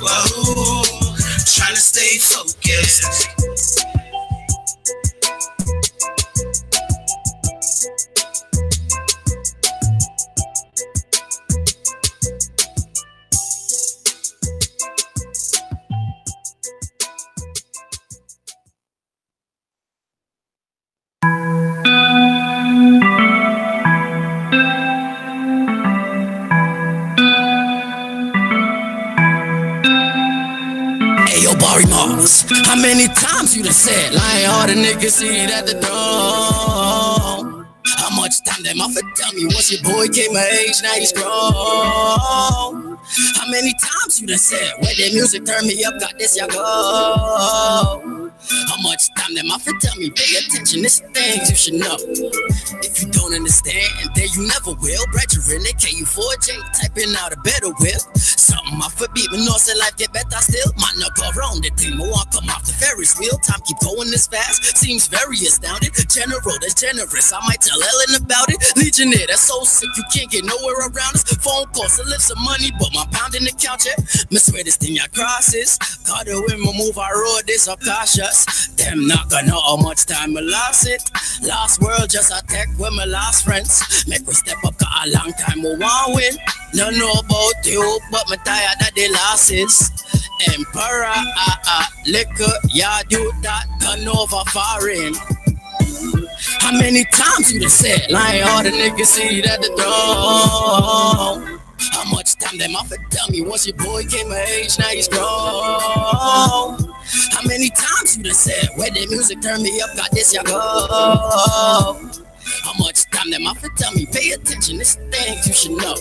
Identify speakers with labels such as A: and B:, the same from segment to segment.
A: Whoa, trying to stay focused. How many times you done said lying hard, a nigga see it at the door? How much time them off tell me once your boy came of age, now he's grown? How many times you done said when the music turn me up, got this y'all go? How much time them off tell me pay attention, this things you should know. If you don't understand, then you never will. Brethren, they KU4J, typing out a better whip. Something off a beat, but no say life get better still. Might not go wrong, the thing will come off the Ferris wheel. Time keep going this fast, seems very astounding. General, that's generous, I might tell Ellen about it. Legionnaire, that's so sick, you can't get nowhere around us. Phone calls to lift some money, but my pound in the couch, yeah. Me swear this thing I crosses. Gotta win, my move, I road this, I'm cautious. Them not gonna know how much time I lost it. Lost world, just a tech with my last friends. Make we step up, got a long time we want win. No know about you, but me tired of the losses. Emperor, liquor, yeah, do that, turn over foreign. How many times you done said lying hard, a nigga see it at the door? How much time them off tell me once your boy came of age, now he's grown? How many times you done said when the music turn me up, got this y'all go? How much time them off tell me pay attention, this things you should know.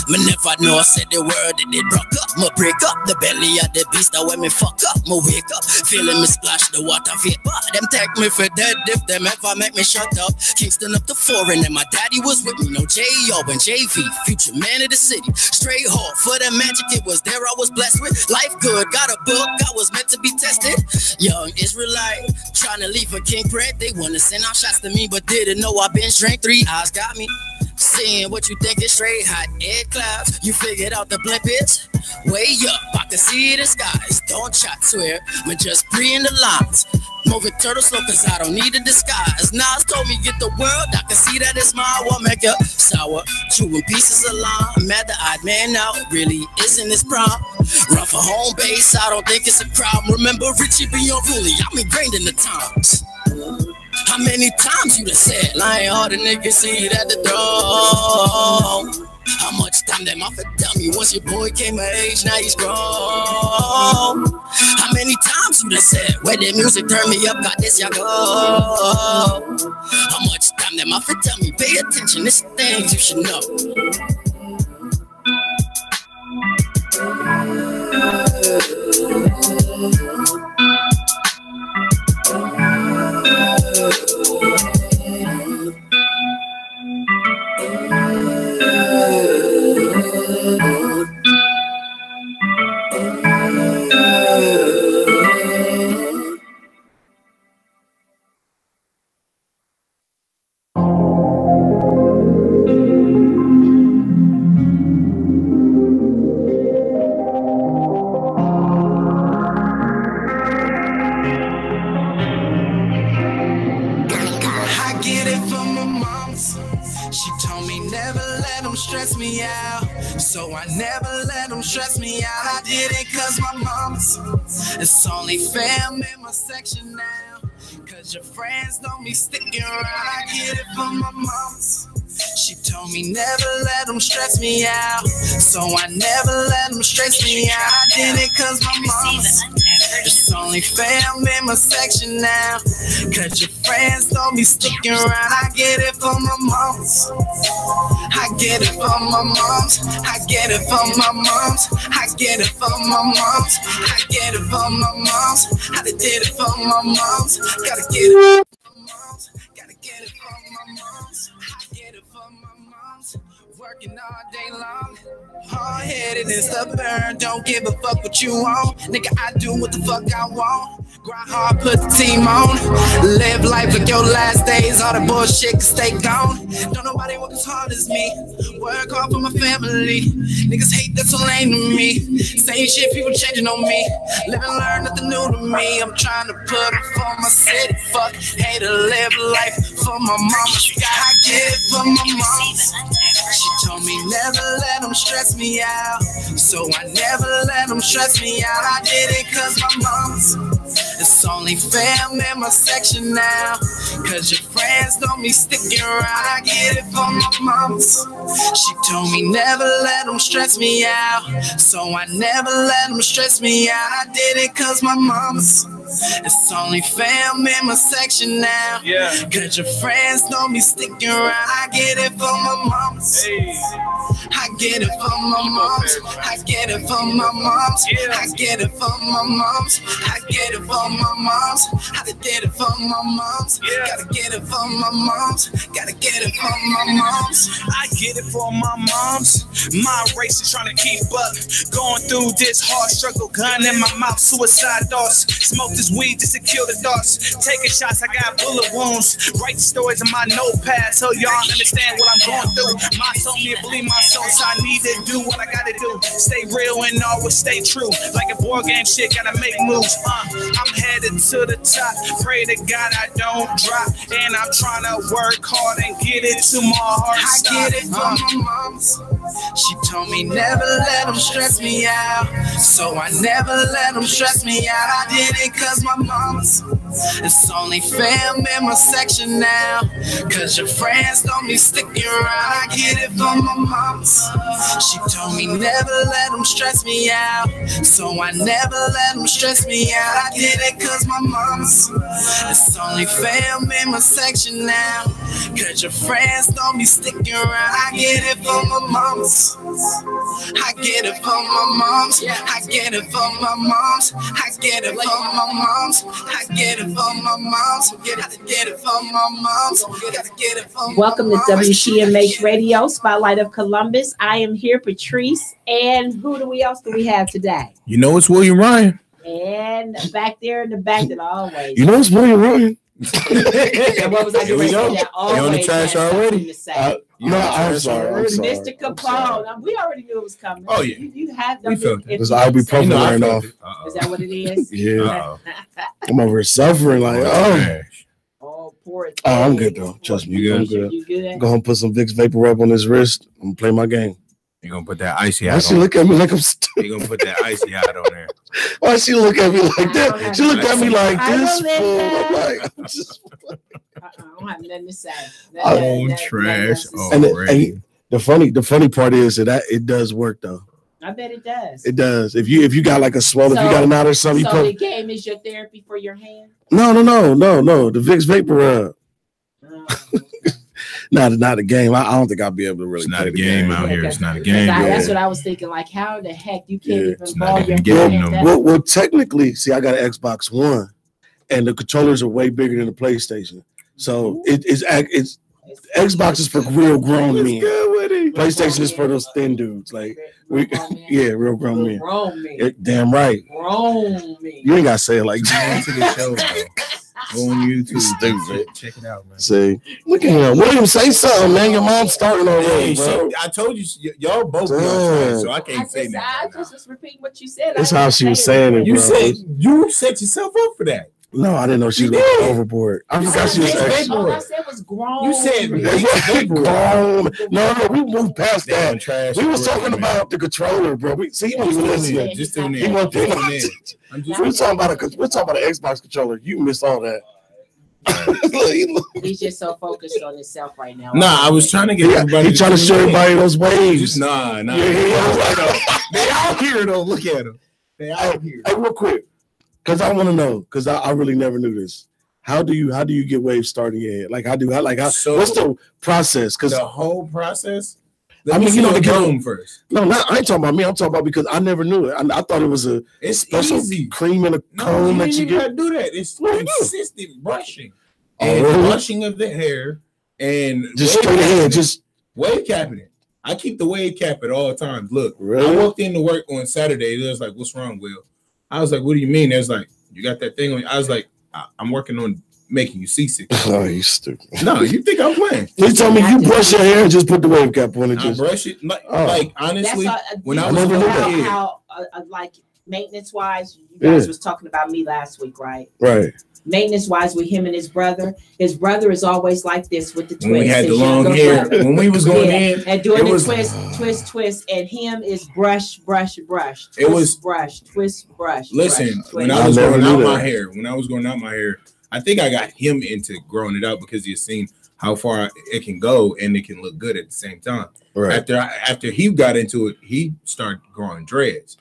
A: Me never know, I said the word that it broke up. Me break up the belly of the beast, that when me fuck up, me wake up, feeling me splash the water vapor. Them take me for dead if them ever make me shut up. Kingston up to foreign and my daddy was with me. No J.O. and JV, future man of the city. Straight hard for the magic, it was there I was blessed with. Life good, got a book, I was meant to be tested. Young Israelite, trying to leave a king bread. They wanna send out shots to me, but didn't know I been straight. 3 eyes got me. Seeing what you think is straight hot air clouds. You figured out the blimp is way up. I can see the skies. Don't try to swear, but just breathe in the lines. Moving turtle slow cause I don't need a disguise. Nas told me get the world. I can see that it's my will make it sour. Chewing pieces of lime. Mad the odd man now really isn't his prime. Run for home base, I don't think it's a crime. Remember Richie be unruly, I'm ingrained in the times. How many times you done said lying hard, a nigga see it at the door? How much time them off tell me once your boy came of age, now he's grown? How many times you done said when the music turn me up, got this y'all go? How much time them off tell me pay attention, this things you should know. It's only fam in my section now, cause your friends don't be sticking around. I get it from my moms. She told me never let them stress me out, so I never let them stress me out. I did it cause my moms. It's only fam in my section now, cause your friends don't be sticking around. I get it from my moms. I get it from my moms. I get it from my moms. I get it from my moms. I get it from my moms. I did it from my moms. Gotta get it from my moms. Gotta get it from my moms. I get it from my moms. working all day long. Hard-headed and stubborn, don't give a fuck what you want. Nigga, I do what the fuck I want. Grind hard, put the team on. Live life like your last days, all the bullshit can stay gone. Don't nobody work as hard as me. Work hard for my family. Niggas hate, that's so lame to me. Same shit, people changing on me. Live and learn, nothing new to me. I'm trying to put up for my city. Fuck, hate to live life for my mama. I get it for my mom. She told me never let them stress me out. So I never let them stress me out. I did it cause my mom's. It's only fam in my section now. Cause your friends don't be sticking around. I get it for my mom's. She told me never let them stress me out. So I never let them stress me out. I did it cause my mom's. It's only fam in my section now. Yeah. Cause your friends don't be sticking around. I get it for my mom's. Hey. I get it for my moms. I get it for my moms. I get it for my moms. I get it for my moms. I get it for my moms. Gotta get it for my moms. Gotta get it for my moms.
B: I get it for my moms. My race is trying to keep up. Going through this hard struggle. Gun in my mouth. Suicide thoughts. Smoke this weed just to kill the thoughts. Taking shots. I got bullet wounds. Write stories in my notepad so y'all understand what I'm going through. My told me to believe my soul. So I need to do what I gotta do. Stay real and always stay true. Like a board game shit, gotta make moves. I'm headed to the top. Pray to God I don't drop. And I'm trying to work hard and get it to my heart.
A: I get it from my moms. She told me never let them stress me out. So I never let them stress me out. I did it cause my mom's. It's only fam in my section now. Cause your friends don't be sticking around. I get it from my mom's. She told me never let them stress me out. So I never let them stress me out. I did it cause my mom's. It's only fam in my section now. Cause your friends don't be sticking around. I get it from my mom's. I get it from my mom's. I get it from my mom's. I get it from my mom's. I get it from my mom's. Gotta get it from my mom's. Gotta get it from my mom's.
C: Welcome to WCMH Radio, Spotlight of Columbus. I am here, Patrice, and who else do we have today?
D: You know it's William Ryan.
C: And back there in the back that always.
D: You know it's William Ryan.
C: And what was I going to say?
D: You on the trash already?
C: No,
D: I'm sorry.
C: Mr. Capone. We already knew it was coming.
D: Oh, yeah.
C: You had them.
D: Because I'll be puffing right off.
C: Is that what it is?
D: Yeah. I'm over here suffering like, oh.
C: Oh, poor thing.
D: Oh, I'm good, though. Trust me. I'm good.
C: You good?
D: Go ahead and put some Vicks Vapor Rub on his wrist. I'm going to play my game.
E: You're going to put that icy hat
D: on. She look at me like I'm stupid.
E: You're going to put that icy hat on there.
D: Why she look at me like that? She looked at me like this. I'm like, I'm just...
C: I don't have nothing to say.
D: Trash. And the funny part is that it does work, though.
C: I bet it does.
D: It does. If you got like a swell, if you got a knot or something.
C: So the game is your therapy for your hand?
D: No. The Vicks Vapor Rub. Not a game. I don't think I'll be able to really.
E: It's not a game out here. It's not a game.
C: That's what I was thinking. Like, how the heck you can't even ball your hand?
D: Well, technically, see, I got an Xbox One, and the controllers are way bigger than the PlayStation. So it's Xbox is for real grown men. PlayStation is for those thin dudes. Like real grown men. Damn right.
C: Grown men.
D: You ain't gotta say it like that.
E: To the show, go on YouTube.
D: Stupid.
E: Check it out, man.
D: See, look at him. William, say something, man. Your mom's starting already, bro.
E: I told you, y'all both be on, so I can't say that.
C: I just repeat what you said.
D: That's how she was saying it, bro.
E: You set yourself up for that.
D: No, I didn't know she was going overboard. I forgot she was
C: all I said was grown.
E: You said
D: grown. No, we moved past that. Trash. We was talking about the controller, bro. He was listening.
E: Just tune in.
D: We were talking about an Xbox controller. You missed all that.
C: He's just so focused on himself right now.
E: Nah, I was trying to get everybody.
D: He's trying to show everybody those waves.
E: Nah. They out here though. Look at them. They out here.
D: Hey, real quick. Because I want to know, because I really never knew this. How do you get waves started in your head? What's the process? Because
E: the whole process.
D: I mean,
E: the game first.
D: No, I ain't talking about me. I'm talking about because I never knew it. I thought it was
E: it's easy
D: cream in a cone that you get.
E: Gotta do that. It's consistent brushing and brushing of the hair and
D: just straight ahead, just
E: wave capping it. I keep the wave cap at all times. Look,
D: Really?
E: I walked into work on Saturday. It was like, "What's wrong, Will?" I was like, "What do you mean?" It was like, "You got that thing on." I was like, "I'm working on making you seasick."
D: Oh, you stupid.
E: No, you think I'm playing?
D: You told me you brush your hair and just put the wave cap on it.
E: I
D: Just
E: brush it. Like honestly, when I was
D: never knew
C: about
D: that.
C: how like maintenance wise, you guys was talking about me last week, right?
D: right.
C: Maintenance wise with him and his brother is always like this with the twist.
E: when we had the
C: his
E: long
C: younger
E: hair,
C: brother.
E: when we was going in,
C: and doing
E: it
C: the
E: was-
C: twist, and him is brush.
E: It was-
C: brush, twist, brush.
E: Listen,
C: brush,
E: when
C: twist.
E: I was
D: never
E: growing out
D: knew
E: my
D: that.
E: hair, I think I got him into growing it out because he's seen how far it can go and it can look good at the same time.
D: Right.
E: After he got into it, he started growing dreads.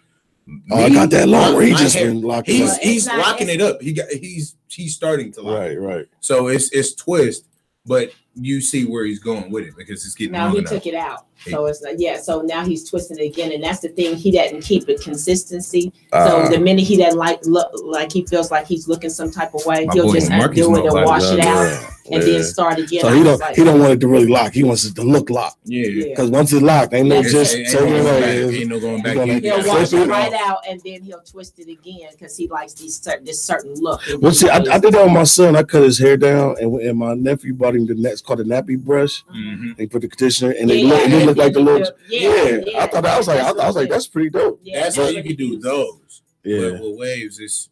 D: I got that long where he
E: my
D: just
E: hair-
D: been locking up.
E: He's
C: It's not-
E: locking it up. He's starting to lock it.
D: Right.
E: So it's twist, but you see where he's going with it because it's getting
C: Now
E: long
C: he
E: enough.
C: took it out, so it's like so now he's twisting it again, and that's the thing. He doesn't keep it consistency. So the minute he doesn't look like he feels like he's looking some type of way,
E: My
C: he'll
E: boy
C: just
E: Marcus
C: undo it
E: knows
C: and
E: how to
C: wash
E: do
C: it
E: that.
C: out, and then start again.
D: So
C: I
D: he
C: was
D: don't want it to really lock. He wants it to look locked.
E: Yeah.
D: Because once it's locked, ain't no
C: Yes,
D: just
E: Ain't
D: taking it
E: no going back.
D: away.
E: Ain't no going back.
D: He's gonna-
C: He'll
D: Yeah.
C: wash
D: So-
C: it right out, and then he'll twist it again because he likes this certain look.
D: Well, see, I did that with my son. I cut his hair down, and my nephew bought him the next called a nappy brush.
E: Mhm.
D: He put the conditioner, and it looked like the little.
C: Yeah,
D: I thought I was like, that's pretty dope.
E: That's how you can do those.
D: Yeah,
E: But with waves, it's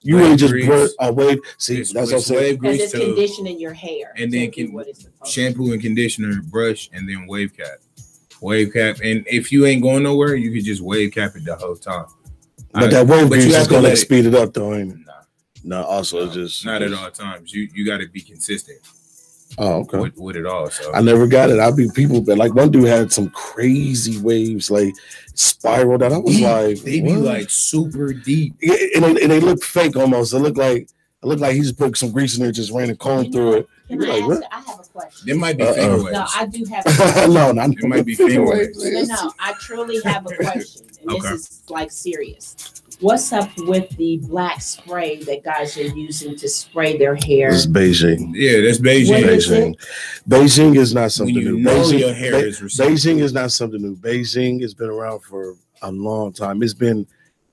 D: you really just
E: grease.
D: brush a wave. See,
E: it's
D: that's what I'm saying.
E: wave
C: because
E: grease
C: it's
E: to
C: conditioning your hair,
E: and then
C: to do
E: can-
C: what it's supposed to.
E: shampoo and conditioner, brush, and then wave cap. Wave cap, and if you ain't going nowhere, you could just wave cap it the whole time.
D: But that wave
E: but you
D: grease
E: have
D: is
E: to
D: gonna
E: let it-
D: speed it up, though, ain't it?
E: Nah,
D: No, also it's just
E: not at all times. You got to be consistent
D: Oh, okay.
E: with it all. So
D: I never got it. People, but like one dude had some crazy waves, like spiraled out. I was like,
E: they be
D: what?
E: like super deep.
D: Yeah, and they look fake almost. It looked like he just put some grease in there, just ran a comb through it.
C: Can
D: You're
C: I
D: like,
C: ask?
D: what?
C: I have a question.
E: There might be
D: Uh-oh.
E: finger waves.
C: No, I do have. A
D: No, not
E: It might be finger waves.
C: No, I truly have a question, and
E: Okay.
C: this is like serious. What's up with the black spray that guys are using to spray their hair?
D: This is Beijing.
E: Yeah, that's Beijing.
C: What is
D: Beijing. Beijing is not something
E: When you
D: new.
E: know
D: Beijing,
E: your hair is receiving.
D: Beijing is not something new. Beijing has been around for a long time. It's been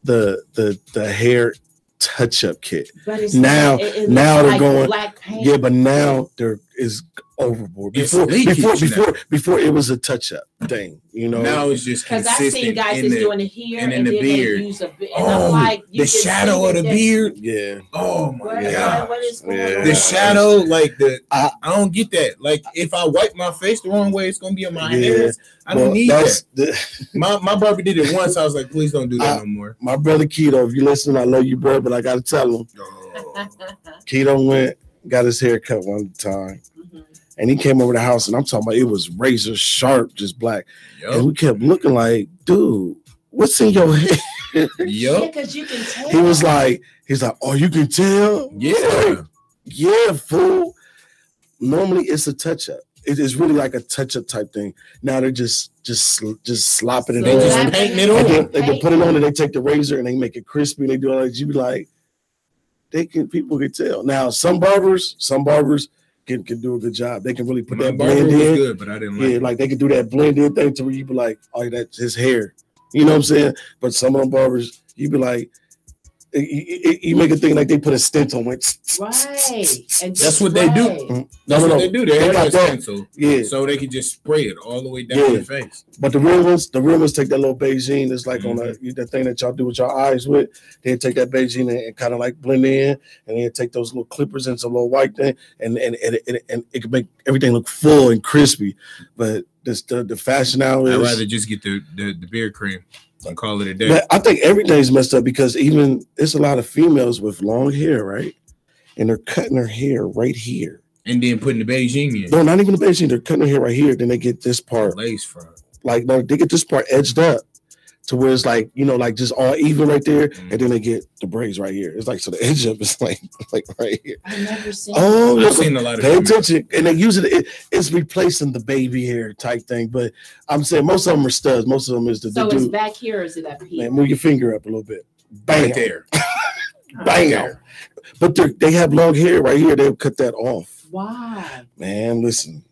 D: the hair touch-up kit.
C: But it's
D: Now-
C: not, it
D: now
C: looks
D: they're
C: like
D: going-
C: black paint.
D: Yeah, but now there is overboard.
E: It's
D: Before
E: leakage now.
D: before it was a touch-up thing, you know.
E: Now it's just
C: Because I've
E: consistent
C: seen guys
E: in
C: that's
E: the,
C: doing it here
E: and
C: and,
E: in the
C: then
E: beard.
C: they use a beard. And I'm
E: oh,
C: like, you
E: the
C: can
E: shadow
C: see
E: of the
C: that
E: beard.
D: yeah.
E: Oh my
C: What,
E: god.
C: what is going
D: Yeah.
C: on?
E: The shadow, like I
D: I-
E: don't get that. Like if I wipe my face the wrong way, it's gonna be on my
D: Yeah.
E: hands. I don't
D: Well,
E: need
D: that's
E: that. My barber did it once. I was like, please don't do that
D: I-
E: no more.
D: my brother Keto. If you listen, I love you, bro, but I gotta tell him.
E: Oh.
D: Keto went, got his hair cut one time,
C: Mhm.
D: and he came over the house, and I'm talking about it was razor sharp, just black. And
E: Yup.
D: we kept looking like, dude, what's in your hair?
C: Yeah,
E: Yup.
C: because you can tell.
D: He's like, oh, you can tell?
E: Yeah.
D: Yeah, fool. Normally it's a touch-up. It is really like a touch-up type thing. Now they're just slopping it
E: They just
D: on.
E: painting it
D: And
E: on.
D: then they put it on and they take the razor and they make it crispy. And they do all that. You be like, people can tell. Now some barbers can do a good job. They can really put
E: My
D: that
E: barber
D: blend
E: was
D: in.
E: good, but I didn't like
D: Yeah,
E: it.
D: like they can do that blend-in thing to where you be like, oh, that's his hair. You know what I'm saying? But some of them barbers, you be like, you make a thing like they put a stint on it.
C: Right. And
E: That's what they do.
D: No,
E: That's
D: no,
E: what
D: no.
E: they do. They
D: They
E: have
D: got
E: a
D: that.
E: stencil,
D: Yeah,
E: so they can just spray it all the way down
D: Yeah.
E: the face.
D: but the real ones take that little Beijing. It's like on the thing that y'all do with your eyes with. They take that Beijing and kind of like blend in, and then take those little clippers and some little white thing, and it can make everything look full and crispy. But this the fashion now is.
E: I'd rather just get the beard cream and call it a day.
D: But I think everything's messed up because even there's a lot of females with long hair, right? And they're cutting their hair right here.
E: And then putting the Beijing in.
D: No, not even the Beijing. They're cutting their hair right here. Then they get this part,
E: Lace front.
D: like no, they get this part edged up to where it's like, like just all even right there. And then they get the braids right here. It's like, so the edge up is like right here.
C: I've never seen.
D: Oh,
E: I've
D: look,
E: seen a lot of
D: pay
E: females.
D: attention. And they use it's replacing the baby hair type thing. But I'm saying most of them are studs. Most of them is the
C: So it's
D: dude.
C: back here, or is it up here?
D: Man, move your finger up a little bit. Bam.
E: Right there.
D: Bam.
E: there.
D: But they have long hair right here. They'll cut that off.
C: Why?
D: Man, listen.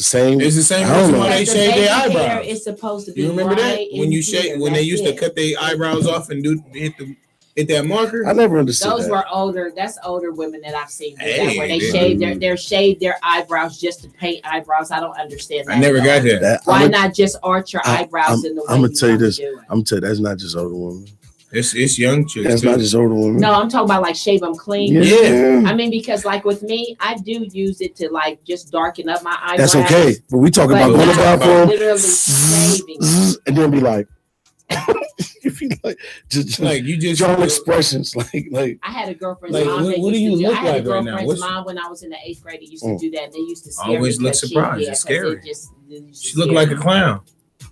D: the same.
E: It's the same
D: I don't
E: reason
D: know.
E: why they shave their eyebrows.
C: It's supposed to be.
E: You remember that
C: right
E: when you
C: in
E: shave
C: here,
E: when they
C: that's
E: used
C: it.
E: to cut their eyebrows off and hit that marker?
D: I never understood
C: Those
D: that.
C: were older. That's older women that I've seen do
E: Hey,
C: that, where they
E: they
C: shave their eyebrows just to paint eyebrows. I don't understand that.
E: I never got that.
C: Why not just arch your eyebrows in the way
D: I'm gonna tell you this.
C: do it?
D: I'm gonna tell you that's not just older women.
E: It's young chicks.
D: That's
E: too.
D: not just older women.
C: No, I'm talking about like shave them clean.
E: Yeah.
C: I mean, because like with me, I do use it to like just darken up my eyebrows.
D: That's okay. But we talking about going to the bathroom,
C: literally shaving.
D: and then be like, if you like, just
E: like you just
D: draw expressions, like.
C: I had a girlfriend's
E: Like,
C: mom.
E: what do you look
C: I had
E: like
C: a
E: right now?
C: girlfriend's mom when I was in the 8th grade. That used to do that. And they used to scare
E: always
C: me
E: look surprised. It's scary.
C: She
E: She looked like a clown.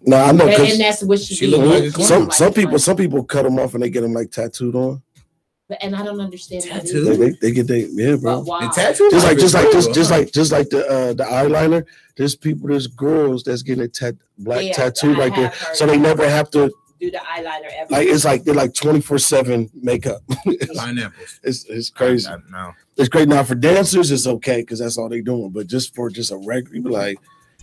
D: No, I know.
C: And that's what she
E: looked like a clown.
D: Some people cut them off and they get them like tattooed on.
C: And I don't understand
E: tattoo.
D: They get
C: But why?
E: The tattoo.
D: just like the eyeliner. There's girls that's getting a black tattoo right there, so they never have to
C: do the eyeliner ever.
D: Like it's like they're like 24/7 makeup.
E: Pineapples.
D: It's crazy.
E: No.
D: It's great now for dancers. It's okay because that's all they're doing. But just for a regular, you be like,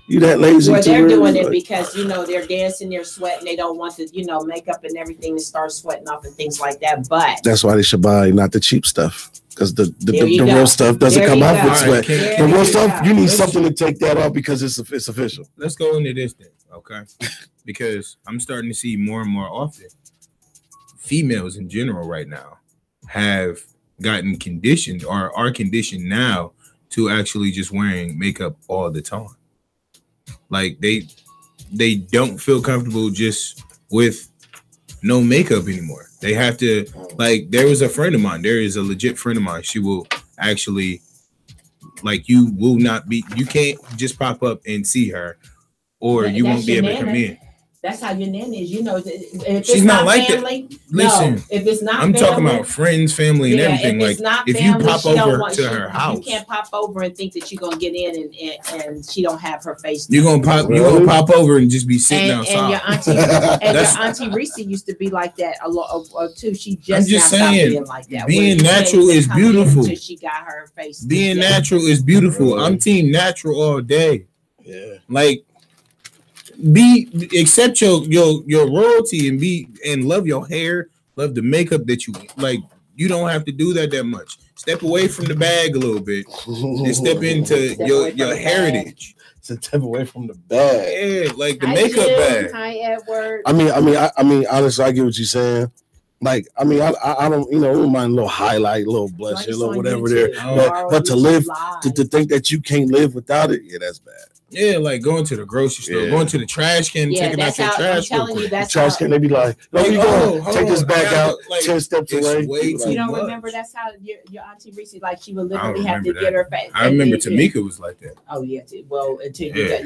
D: you that lazy?
C: Well, they're doing it
D: like,
C: because they're dancing, they're sweating, they don't want the makeup and everything to start sweating off and things like that. But
D: that's why they should buy not the cheap stuff because the real stuff doesn't come off with sweat. The real stuff you need something to take that off because it's official.
E: Let's go into this then, okay? Because I'm starting to see more and more often females in general right now have gotten conditioned or are conditioned now to actually just wearing makeup all the time. Like they don't feel comfortable just with no makeup anymore. They have to, like, there was a friend of mine. There is a legit friend of mine. She will actually, like, you can't just pop up and see her, or you won't be able to come in.
C: That's how your nanny is. If
E: she's
C: it's
E: not like
C: family,
E: that. Listen,
C: no, if it's not
E: I'm
C: family,
E: talking about friends, family, and everything.
C: If
E: like, if you pop over to her house,
C: you can't pop over and think that you're gonna get in and she don't have her face.
E: You're gonna pop over and just be sitting outside.
C: And your auntie Reese used to be like that a lot too. She
E: I'm just saying,
C: being like that.
E: Being natural is beautiful.
C: She got her face.
E: Being natural is beautiful. I'm team natural all day.
D: Yeah,
E: like. Accept your royalty and love your hair, love the makeup that you like. You don't have to do that much. Step away from the bag a little bit and step into your heritage.
D: Step away from the bag.
E: Yeah, like the makeup bag.
C: Hi, Edward.
D: I mean, honestly, I get what you're saying. Like, I don't, we don't mind a little highlight, a little blush, a little whatever there. But to live, to think that you can't live without it, yeah, that's bad.
E: Yeah, like going to the grocery store, going to the trash can, taking out your trash.
C: I'm telling you, that's
D: trash can. They be like, "Where you going? Take this bag out, like, 10 steps away."
C: You don't remember that's how your auntie Reese, like, she would literally have to get her face.
E: I remember Tamika was like that.
C: Oh yeah, well, until you got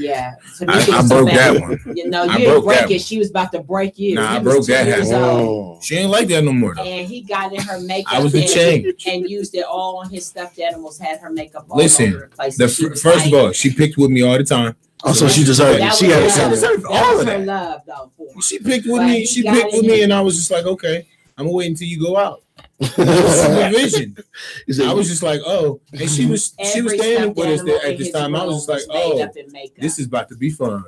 E: I broke that one.
C: You didn't break it. She was about to break you.
E: Nah, I broke that half. She ain't like that no more though.
C: And he got in her makeup.
E: I was the change
C: and used it all on his stuffed animals. Had her makeup all
E: Listen,
C: over the place.
E: First of all, she picked with me all the time.
D: Oh, so she deserved it. She
E: deserved all of
C: her
E: that.
C: love, though. For her.
E: She picked with me. She picked with me, and I was just like, okay, I'm gonna wait until you go out. Supervision. I was just like, oh, and she was standing with us there at this time. I was just like, oh, this is about to be fun.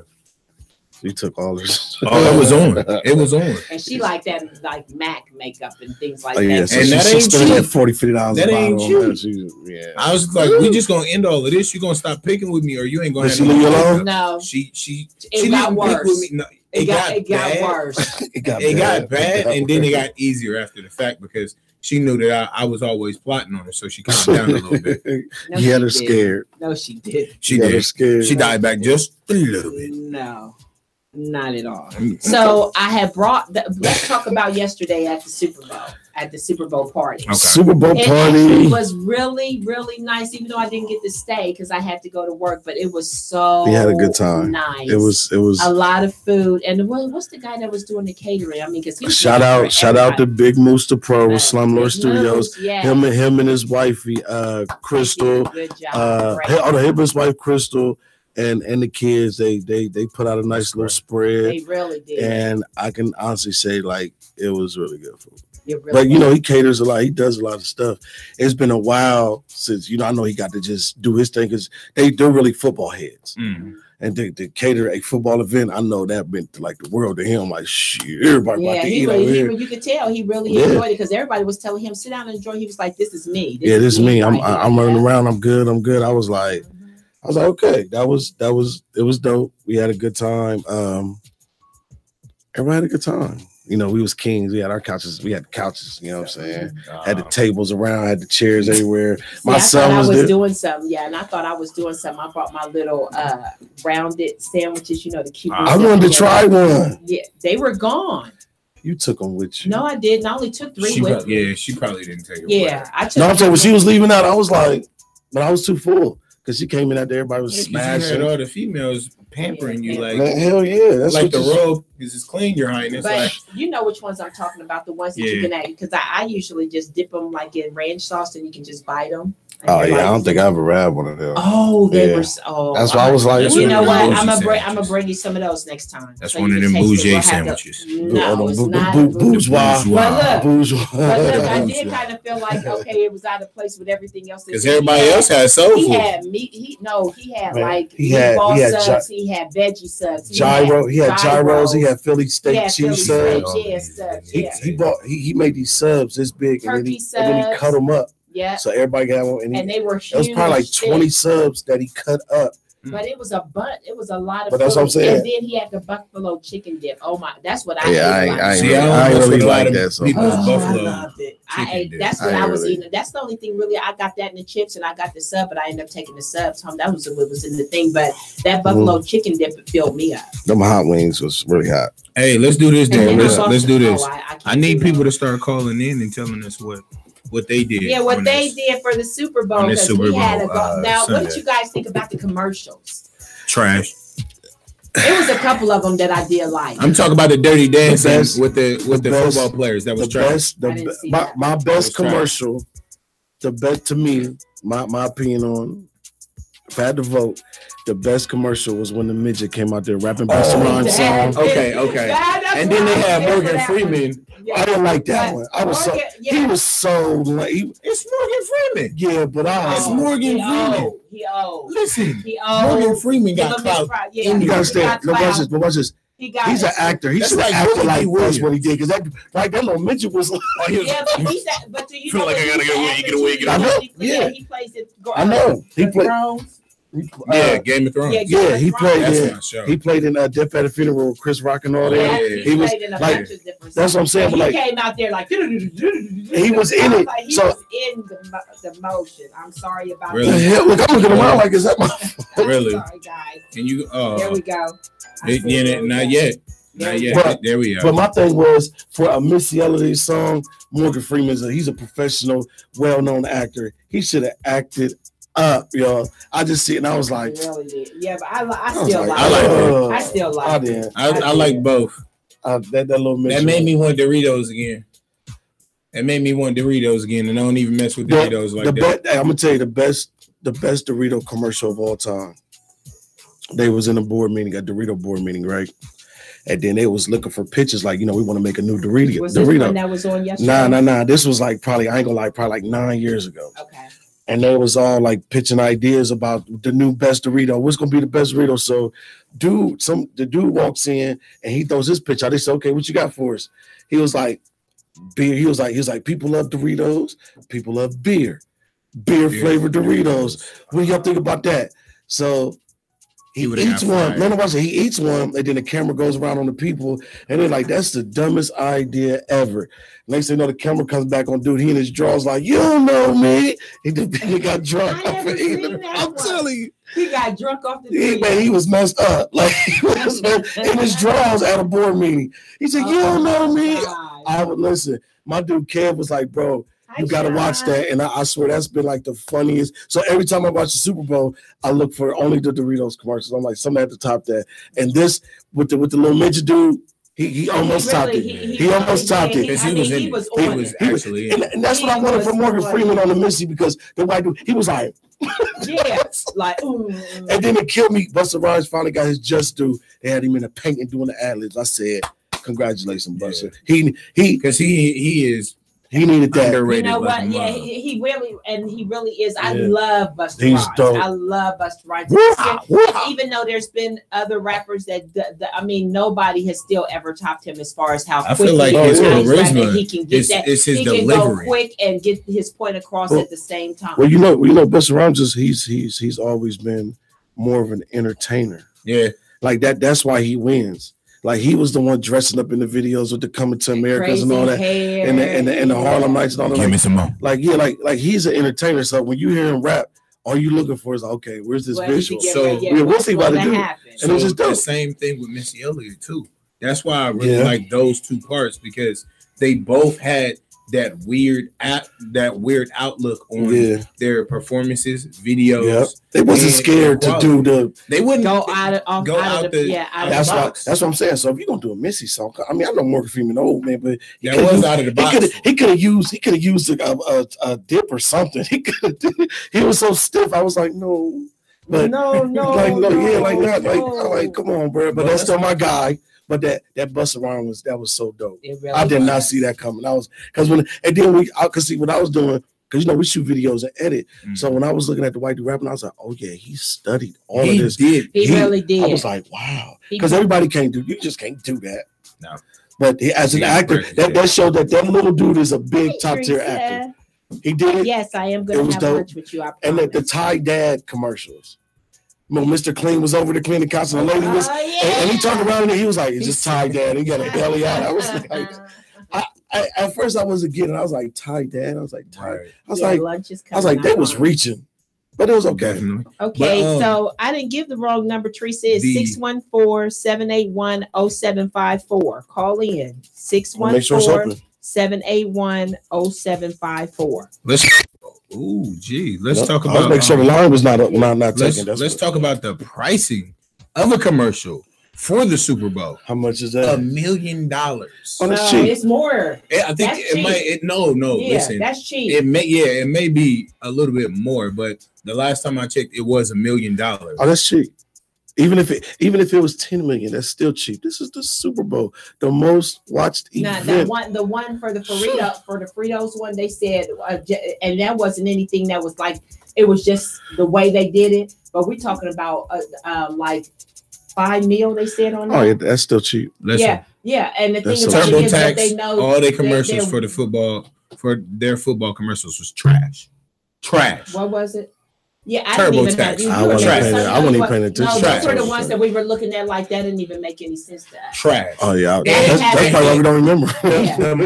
D: She took all this.
E: Oh, it was on. It was on.
C: And she liked that, like MAC makeup and things like
D: that. Yeah, so
E: and that ain't cheap.
D: $40-$50.
E: That ain't
D: cheap. Yeah.
E: I was like, we just gonna end all of this. You gonna stop picking with me, or you ain't gonna.
D: Did she leave you alone?
C: No.
E: She
C: got worse.
E: Pick with me. No, it got
C: worse.
E: It got bad, and then it got easier after the fact because she knew that I was always plotting on her, so she calmed down a little bit.
C: No,
D: you had her scared.
C: No, she did.
E: She did.
D: Her scared.
E: She died back just a little bit.
C: No. Not at all. So I had let's talk about yesterday at the Super Bowl party.
E: Okay.
D: Super Bowl party.
C: It was really, really nice, even though I didn't get to stay because I had to go to work, but it was so
D: we had a good time.
C: Nice.
D: It was
C: a lot of food. And what's the guy that was doing the catering? I mean, because he was
D: shout out to Big Moose the Pro with Slumlord Studios.
C: Yes.
D: Him and his wife, Crystal.
C: Good job.
D: Him and his wife Crystal. and the kids, they put out a nice little spread.
C: They really did.
D: And I can honestly say, like, it was really good food.
C: Really
D: but, you know, he caters a lot. He does a lot of stuff. It's been a while since, you know, I know he got to just do his thing because they're really football heads.
E: Mm.
D: And to cater a football event, I know that meant like the world to him. Like, shit, everybody about to eat over here.
C: You could tell he really enjoyed it because everybody was telling him, sit down and enjoy. He was like, this is me.
D: This is me. I'm running around. I'm good. I was like, okay, it was dope. We had a good time. Everybody had a good time. You know, we was kings. We had our couches. We had couches. You know what I'm saying? Had the tables around. Had the chairs everywhere. My son was
C: doing something. Yeah, and I thought I was doing something. I brought my little rounded sandwiches. You know, the cute.
D: I wanted to try one.
C: Yeah, they were gone.
D: You took them with you.
C: No, I didn't. I only took 3 with me.
E: Yeah, she probably didn't take them.
C: Yeah, I took.
D: No, I'm saying when she was leaving out, I was like, but I was too full. Because she came in out there, everybody was smashing.
E: You had all the females pampering you like,
D: hell yeah, that's
E: like the robe is clean, Your Highness.
C: But
E: like,
C: you know which ones I'm talking about, the ones that you can add, because I usually just dip them like in ranch sauce and you can just bite them.
D: Oh yeah, I don't think I ever had one of them.
C: Oh, they were. Oh,
D: that's why I was like,
C: you know what? I'm gonna bring you some of those next time.
E: That's one of them bougie sandwiches.
C: No, it's not
D: bourgeois.
C: But look, I did kind of feel like okay, it was out of place with everything else.
E: Because everybody else had soul food.
C: He had meat. He had like meatball subs. He had veggie subs.
D: He had gyros. He had Philly steak cheese subs. He made these subs this big, and then he cut them up.
C: Yeah.
D: So everybody got one,
C: and they were huge.
D: It was probably like 20 subs that he cut up.
C: But it was a lot of.
D: But that's what I'm saying.
C: And then he had the buffalo chicken dip. Oh my, that's what I.
D: I really like that. So
C: I loved it. That's what I was eating. That's the only thing really. I got that in the chips and I got the sub, but I ended up taking the subs home. That was what was in the thing. But that buffalo chicken dip filled me up.
D: Them hot wings was really hot.
E: Hey, let's do this, Dan. Let's do this. I need people to start calling in and telling us what they did.
C: Yeah, what they did for the Super Bowl. Because we had now, what did you guys think about the commercials?
E: Trash.
C: It was a couple of them that I did like.
E: I'm talking about the Dirty Dancing with the football players. That was trash.
D: My best commercial, the best to me, my opinion on, if I had to vote, the best commercial was when the midget came out there rapping Busta Rhymes song.
E: Okay. And then they had Morgan Freeman.
C: Yeah.
D: I didn't like that one. He was so late.
E: It's Morgan Freeman.
D: Yeah, but
E: it's Morgan Freeman. Listen, Morgan Freeman got clout.
D: You understand? But watch this. He's an actor. He should have acted like that's what he did. Because that little midget was like,
C: but do you
E: feel like I gotta get away.
D: I know.
C: Yeah, he plays it.
D: I know. He played.
E: Game of Thrones.
D: Yeah, he played. He played in Death at a Funeral with Chris Rock and all that. He was like, that's what I'm saying.
C: But he came out there like he
D: was in it.
C: He was in the motion. I'm sorry about
E: really?
C: that.
D: Look, I'm looking around like, is that my
E: really?
C: Sorry, guys.
E: And you?
C: There we go.
E: Not yet. But, there we are.
D: But my thing was for a Missy Elliott song, Morgan Freeman he's a professional, well-known actor. He should have acted up, yo. I just see it and I was like,
C: really did. Yeah, but I
E: like both.
D: That little midget.
E: That made me want Doritos again. And I don't even mess with Doritos like that.
D: I'm gonna tell you the best Dorito commercial of all time. They was in a Dorito board meeting, right? And then they was looking for pictures, like, we want to make a new Dorito.
C: Was this one that was on yesterday?
D: Nah. This was like I ain't gonna lie, probably like 9 years ago.
C: Okay.
D: And they was all like pitching ideas about the new best Dorito. What's gonna be the best Dorito? So the dude walks in and he throws his pitch out. They said, okay, what you got for us? He was like, beer. He was like, people love Doritos, people love beer flavored Doritos. What do y'all think about that? So he eats one. He eats one, and then the camera goes around on the people, and they're like, "That's the dumbest idea ever." Next thing you know, the camera comes back on dude. He in his drawers like, "You don't know me." He got drunk. I'm telling you,
C: he got drunk off the.
D: Man, he was messed up. Like he was in his drawers at a board meeting. He said, "You don't know me." I would listen. My dude Kev was like, "Bro, you got to watch that." And I swear that's been like the funniest. So every time I watch the Super Bowl, I look for only the Doritos commercials. I'm like, something at the top there. And this with the little midget dude, He almost topped it. He almost topped it.
E: He was actually,
D: and that's what I wanted from Morgan Freeman on the Missy, because the white dude, he was like,
C: yes, like,
D: and then it killed me. Busta Rhymes finally got his just due. They had him in a painting doing the ad-libs. I said, congratulations, Busta.
E: He is.
D: He needed that.
C: You know what? Yeah, he really is. I love Busta Rhymes. I love Busta Rhymes. Even though there's been other rappers that, I mean, nobody has still ever topped him as far as how quickly
E: feel like his charisma
C: he can get that.
E: It's his
C: he
E: delivery.
C: can go quick and get his point across at the same time.
D: Well, you know, Busta Rhymes he's always been more of an entertainer.
E: Yeah,
D: like that. That's why he wins. Like he was the one dressing up in the videos with the Coming to Americas and all that, and the Harlem Nights and all that.
E: Give me some more.
D: Like he's an entertainer. So when you hear him rap, all you looking for is okay, where's this visual?
E: So
D: what's he about to do? And it's just
E: the same thing with Missy Elliott too. That's why I really like those two parts, because they both had that weird outlook on their performances, videos. Yep.
D: They wasn't scared to do the.
E: They wouldn't
C: go out of the
D: that's
C: box.
D: That's what I'm saying. So if you're gonna do a Missy song, I mean, I know Morgan Freeman old man, but
E: that was out of the box.
D: He could have used a dip or something. He was so stiff. I was like, no. But like come on, bro. But that's still my guy. But that Busta Rhymes was so dope. Really I did not see that coming. I was when I could see what I was doing, because we shoot videos and edit. So when I was looking at the white dude rapping, I was like, oh yeah, he studied all of this.
C: He really did.
D: I was like, wow, because everybody can't do. You just can't do that. No. But as an actor, that showed that little dude is a big top tier actor. He did it.
C: Yes, I am going to have lunch with you.
D: And the Thai Dad commercials. Mr. Clean was over to clean the couch, and the lady was, and he turned around and he was like, "It's just Thai Dad." He got a belly out. I was like, at first I wasn't getting. I was like, "Thai Dad." I was like, "Thai." I was like, they was reaching, but it was okay.
C: Okay, so I didn't give the wrong number. Teresa is 614-781-0754. Call in 614-781-0754.
E: Let's talk about.
D: Let's make sure the line was not taken.
E: Let's talk about the pricing of a commercial for the Super Bowl.
D: How much is that?
E: $1 million.
C: Oh, that's cheap. It's more.
E: I think it might. No.
C: Yeah,
E: listen,
C: that's cheap.
E: It may be a little bit more, but the last time I checked, it was $1 million.
D: Oh, that's cheap. Even if it was 10 million, that's still cheap. This is the Super Bowl, the most watched event.
C: The one for the Fritos one, they said, and that wasn't anything that was like, it was just the way they did it. But we're talking about like $5 million. They said on that.
D: Oh yeah, that's still cheap.
E: Listen,
C: yeah. And the thing about it is that they know
E: all their commercials for their football commercials was trash.
C: What was it? Yeah, I
E: Turbo
C: didn't
E: tax.
C: even
D: I wasn't even paying attention.
C: No, those were the ones that we were looking at. Like that didn't even make any sense to us.
E: Trash.
D: Oh yeah, that's probably why we don't remember.
E: The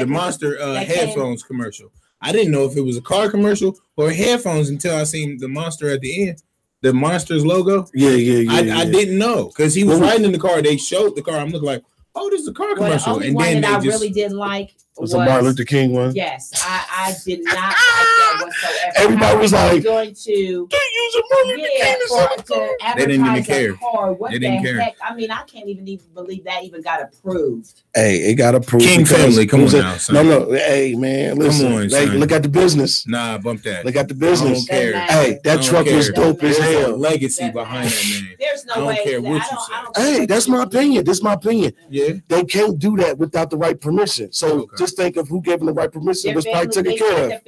E: monster headphones commercial. I didn't know if it was a car commercial or headphones until I seen the monster at the end. The monster's logo.
D: Yeah.
E: I didn't know, because he was riding in the car. They showed the car. I'm looking like, oh, this is a car commercial.
C: The only one that I really didn't like
D: was the Martin Luther King one.
C: Yes, I did not like that whatsoever.
D: Everybody was like,
C: going to
D: they use a Martin Luther King
C: to
E: they didn't even care.
C: What the heck? I mean, I can't even believe that even got approved.
D: Hey, it got approved.
E: King family, come on now, son.
D: No. Hey, man, listen.
E: Come on,
D: hey, look at the business.
E: Nah, bump that.
D: Look at the business.
E: I don't care.
D: Hey, that truck was dope as hell.
E: Legacy behind that man.
C: There's no way.
E: I don't care what you
D: say. Hey, that's my opinion. This is my opinion.
E: Yeah.
D: They can't do that without the right permission. So just think of who gave them the right permission. It was probably taken care of.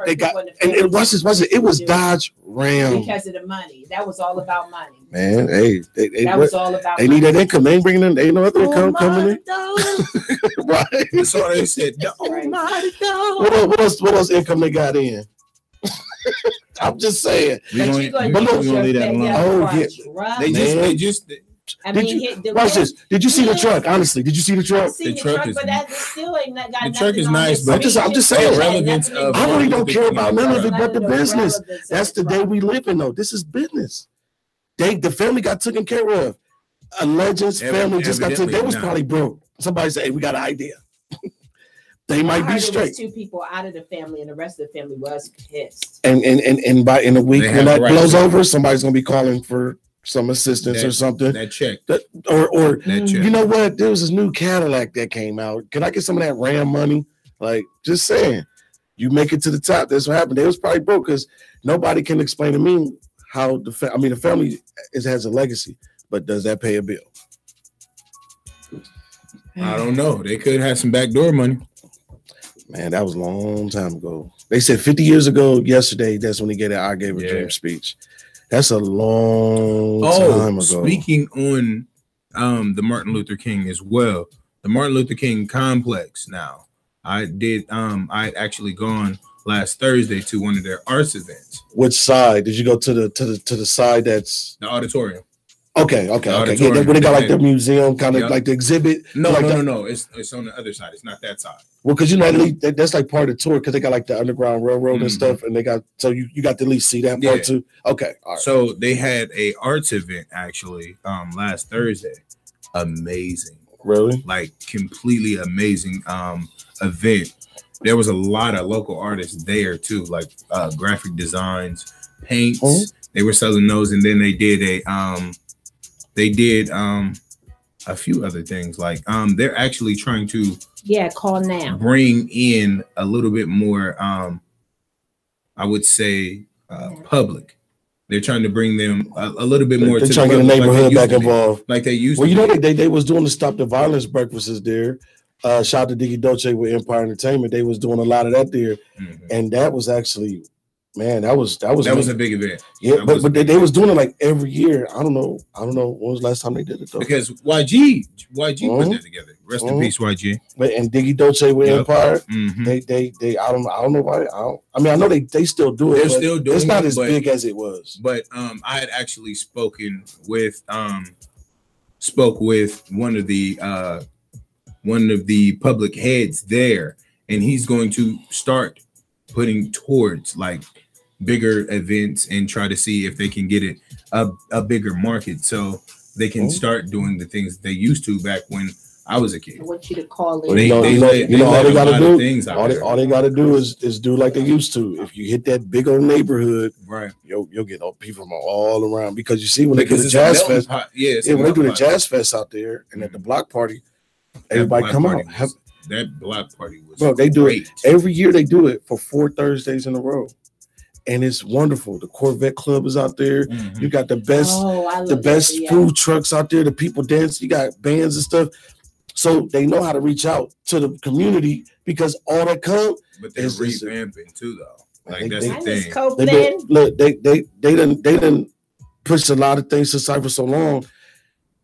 D: They got, and watch this. It was Dodge Ram.
C: Because of the money. That was all about money.
D: Man, hey,
C: that was all about
D: they need that income. They ain't bringing in, ain't no other income coming in. Right.
E: That's all they said.
D: What else income they got in? I'm just saying.
E: We're gonna leave that alone. They just
D: watch this. Did you see the truck? Honestly, did you see the truck?
C: The truck is, but that still ain't got
E: the truck is nice, but
D: I'm just saying.
E: Relevance of
D: I really don't care about none of it but the business. That's the day we live in, though. This is business. The family got taken care of. A Legends family just got taken. They was probably broke. Somebody said, "Hey, we got an idea." They might be straight.
C: Two people out of the family, and the rest of the family was pissed.
D: And in a week when that blows over, somebody's gonna be calling for some assistance or something.
E: That check.
D: Or
E: that check.
D: You know what? There was this new Cadillac that came out. Can I get some of that Ram money? Like, just saying. You make it to the top. That's what happened. They was probably broke because nobody can explain to me how the family has a legacy, but does that pay a bill?
E: I don't know. They could have some backdoor money.
D: Man, that was a long time ago. They said 50 years ago yesterday, that's when he gave that I Gave a Dream speech. That's a long time ago.
E: Speaking on the Martin Luther King as well, the Martin Luther King complex now. I'd actually gone last Thursday to one of their arts events.
D: Which side did you go to? The side that's
E: the auditorium.
D: Okay. Yeah, when they got like the museum kind of like the exhibit.
E: No. It's on the other side. It's not that side.
D: Well, because that's like part of the tour because they got like the Underground Railroad and stuff, and they got you got to at least see that part too. Okay, all right.
E: So they had a arts event actually last Thursday. Amazing.
D: Really?
E: Like completely amazing event. There was a lot of local artists there too, like graphic designs, paints. Oh. They were selling those, and then they did a few other things. Like they're actually trying to
C: call now
E: bring in a little bit more I would say public. They're trying to bring them a little bit more.
D: They're trying to get the neighborhood back involved,
E: like they used.
D: Well, you know they was doing the Stop the Violence breakfasts there. Shout out to Diggy Dolce with Empire Entertainment. They was doing a lot of that there, and that was actually, man, that was
E: a big event.
D: Yeah, but they was doing it like every year. I don't know when was the last time they did it though.
E: Because YG put that together. Rest in peace, YG.
D: But and Diggy Dolce with Empire, they I don't know why. I know they still do it.
E: They're still doing it.
D: It's not as big as it was.
E: But I had actually spoke with one of the public heads there, and he's going to start putting towards like bigger events and try to see if they can get it a bigger market so they can start doing the things they used to back when I was a kid.
C: I want you to call it.
D: All they gotta do. All they gotta do is do like they used to. If you hit that big old neighborhood,
E: right,
D: you'll get people from all around. Because you see when they do the jazz fest, when they do the jazz fest out there and at the block party, everybody come out.
E: That block party was
D: they do it every year. They do it for 4 Thursdays in a row. And it's wonderful. The Corvette Club is out there. You got the best food trucks out there. The people dance. You got bands and stuff. So they know how to reach out to the community because all that come.
E: But they're revamping too, though. Like that's the thing.
D: They done pushed a lot of things aside for so long.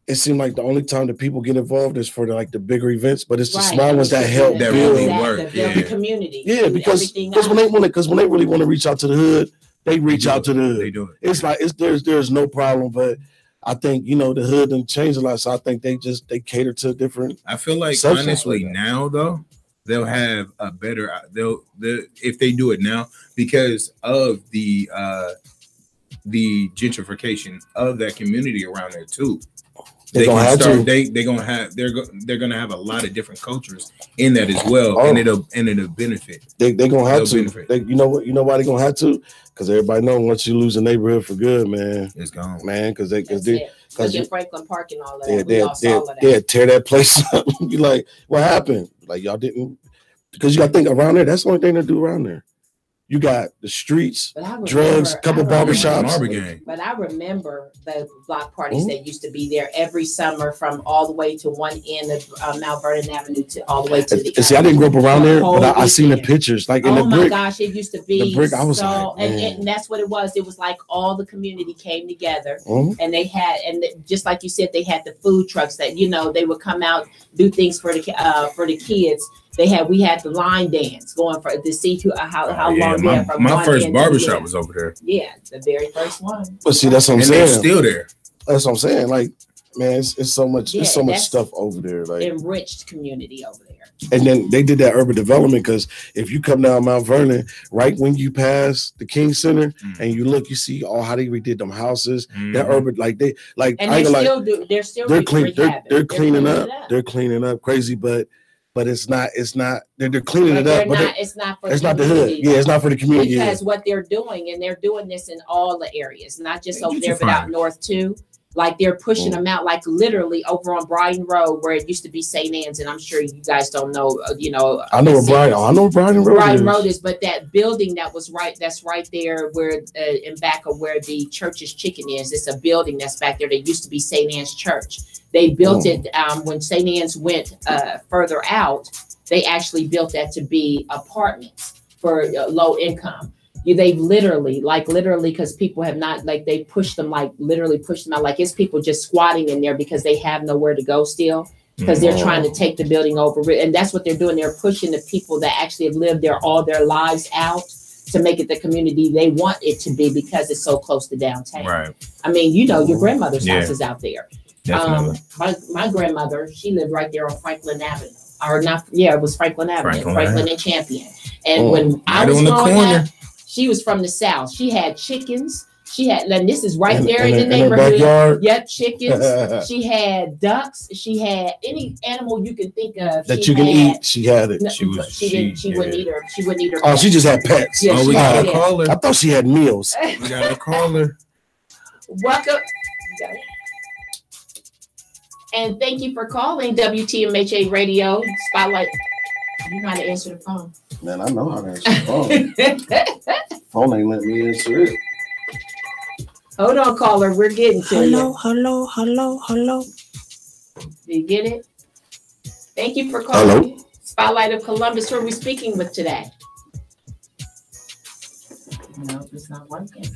D: It seemed like the only time that people get involved is for the bigger events, but it's the small ones that help
E: that
D: build
E: really work.
C: The community.
D: Yeah, because when they really want to reach out to the hood, they reach out to the hood.
E: They do it.
D: It's like there's no problem, but I think the hood done changed a lot, so I think they cater to different.
E: I feel like honestly now though they'll have a better if they do it now because of the gentrification of that community around there too. They're gonna have a lot of different cultures in that as well, and it'll benefit.
D: They're gonna have to. You know why they're gonna have to? Because everybody know once you lose a neighborhood for good, man,
E: it's gone,
D: man. Because
C: Franklin Park and all that.
D: They tear that place up. Be like, what happened? Like y'all didn't, because you got to think around there. That's the only thing they do around there. You got the streets, drugs, couple barbershops.
C: But I remember the block parties that used to be there every summer from all the way to one end of Mount Vernon Avenue to all the way to the
D: See, I didn't grow up around there, but I seen the pictures. Like in the brick. Oh my
C: gosh, it used to be
D: the brick. I was
C: and that's what it was. It was like all the community came together, and they had, just like you said, they had the food trucks that they would come out, do things for the kids. We had the line dance going to see how long they had from
E: my first barbershop was over there.
C: Yeah, the very first one.
D: But see, that's what I'm saying.
E: They're still there.
D: That's what I'm saying. Like, man, it's so much. There's so much stuff over there. Like
C: enriched community over there.
D: And then they did that urban development because if you come down Mount Vernon, right when you pass the King Center and you look, you see how they redid them houses. That urban, and
C: they're still
D: they're cleaning up. They're cleaning up crazy, but but it's not. They're cleaning it up, but
C: it's not for
D: the hood. Yeah, it's not for the community.
C: Because what they're doing, and they're doing this in all the areas, not just over there, but out north too. Like they're pushing them out, like literally over on Brighton Road, where it used to be St. Anne's, and I'm sure you guys don't know.
D: I know where Brighton Road
C: is, but that building that's right there, where in back of where the church's chicken is. It's a building that's back there. That used to be St. Anne's Church. They built it when St. Anne's went further out. They actually built that to be apartments for low income. They've literally, because people have not, they pushed them out. Like it's people just squatting in there because they have nowhere to go still, because they're trying to take the building over. And that's what they're doing. They're pushing the people that actually have lived there all their lives out to make it the community they want it to be, because it's so close to downtown.
E: Right.
C: I mean, your grandmother's house is out there. My grandmother, she lived right there on Franklin Avenue. Or not, it was Franklin Avenue, Franklin and Champion. And when I was growing up, she was from the South. She had chickens. And this is right there in the neighborhood. Yep, chickens. She had ducks. She had any animal you can think of
D: that you can eat. She had it.
C: She wouldn't eat her. She wouldn't eat her.
D: Oh, pets. She just had pets.
C: Yeah,
E: we gotta call her.
D: I thought she had meals.
E: We gotta call her.
C: Welcome. And thank you for calling WTMHA Radio Spotlight. You know how to answer the phone.
D: Man, I know how to answer the phone. Phone ain't letting me answer it.
C: Hold on, caller. We're getting to you.
D: Hello.
C: Do you get it? Thank you for calling. Hello. Spotlight of Columbus. Who are we speaking with today? No, it's not working.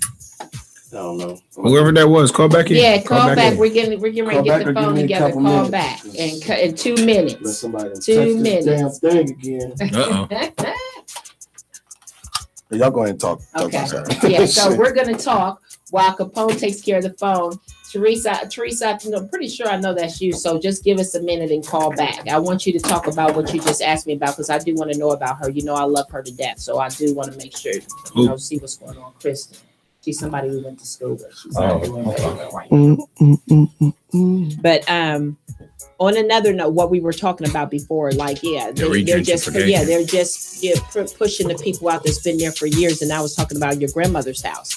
D: I don't know.
E: Whoever that was, call back in.
C: Yeah, call back. We're getting ready to get the phone together. Call back in 2 minutes.
D: Let somebody
C: 2 minutes.
D: This damn thing again. Y'all go ahead and talk.
C: Okay. Yeah, so we're going to talk while Capone takes care of the phone. Teresa, I'm pretty sure I know that's you. So just give us a minute and call back. I want you to talk about what you just asked me about, because I do want to know about her. I love her to death. So I do want to make sure, see what's going on. Kristen. She's somebody we went to school with. She's not doing right now. But on another note, what we were talking about before, they're just pushing the people out that's been there for years. And I was talking about your grandmother's house.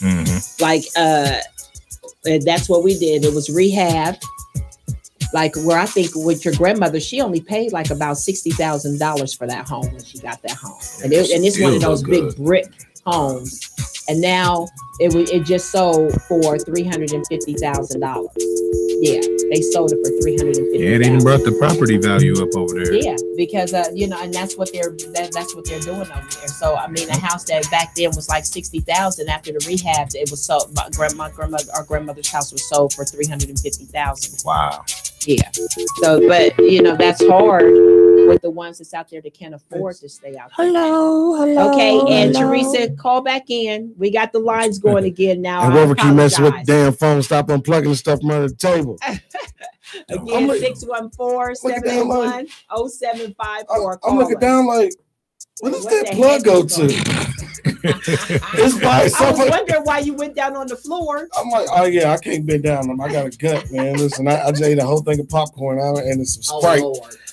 C: That's what we did. It was rehab. Where I think with your grandmother, she only paid about $60,000 for that home when she got that home. And it's one of those big brick homes. And now it just sold for $350,000. Yeah, they sold it for $350,000.
E: Yeah, it even brought the property value up over there.
C: Yeah, because and that's what they're doing over there. So I mean, a house that back then was like $60,000 after the rehab, it was sold. Our grandmother's house was sold for $350,000.
E: Wow.
C: Yeah. So, but that's hard with the ones that's out there that can't afford to stay out there.
D: Hello.
C: Okay, and Teresa, call back in. We got the lines going again now.
D: And whoever keep messing with the damn phone, stop unplugging the stuff from under the table.
C: Again, 614-781-0754.
D: I'm looking down like, where does that plug go to? It's by
C: I was wondering why you went down on the floor.
D: I'm like, oh yeah, I can't bend down. I got a gut, man. Listen, I just ate a whole thing of popcorn and some Sprite.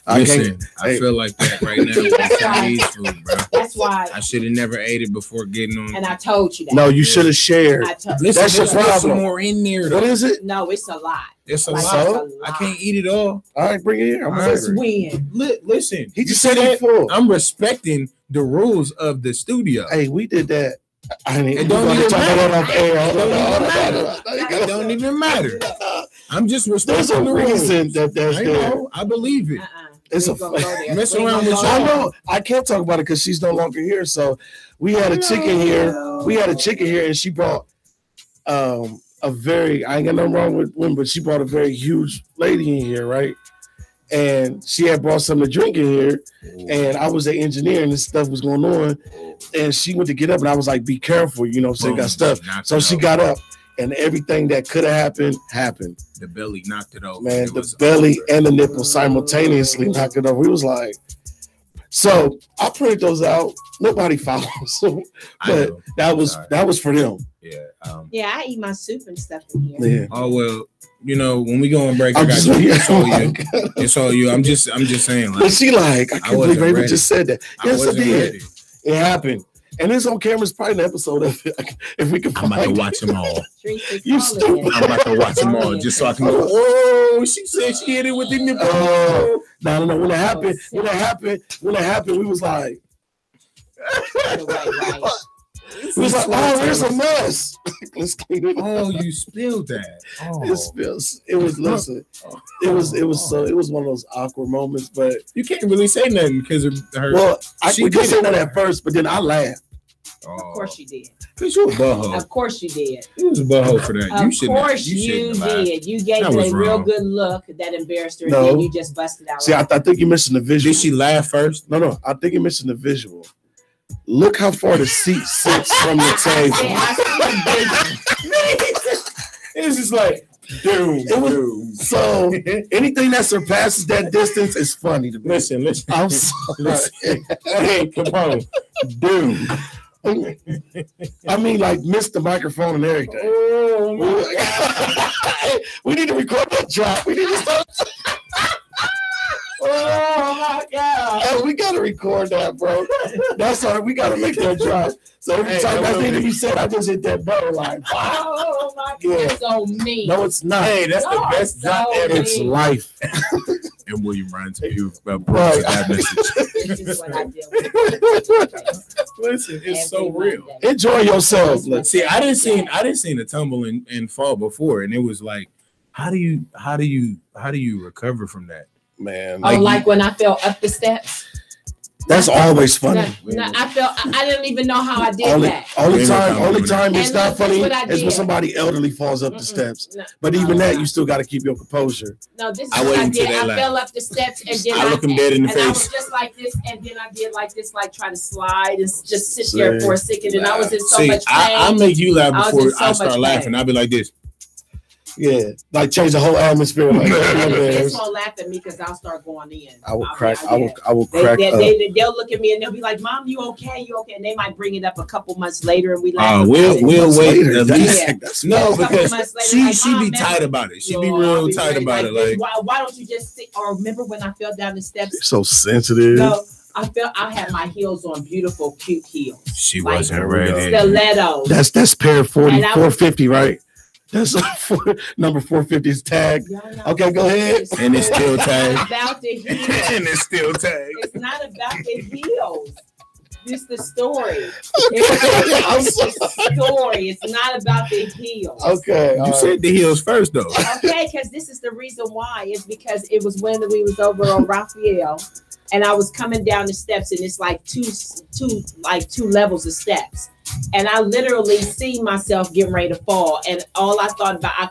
E: I feel like that right now with Chinese food, bro.
C: That's why
E: I should have never ate it before getting on.
C: And I told you that.
D: No, you should have shared.
E: That's your problem. Some more in there.
D: What is it?
C: No, it's a lot.
E: It's a lot. I can't eat it all.
D: All right, bring it here. I'm
E: Listen,
D: he just said it full.
E: I'm respecting the rules of the studio.
D: Hey, we did that.
E: It don't even matter. I'm just respecting the
D: reason that there's
E: I believe it.
D: It's a
E: mess around with
D: I know. I can't talk about it because she's no longer here. So we had a chicken here. And she brought I ain't got nothing wrong with women, but she brought a very huge lady in here, right? And she had brought something to drink in here, and I was an engineer, and this stuff was going on, and she went to get up, and I was like, "Be careful," got stuff. So she got up, and everything that could have happened.
E: The belly knocked it over.
D: Man, the belly and the nipple simultaneously knocked it over. We was like, So I printed those out. Nobody follows them, but that was for them.
E: Yeah.
C: Yeah, I eat my soup and stuff in here.
D: Yeah.
E: Oh well, you know when we go on break, I got you. It's all you. It's all you. I'm just saying. Like,
D: but she like, I can't believe Raven just said that. Yes, I did.
E: Ready.
D: It happened. And it's on camera. It's probably an episode of it. If we can
E: I'm about to watch them all.
D: You stupid.
E: I'm about to watch them all just so I can go. Oh, she said she hit it with the nipple.
D: No. When it happened, we was like, we was like, oh, there's a mess. Let's clean it up.
E: Oh, you spilled that. Oh.
D: It spills. It was listen. It was one of those awkward moments, but
E: you can't really say nothing because of her.
D: Well, we did say that at first, but then I laughed.
C: Of course you did.
E: Because you a butthole.
C: Of course you did.
E: You was a butthole for that.
C: Of course you did. You gave her a real good look that embarrassed her, and then you just busted out.
D: See, I think you're missing the visual.
E: Did she laugh first?
D: No. I think you're missing the visual. Look how far the seat sits from the table.
E: It's just like, dude.
D: So anything that surpasses that distance is funny to me.
E: Listen.
D: I'm sorry.
E: Hey, come on, dude.
D: I mean, like, missed the microphone and everything.
E: Oh my God.
D: We need to record that drop. We need to start.
E: Oh my God.
D: Oh, we gotta record that, bro. That's all right. We gotta make that drop. So every time that need to be said, I just hit that button like, wow.
C: Oh my God. That's so mean.
D: No, it's not.
E: Hey, that's the best drop ever.
D: It's life.
E: And William Ryan's view about that message.
C: This is what I deal with.
E: Listen, it's so real.
D: Enjoy yourself.
E: See, I didn't see a tumble and fall before, and it was like, how do you recover from that?
D: Man,
C: like when I fell up the steps.
D: That's always funny.
C: I didn't even know how I did that.
D: Only time it's not funny is when somebody elderly falls up the steps. But even that, you still got to keep your composure.
C: No, this is what I did. I fell up the steps and then
E: I look him dead in the face.
C: I was just like this, and then I did like this, like try to slide and just sit there for a second. And I was in so much pain.
E: I'll make you laugh before I start laughing. I'll be like this.
D: Yeah, like change the whole atmosphere. Like,
C: they just won't laugh at me because I'll start going in.
D: I will crack. I will crack.
C: They'll look at me and they'll be like, "Mom, you okay? You okay?" And they might bring it up a couple months later, and we laugh.
E: We'll wait at least.
C: Yeah.
E: No, because she be tight about it. She be real tight about it. Like,
C: why don't you just sit? Or remember when I fell down the steps?
D: You're so sensitive.
C: No. I had my heels on, beautiful, cute heels.
E: She wasn't ready.
C: Stilettos.
D: That's pair 450, right? That's number 450 is tagged. Okay, go ahead.
E: And it's still tagged.
C: About the heels.
E: And it's still tagged.
C: It's not about the heels. It's the story.
D: It's
C: the story. It's not about the heels.
D: Okay.
E: You said the heels first, though.
C: Okay, because this is the reason why. It's because it was when we was over on Raphael, and I was coming down the steps, and it's like two levels of steps. And I literally see myself getting ready to fall, and all I thought about, I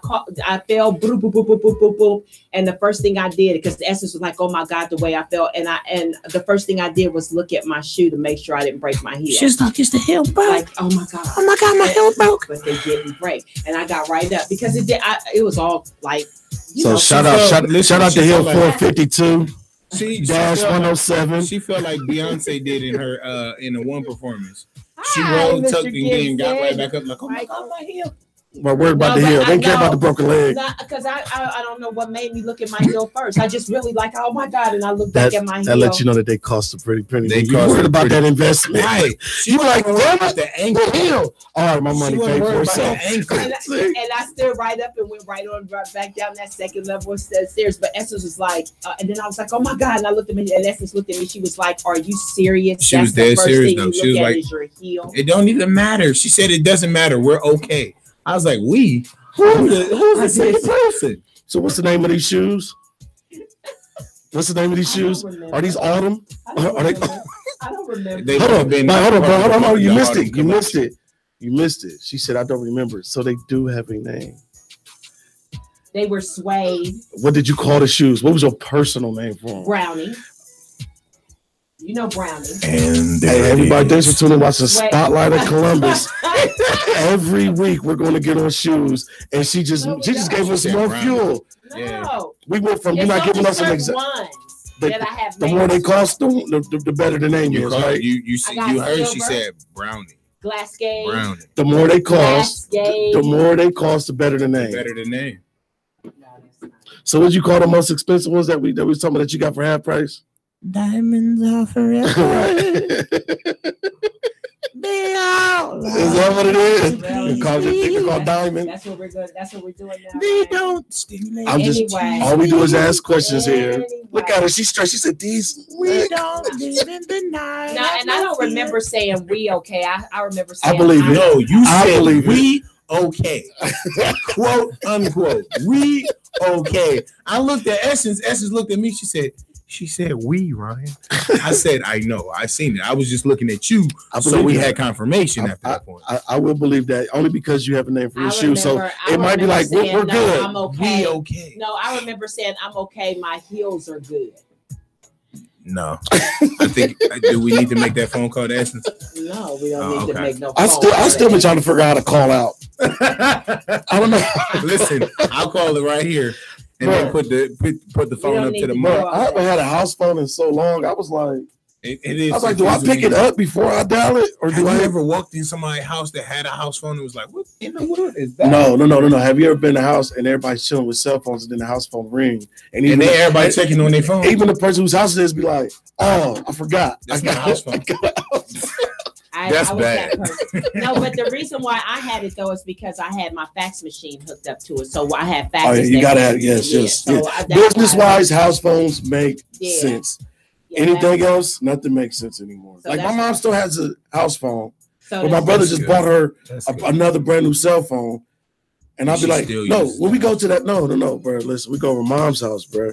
C: fell, boop, boop, boop, boop, boop, boop, boop. And the first thing I did, because the essence was like, oh my God, the way I felt, and the first thing I did was look at my shoe to make sure I didn't break my heel.
A: She's like, it's the heel broke.
C: Like, oh my God,
A: my heel broke.
C: But they didn't break, and I got right up because it did. It was all like,
D: shout out to Hill 452. Dash 107.
E: She felt like Beyonce did in her in the one performance. She rolled, tucked, and got right back up like, oh my God, my heel.
D: We're worried about the heel. They didn't care about the broken leg.
C: Because I don't know what made me look at my heel first. I just really like, oh my God, and I looked back at my heel.
D: That lets you know that they cost a pretty penny. You worried about that investment.
E: Right.
D: You like, damn the ankle heel. All right, my money paid for itself.
C: And I stood right up and went right back down that second level of stairs. But Essence was like, and then I was like, oh my God. And I looked at me, and Essence looked at me. She was like, are you serious?
E: She was dead serious, though. She was like,
C: your heel.
E: It don't even matter. She said it doesn't matter. We're okay. I was like, who's the same person?
D: So what's the name of these shoes? What's the name of these shoes? Are these autumn? Are they?
C: I don't remember.
D: Hold on. You missed it. She said, I don't remember. So they do have a name.
C: They were suede.
D: What did you call the shoes? What was your personal name for them?
C: Brownie. You know Brownie.
E: And
D: everybody, thanks for tuning in, watching Spotlight of Columbus. Every week we're going to get on shoes, and she just gave us more fuel.
C: No.
D: We went from you're not giving us an
C: example. that I have.
D: The more they cost, the better the name is, right?
E: You heard she said brownie.
C: Glassgate.
E: Brownie.
D: The more they cost, the better the name.
E: Better the name.
D: So what'd you call the most expensive ones that we talking about that you got for half price?
E: Diamonds are forever.
D: Is that what it is? You call diamond.
C: That's what we're doing. That's what we're doing now.
E: They don't stimulate.
D: All we do is ask questions here. Look at her. She's stressed. She said, "These
E: we don't live in the night."
C: No, and I don't remember saying we okay. I remember saying
D: I believe it.
E: No, you said we okay. Quote unquote. We okay. I looked at Essence. Essence looked at me. She said, we, Ryan. I said, I know. I seen it. I was just looking at you. So we had confirmation after that point.
D: I will believe that only because you have a name for your shoe. So it might be like, we're good.
C: I'm okay.
E: We okay.
C: No, I remember saying, I'm okay. My heels are good.
E: No. I think, do we need to make that phone call to Essence?
C: No, we don't need to make no phone
D: I still been trying to figure out how to call out. I don't know.
E: Listen, I'll call it right here. And then put the phone up to the mic.
D: I haven't had a house phone in so long. I was like,
E: it is.
D: I was like, do I pick it up before I dial it, or do I
E: ever walked in somebody's house that had a house phone and was like, what in the world is that?
D: No. Have you ever been in a house and everybody's chilling with cell phones and then the house phone ring
E: and then everybody checking on their phone?
D: Even the person whose house it is be like, oh, I forgot.
E: That's my house phone. That's bad.
C: No, but the reason why I had it though is because I had my fax machine hooked up to it, so I had faxes.
D: Oh, yeah, you gotta have business wise, house phones make sense. Yeah, anything else, nothing makes sense anymore. So like my mom still has a house phone, but my brother just bought her another brand new cell phone, and I'll be like, no, when we go to that, no, bro, listen, we go over mom's house, bro.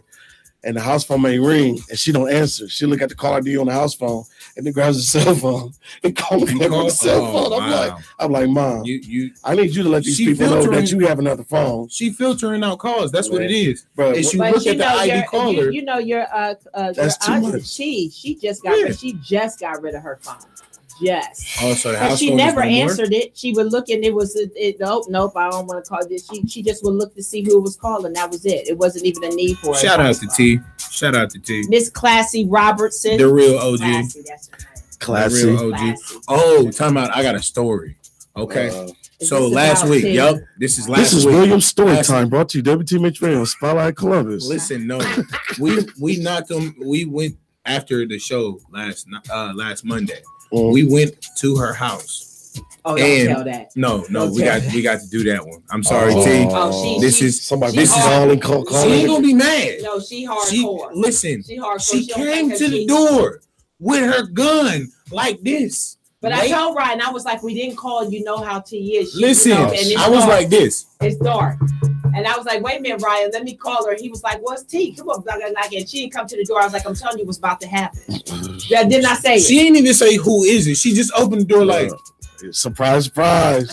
D: And the house phone may ring, and she don't answer. She look at the call ID on the house phone, and then grabs the cell phone and calls me on the cell phone. I'm like, Mom, I need you to let these people know that you have another phone.
E: She filtering out calls. That's what it is. Bro, and she look at the ID caller.
C: You know your
D: that's too much.
C: She just got rid of her phone. Yes.
E: Oh, so the house
C: she never answered it. She would look and it was nope. I don't want to call this. She just would look to see who was calling. That was it. It wasn't even a need for it.
E: Shout out to T.
C: Miss Classy Robertson.
E: The real OG.
D: Classy.
E: The real OG. Oh, time out. I got a story. Okay. So last week, this is
D: William's story time, brought to you WT Mitch Radio, Spotlight Columbus.
E: Listen, no, we knocked them. We went after the show last Monday. We went to her house.
C: Oh, don't tell that.
E: No, we got to do that one. I'm sorry, T. This is
D: calling.
E: She ain't gonna be mad.
C: No, she hardcore.
E: She hardcore. She came to the door with her gun like this.
C: But I told Ryan, I was like, we didn't call. You know how T is.
E: Listen, I was like this.
C: It's dark. And I was like, wait a minute, Ryan, let me call her. He was like, what's T? Come on. And she didn't come to the door. I was like, I'm telling you what's about to happen. Didn't I say it?
E: She didn't even say who is it. She just opened the door like,
D: surprise.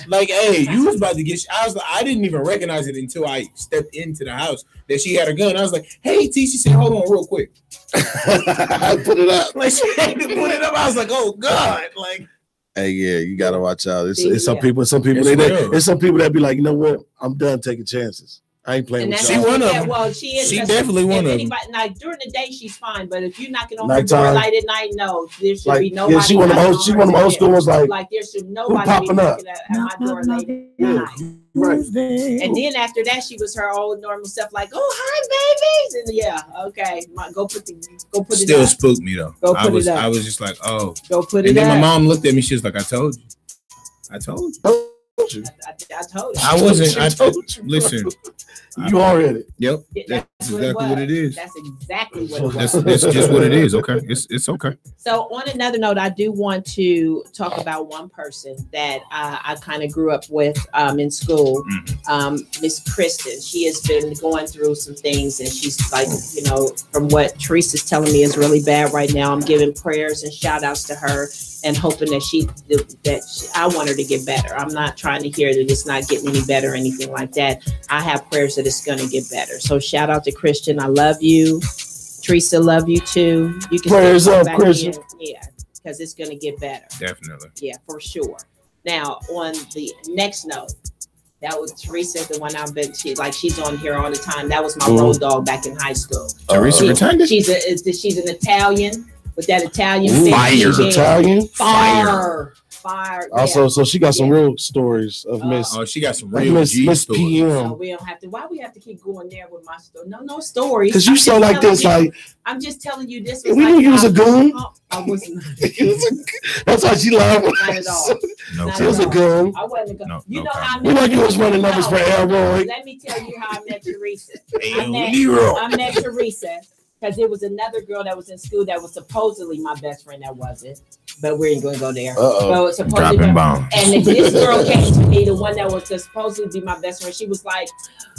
E: Like, hey, you was about to get. I didn't even recognize it until I stepped into the house that she had a gun. I was like, hey, T. She said, hold on real quick.
D: I put it up.
E: Like, she had to put it up. I was like, oh, God. Like,
D: hey, yeah, you gotta watch out. It's some people. It's some people that be like, you know what? I'm done taking chances. I ain't playing with you.
E: She one of them.
C: Well, she is.
E: She definitely one of them.
C: Like during the day, she's fine, but if you're knocking on her door late at night, no, there should be nobody.
D: Yeah, she one of the old school ones. Like
C: there should nobody be knocking at my door late at night.
D: Right.
C: And then after that, she was her old normal stuff, like, "Oh, hi, babies," and okay, go put it.
E: Still spooked me though.
C: I
E: was just like, oh,
C: go put it.
E: And then my mom looked at me. She was like, I told you.
C: I told you.
E: I wasn't. I told you. Listen.
D: You already.
E: Yep. That's exactly what it is.
C: That's exactly what it was.
E: That's just what it is. Okay. It's okay.
C: So on another note, I do want to talk about one person that I kind of grew up with in school, Miss Kristen. She has been going through some things, and she's like, from what Teresa's telling me is really bad right now. I'm giving prayers and shout outs to her and hoping that I want her to get better. I'm not trying to hear that it's not getting any better or anything like that. I have prayers that it's going to get better. So shout out to Christian. I love you. Teresa, love you too. You can
D: prayers up, Christian.
C: Yeah, because it's going to get better.
E: Definitely.
C: Yeah, for sure. Now, on the next note, That was Teresa, the one I've been. She's on here all the time. That was my road dog back in high school.
E: Teresa retired.
C: She's an Italian with that Italian.
D: She's Italian.
C: Fire.
D: Also, so she got some real stories of Miss.
E: Oh, she got some real
D: Miss PM.
C: So we don't have to. Why we have to keep going there with my story? No stories.
D: Because you so like this, like
C: I'm just telling you this. Was
D: we knew you was a goon.
C: I wasn't.
D: That's why she laughed.
C: Not at all.
E: No,
D: she was a goon.
C: I wasn't a goon. You know how I met.
D: We like you was running numbers for Elroy.
C: Let me tell you how I met Teresa. I met Teresa. Because there was another girl that was in school that was supposedly my best friend that wasn't, but we ain't going to go there. But
E: dropping bombs.
C: And this girl came to me, the one that was supposedly be my best friend. She was like,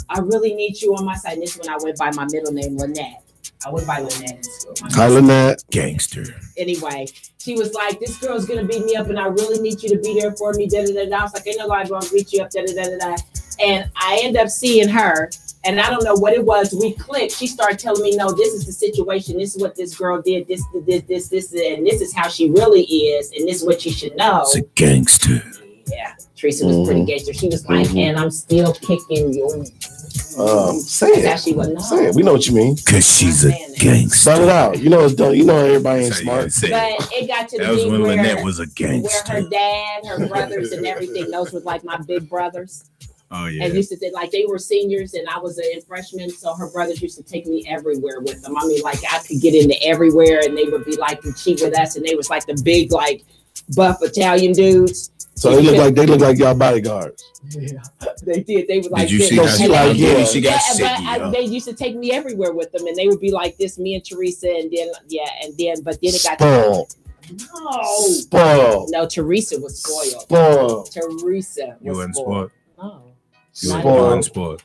C: I really need you on my side. And this is when I went by my middle name, Lynette. I went by Lynette in school.
D: Hi, Lynette.
E: Gangster.
C: Anyway, she was like, this girl's going to beat me up and I really need you to be there for me. Da, da, da, da. I was like, ain't nobody going to beat you up. Da, da, da, da, da. And I end up seeing her. And I don't know what it was. We clicked. She started telling me, no, this is the situation. This is what this girl did. This, and this is how she really is. And this is what you should know.
E: It's a gangster.
C: Yeah. Teresa was pretty gangster. She was like, and I'm still kicking you.
D: Say it. Say it. We know what you mean.
E: Because she's a gangster.
D: Spell it out. You know it's done. You know everybody ain't smart.
C: But it got to
E: that was when Lynette was a gangster.
C: Where her dad, her brothers, and everything. Those were like my big brothers.
E: Oh yeah.
C: And used to like they were seniors and I was a freshman, so her brothers used to take me everywhere with them. I mean, like I could get into everywhere, and they would be like and cheat with us, and they was like the big like buff Italian dudes.
D: So they look like y'all bodyguards.
C: Yeah, they did. They were like,
E: did you see that? She got sick.
C: They used to take me everywhere with them, and they would be like this, me and Teresa, and then but then it got spoiled. No, Teresa was spoiled. Teresa was spoiled. Oh.
E: Spoiled.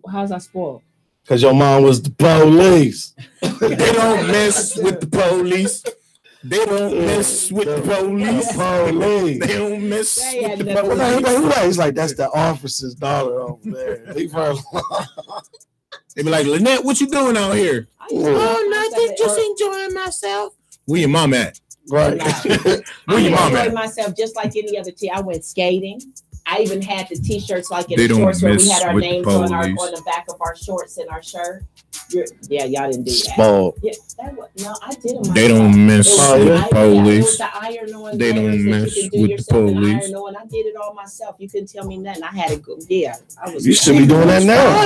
C: How's I spoiled?
D: Because your mom was the police.
E: They don't mess with the police. They don't mess with the police. They don't mess with the police.
D: He's like, that's the officer's daughter over there. They
E: be like, Lynette, what you doing out here?
C: Oh, nothing. Just enjoying myself.
E: Where your mom at?
D: Right.
C: Where your mom at? I enjoyed myself just like any other I went skating. I even had the T-shirts like in the shorts where we had our names on the back of our shorts and our shirt. Yeah, y'all didn't do that. Yeah, I did them.
E: They don't mess with the police.
C: They don't mess with the police. I did it all myself. You couldn't tell me nothing. I had to go. Yeah,
D: you should be doing that now.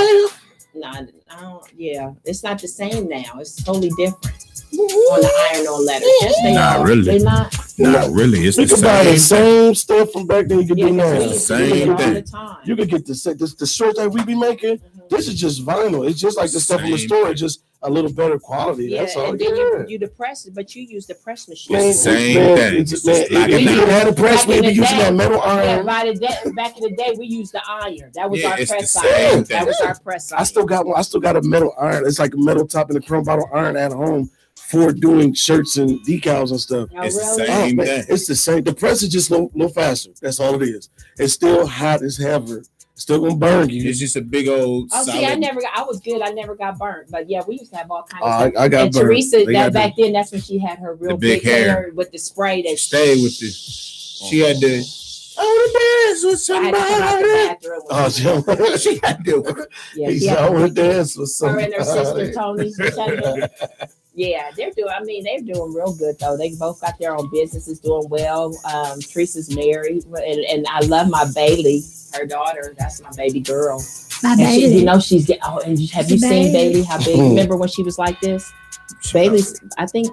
C: No, I don't. Yeah, it's not the same now. It's totally different. On the iron-on letters.
E: Not really. Not really. It's
D: the same stuff from back then you could do now.
E: It's the same thing.
D: You could get the shirts that we be making. Mm-hmm. This is just vinyl. It's just like the stuff in the store, just a little better quality.
C: Yeah,
D: that's all.
C: And then you depress it, but you use the press machine.
E: It's the same thing.
D: If you had a press, maybe using that metal iron.
C: Yeah, back in the day, we used the iron. That was our press iron. That was our press iron.
D: I still got one. I still got a metal iron. It's like a metal top and a chrome bottle iron at home. For doing shirts and decals and stuff.
E: It's the same thing.
D: It's the same. The press is just a little faster. That's all it is. It's still hot as ever. It's still gonna burn you.
E: It's just a big old.
C: Oh, see, I was good. I never got burnt. But yeah, we used to have all kinds of stuff.
D: I got
C: and
D: burnt.
C: Teresa, back then, that's when she had her real big hair with the spray that
E: stayed with this. She had the.
C: I want to dance with somebody.
E: She had to.
C: Yeah,
D: I want to dance with somebody.
C: Her and her sister Tony. Yeah, they're doing real good though. They both got their own businesses doing well. Teresa's married, and I love my Bailey, her daughter. That's my baby girl.
F: My baby.
C: She's getting. Oh, and have you seen Bailey? How big? Remember when she was like this? Bailey's. I think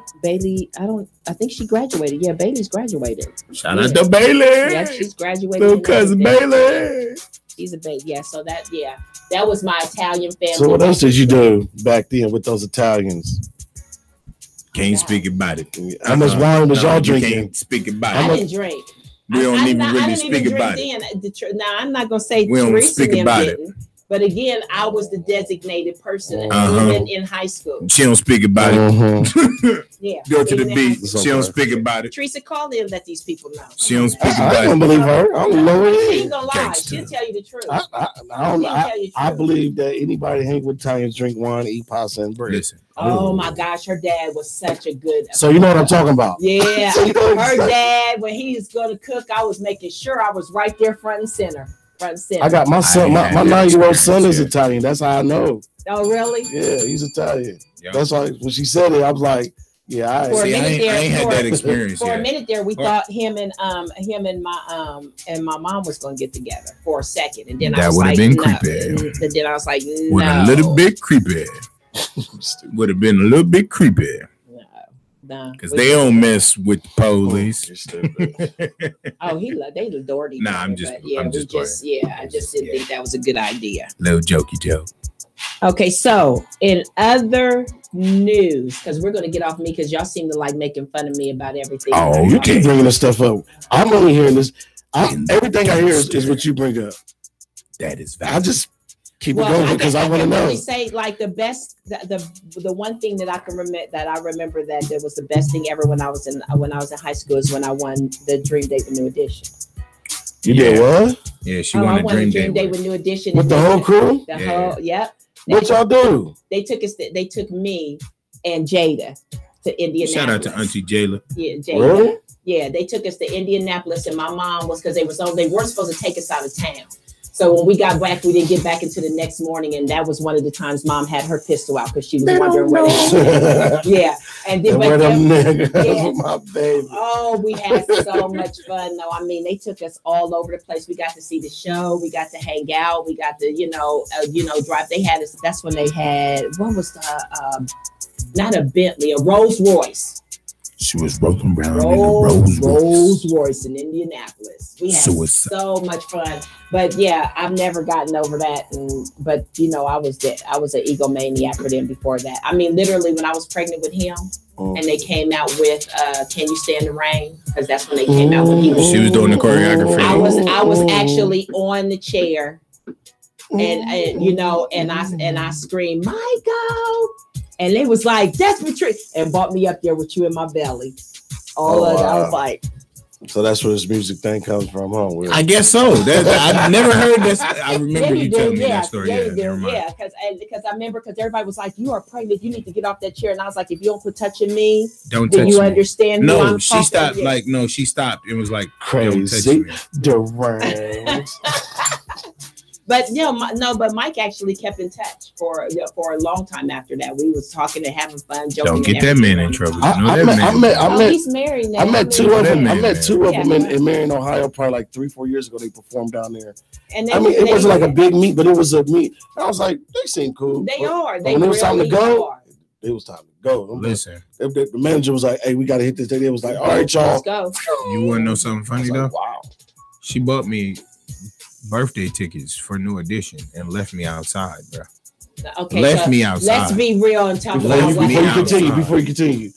C: she graduated. Yeah, Bailey's graduated.
E: Shout out to Bailey.
C: Yeah, she's graduated.
E: Little cousin Bailey.
C: She's a baby. Yeah, so that was my Italian family.
D: So what else did you do back then with those Italians?
E: Can't speak about it.
D: How much wine was y'all drinking?
E: Can't speak about it.
C: I didn't drink.
E: We don't even really speak about it.
C: Now I'm not gonna say
E: we don't speak about it.
C: But again, I was the designated person even in high school.
E: She don't speak about it.
C: Yeah.
E: Go to the beach. She don't speak about it.
C: Teresa, call in and let these people know.
E: She don't speak about it.
D: I don't believe her. I don't know her.
C: She ain't gonna lie. She'll tell you the truth.
D: I believe that anybody hang with Italians, drink wine, eat pasta and bread.
C: Listen. Oh my gosh, her dad was such a good.
D: So you know what I'm talking about.
C: Yeah, her dad when he's gonna cook, I was making sure I was right there front and center. front center.
D: I got my son. My 9-year-old son is Italian. That's how I know.
C: Oh, really?
D: Yeah, he's Italian. Yep. That's why when she said it, I was like, yeah. I
E: ain't had that experience.
C: For a minute there, we thought him and my mom was going to get together for a second, and then
E: that would have been creepy.
C: And then I was like, no.
E: Would a little bit creepy. Would have been a little bit creepy.
C: No,
E: because they don't mess with the police.
C: They adored each other.
E: I'm just
C: I just didn't think that was a good idea.
E: Little jokey joke.
C: Okay, so in other news, because we're gonna get off me because y'all seem to like making fun of me about everything.
D: Oh, you keep bringing this stuff up. I'm only hearing this. Everything I hear is what you bring up.
E: That is valid.
D: I just keep it going because I want to know.
C: Really say like the best, the one thing that I can remember that there was the best thing ever when I was in high school is when I won the Dream Date with New Edition.
D: You did what?
E: Yeah, she won a Dream Date
C: with New Edition
D: with the whole crew.
C: Yep.
D: What y'all do?
C: They took me and Jada to Indianapolis.
E: Shout out to Auntie Jayla.
C: Yeah, Jada.
D: Really?
C: Yeah, they took us to Indianapolis, and my mom was because they weren't supposed to take us out of town. So when we got back, we didn't get back until the next morning, and that was one of the times Mom had her pistol out because she was wondering where they were. Yeah, and then
D: where them niggas, my baby.
C: Oh, we had so much fun. though. I mean, they took us all over the place. We got to see the show. We got to hang out. We got to, drive. They had us. That's when they had what was the not a Bentley, a Rolls Royce.
E: She was rolling around in a Rolls
C: Royce in Indianapolis. We had so much fun. But yeah, I've never gotten over that. But I was an egomaniac for them before that. I mean, literally when I was pregnant with him and they came out with Can You Stand the Rain? Because that's when they came out when
E: she was doing the choreography.
C: I was actually on the chair and I screamed, Michael. And they was like, that's Patrice, and brought me up there with you in my belly. I was like.
D: So that's where this music thing comes from, huh?
E: I guess so. I've never heard this. I remember you telling me that story.
C: Because I remember because everybody was like, you are pregnant. You need to get off that chair. And I was like, if you don't quit touching me,
E: don't touch
C: you
E: me.
C: Understand?
E: No, she stopped. She stopped. It was like
D: crazy. Deranged.
C: But but Mike actually kept in touch for a long time after that. We was talking and having fun, joking.
E: Don't get that man in trouble.
C: He's married now.
D: I met two of them. in Marion, Ohio, probably like 3-4 years ago. They performed down there. And it wasn't like a big meet, but it was a meet. I was like, they seem cool.
C: They are.
D: When it was time to go, it was time to go.
E: Listen,
D: the manager was like, "Hey, we got to hit this day." It was like, "All right, y'all,
C: let's go."
E: You want to know something funny though?
D: Like, wow.
E: She bought me birthday tickets for New Edition and left me outside, bro.
C: Okay,
E: left me outside.
C: Let's be real and talk about
D: before you continue.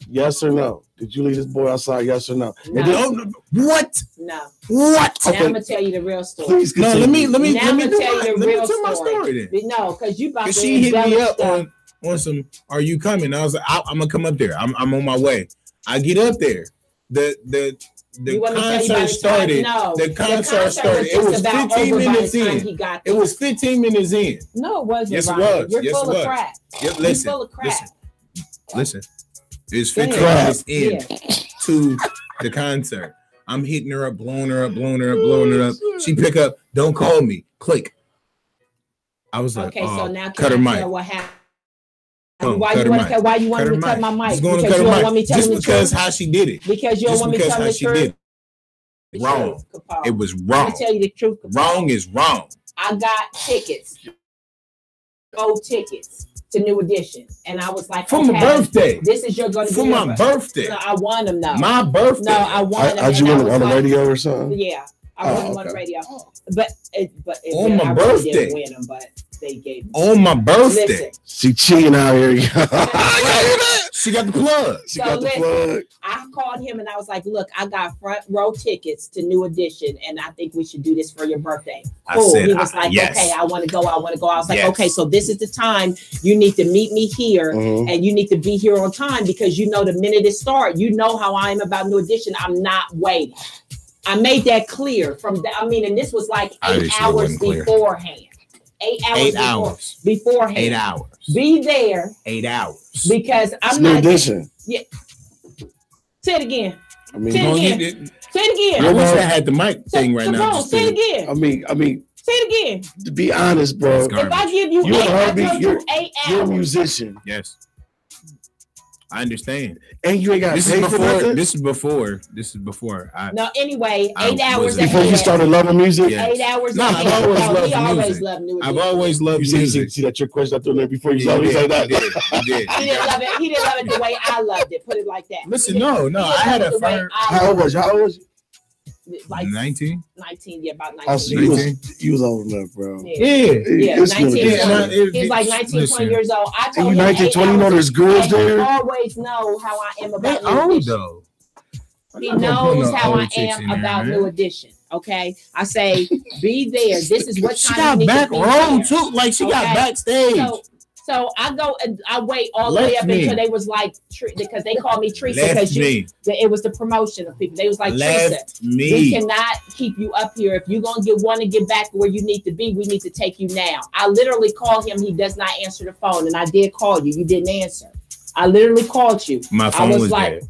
D: Yes or no? Did you leave this boy outside? Yes or no?
E: What?
C: No.
E: What?
C: Now I'm gonna tell you the real story.
D: Please continue.
E: Let me
C: tell you the real
E: story then.
C: No, because you about to.
E: She hit me up on some. Are you coming? I was like, I'm gonna come up there. I'm on my way. I get up there. The concert started. The concert started. It was 15 minutes in. It was 15 minutes in.
C: No, it wasn't.
E: Yes, it was.
C: You're full of crap.
E: Listen.
C: You're full of crap.
E: Listen. It's 15 minutes in to the concert. I'm hitting her up, blowing her up. She pick up. Don't call me. Click. I was like,
C: okay, so now
E: cut her mic.
C: What happened? Why you want me to cut my mic?
E: Because you don't want me telling the truth. Just because how she did it.
C: Because you don't want me telling the truth.
E: Wrong. It was wrong.
C: Let me tell you the truth.
E: Wrong is wrong.
C: I got tickets. Gold tickets to New Edition. And I was like,
E: for my birthday.
C: This is your going to be
E: for my birthday.
C: No, I won them though.
E: My birthday.
C: No, I won them.
D: Did you win on the radio or something?
C: Yeah. I won them on the radio. But
E: on my birthday.
C: Didn't win them, but they gave me.
E: On my birthday.
C: Listen.
D: She cheating out here.
E: She got the plug.
D: She got the plug.
C: I called him and I was like, look, I got front row tickets to New Edition and I think we should do this for your birthday. Cool. He was like,
E: yes.
C: Okay, I want to go. I was like, okay, so this is the time you need to meet me here and you need to be here on time because the minute it starts, you know how I am about New Edition. I'm not waiting. I made that clear and this was like 8 hours beforehand. 8 hours beforehand.
E: 8 hours.
C: Be there.
E: 8 hours.
C: Because I'm
D: New Edition.
C: Yeah. Say it again.
D: I mean,
C: say it again. Say it again.
E: I wish I had the mic thing right now.
C: Say it again.
D: I mean.
C: Say it again.
D: To be honest, bro.
C: If I give you
D: you're
C: 8 hours.
D: You're a musician.
E: Yes. I understand.
D: And you ain't got
E: this is before.
C: No, anyway, 8 hours
D: before you started loving music.
E: Yes.
C: 8 hours.
E: No, I've
C: always loved music.
E: I've always loved music.
D: See that your question I threw there before you saw me say that.
E: He did.
C: He didn't love it. He didn't love it the way I loved it. Put it like that.
E: Listen, no. I had a firm.
D: How old was you?
C: Like
E: 19,
C: yeah, about 19.
D: Oh, so you was old enough, bro.
C: Yeah, 19. He's like 19, 20 years old. I told him
D: 19, 20, you know there's girls there.
C: He always know how I am about
E: New Edition. Though.
C: He knows how I am about New Edition. Okay, I say be there. This is what
E: she got back row too. Like she got backstage.
C: So I go and I wait all the way up until they was like, because they called me Teresa because it was the promotion of people. They was like, Teresa, we cannot keep you up here. If you're going to want to get back where you need to be, we need to take you now. I literally called him. He does not answer the phone. And I did call you. You didn't answer. I literally called you.
E: My phone was like,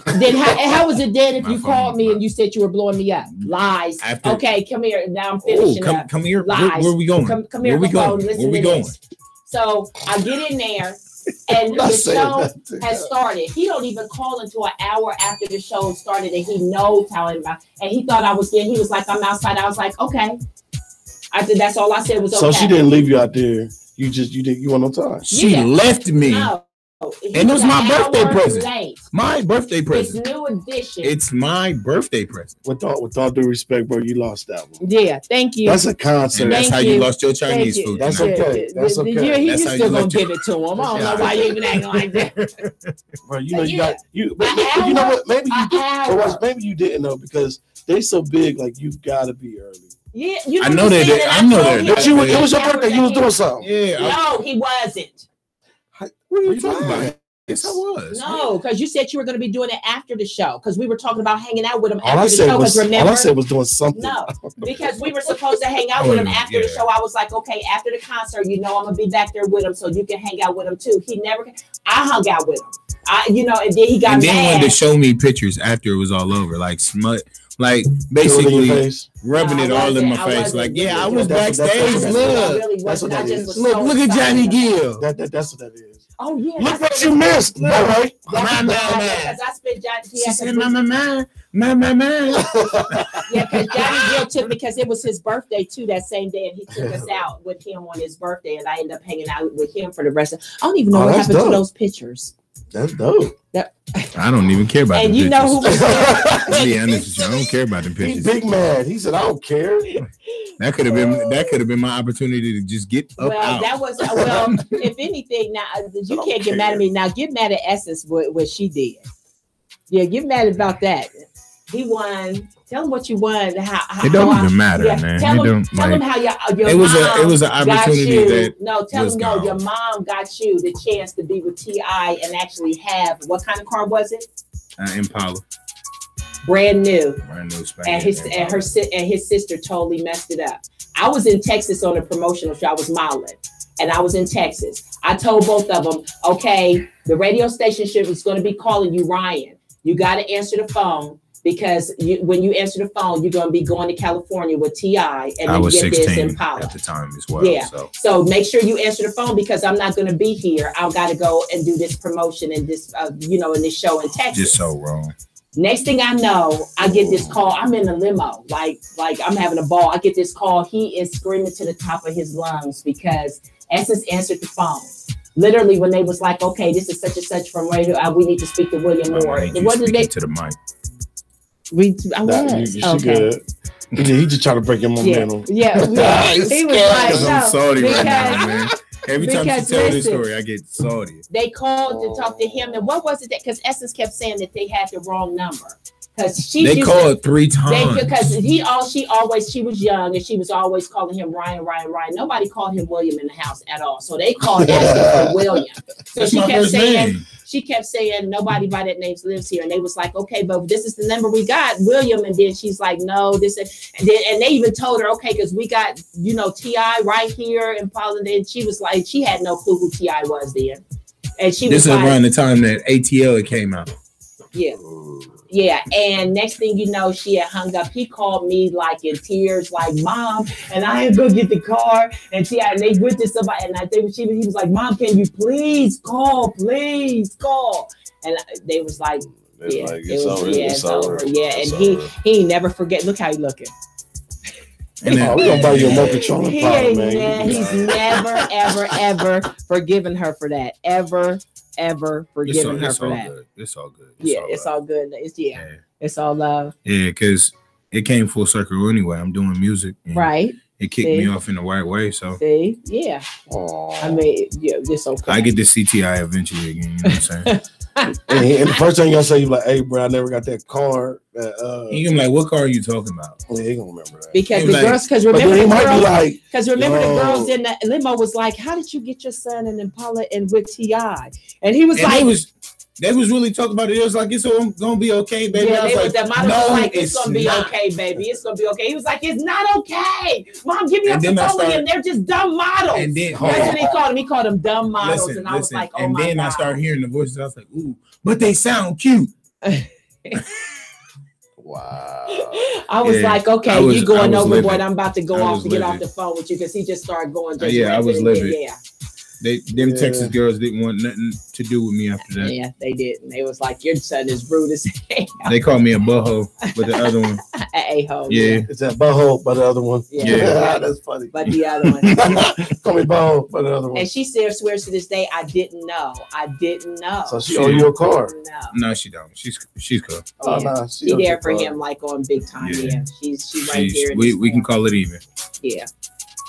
C: dead. Then how was it dead if you called me and you said you were blowing me up? Lies. Okay, come here. Now I'm finishing up.
E: Come here.
C: Lies.
E: Where are we going?
C: Come here. Where we going? So I get in there, and the show has started. He don't even call until an hour after the show started, and he knows how it. And he thought I was there. He was like, "I'm outside." I was like, "Okay." I said, "That's all I said was okay."
D: So she didn't leave you out there. You went on time.
E: She left me.
C: No.
E: And it was my birthday present.
C: Late.
E: My birthday present.
C: It's New Edition.
E: It's my birthday present.
D: With all due respect, bro, you lost that one.
C: Yeah, thank you.
D: That's a concert.
E: And that's how you lost your Chinese food.
D: That's okay. That's okay.
C: You still gonna give it to him. I don't know why you even acting like that.
D: Bro, you know you got you. But you know what? Maybe you did. Maybe you didn't know because they so big. Like you gotta be early.
C: Yeah,
E: I know that. I know that.
D: But it was your birthday. You was doing something.
C: Yeah. No, he wasn't.
D: What are you talking about?
E: Yes, I was.
C: No, because you said you were going to be doing it after the show. Because we were talking about hanging out with him after the show. Because remember,
D: all I said was doing something.
C: No, because we were supposed to hang out with him after the show. I was like, okay, after the concert, I'm gonna be back there with him, so you can hang out with him too. He never. I hung out with him. And then he got
E: and
C: mad.
E: then wanted to show me pictures after it was all over, like smut. Like basically rubbing it all in my face. Like, yeah, I was backstage. Look at Johnny Gill.
D: That's what that is.
C: Oh yeah.
D: Look what you missed. All right.
C: Because I spent Johnny.
E: She said, "My."
C: Yeah, because Johnny Gill took me because it was his birthday too that same day, and he took us out with him on his birthday, and I ended up hanging out with him for the rest of. I don't even know what happened to those pictures.
D: That's dope.
E: I don't even care about.
C: And you know who was
E: there? Be honest with you, I don't care about the pictures.
D: He's big mad. He said, "I don't care."
E: That could have been my opportunity to just get up.
C: Well, that was if anything. Now you can't get mad at me. Now get mad at Essence what she did. Yeah, get mad about that. He won. Tell him what you won.
E: It don't even matter, man.
C: Tell him how your
E: it was an opportunity that
C: tell him your mom got you the chance to be with T.I. and actually have what kind of car was it?
E: Impala.
C: Brand new.
E: And
C: his sister totally messed it up. I was in Texas on a promotional show. I was modeling. And I was in Texas. I told both of them, okay, the radio station was going to be calling you, Ryan. You got to answer the phone because when you answer the phone, you're going to be going to California with T.I. and then get this Impala
E: at the time as well.
C: Yeah. So make sure you answer the phone because I'm not going to be here. I've got to go and do this promotion and this, in this show in Texas.
E: Just so wrong.
C: Next thing I know, I get this call. I'm in a limo, like I'm having a ball. I get this call. He is screaming to the top of his lungs because Essence answered the phone. Literally, when they was like, "Okay, this is such and such from radio. We need to speak to William Moore."
E: It wasn't to the mic.
C: I was okay.
D: He just trying to break your momentum.
C: Yeah. He was like,
E: "I'm salty right now, man." Every time she tells this story, I get salty.
C: They called to talk to him, and what was it that? Because Essence kept saying that they had the wrong number. Because
E: they called 3 times.
C: Because she was young and she was always calling him Ryan. Nobody called him William in the house at all. So they called asking for William. So she kept saying nobody by that name lives here. And they was like, okay, but this is the number we got, William. And then she's like, no, this is, and they even told her, okay, because we got, T.I. right here in Paul. And then she was like, she had no clue who T.I. was then. And this
E: is around the time that ATL came out.
C: Yeah. Yeah, and next thing you know, she had hung up. He called me like in tears, like, Mom, and I had to go get the car. And they went to somebody, and I think he was like, Mom, can you please call? And they was like, it's over. Yeah, and he never forget. Look how he looking.
D: And then, we're gonna buy you a mocha chocolate powder, man.
C: Yeah, he's never, ever forgiven her for that. Ever forgiven her for that.
E: It's all good.
C: It's all good. It's all love.
E: Yeah, because it came full circle anyway. I'm doing music.
C: Right.
E: It kicked me off in the right way. So
C: yeah. Aww. I mean, it's okay.
E: I get the CTI eventually again. You know what I'm saying?
D: and the first thing y'all say, you like, hey, bro, I never got that car.
E: He gonna be like, what car are you talking about?
D: Well, he gonna remember that.
C: Because the girls, remember the girls in the limo was like, how did you get your son in Impala and with T.I.? And he was like,
E: they was really talking about it. It was like, it's gonna be okay, baby.
C: Yeah, it's gonna be okay, baby. It's gonna be okay. He was like, it's not okay. Mom, give me a phone, and they're just dumb models. And then that's what he called them. He called them dumb models, and I was like, oh my God.
E: And then I started hearing the voices. I was like, ooh, but they sound cute.
D: Wow.
C: I was like, okay, you going overboard. I'm about to go off to get off the phone with you because he just started going.
E: I was livid. Them Texas girls didn't want nothing to do with me after that.
C: Yeah, they didn't. They was like, your son is rude as hell.
E: They called me a butthole with the other one.
C: A-hole.
E: Yeah.
D: It's that butthole by the other one.
E: Yeah.
D: That's funny.
C: But the other one.
D: Call me butthole by the other one.
C: And she still swears to this day, I didn't know.
D: So she owe you a car?
E: No, she don't. She's cool.
C: Oh, no. She there for him like on big time. Yeah. She's right there.
E: We can call it even.
C: Yeah.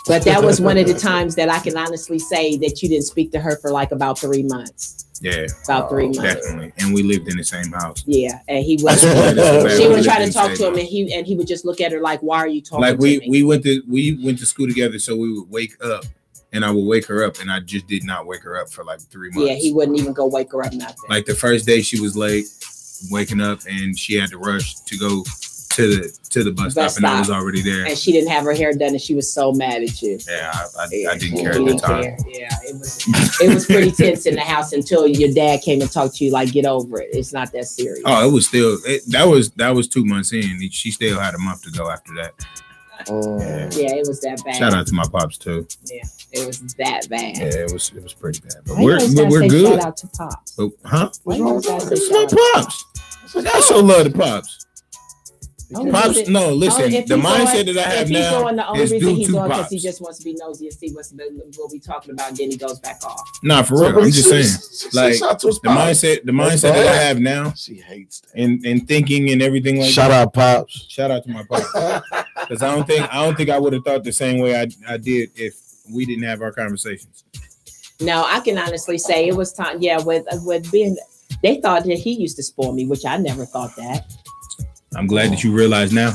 C: But that was one of the times that I can honestly say that you didn't speak to her for like about 3 months.
E: Yeah.
C: About 3 months.
E: Definitely. And we lived in the same house.
C: Yeah. And he was she would try to talk to him and he would just look at her like, why are you talking to me?
E: We went to school together, so we would wake up and I would wake her up, and I just did not wake her up for like 3 months.
C: Yeah, he wouldn't even go wake her up nothing.
E: Like the first day she was late waking up and she had to rush to go to the bus stop, and I was already there.
C: And she didn't have her hair done, and she was so mad at you.
E: Yeah, I didn't care at the time.
C: Yeah, it was pretty tense in the house until your dad came and talked to you. Like, get over it. It's not that serious.
E: Oh, it was still that was 2 months in. She still had a month to go after that.
C: Yeah, it was that bad.
E: Shout out to my pops too.
C: Yeah, it was that bad.
E: Yeah, it was pretty bad. But we're good.
C: Shout out to pops.
E: But, huh?
C: What's wrong with that?
E: It's my pops. I so love the pops. Pops, no, listen. The mindset that I have now
C: the only
E: is
C: reason
E: due
C: he's
E: to
C: going
E: pops.
C: because he just wants to be nosy and see what we talking about. And then he goes back off.
E: Nah, for real. I'm just saying. Like the mindset that I have now.
D: She hates that.
E: And thinking and everything like that.
D: Shout out pops.
E: Shout out to my pops. Because I don't think I would have thought the same way I did if we didn't have our conversations.
C: No, I can honestly say it was time. Yeah, with being, they thought that he used to spoil me, which I never thought that.
E: I'm glad that you realize now.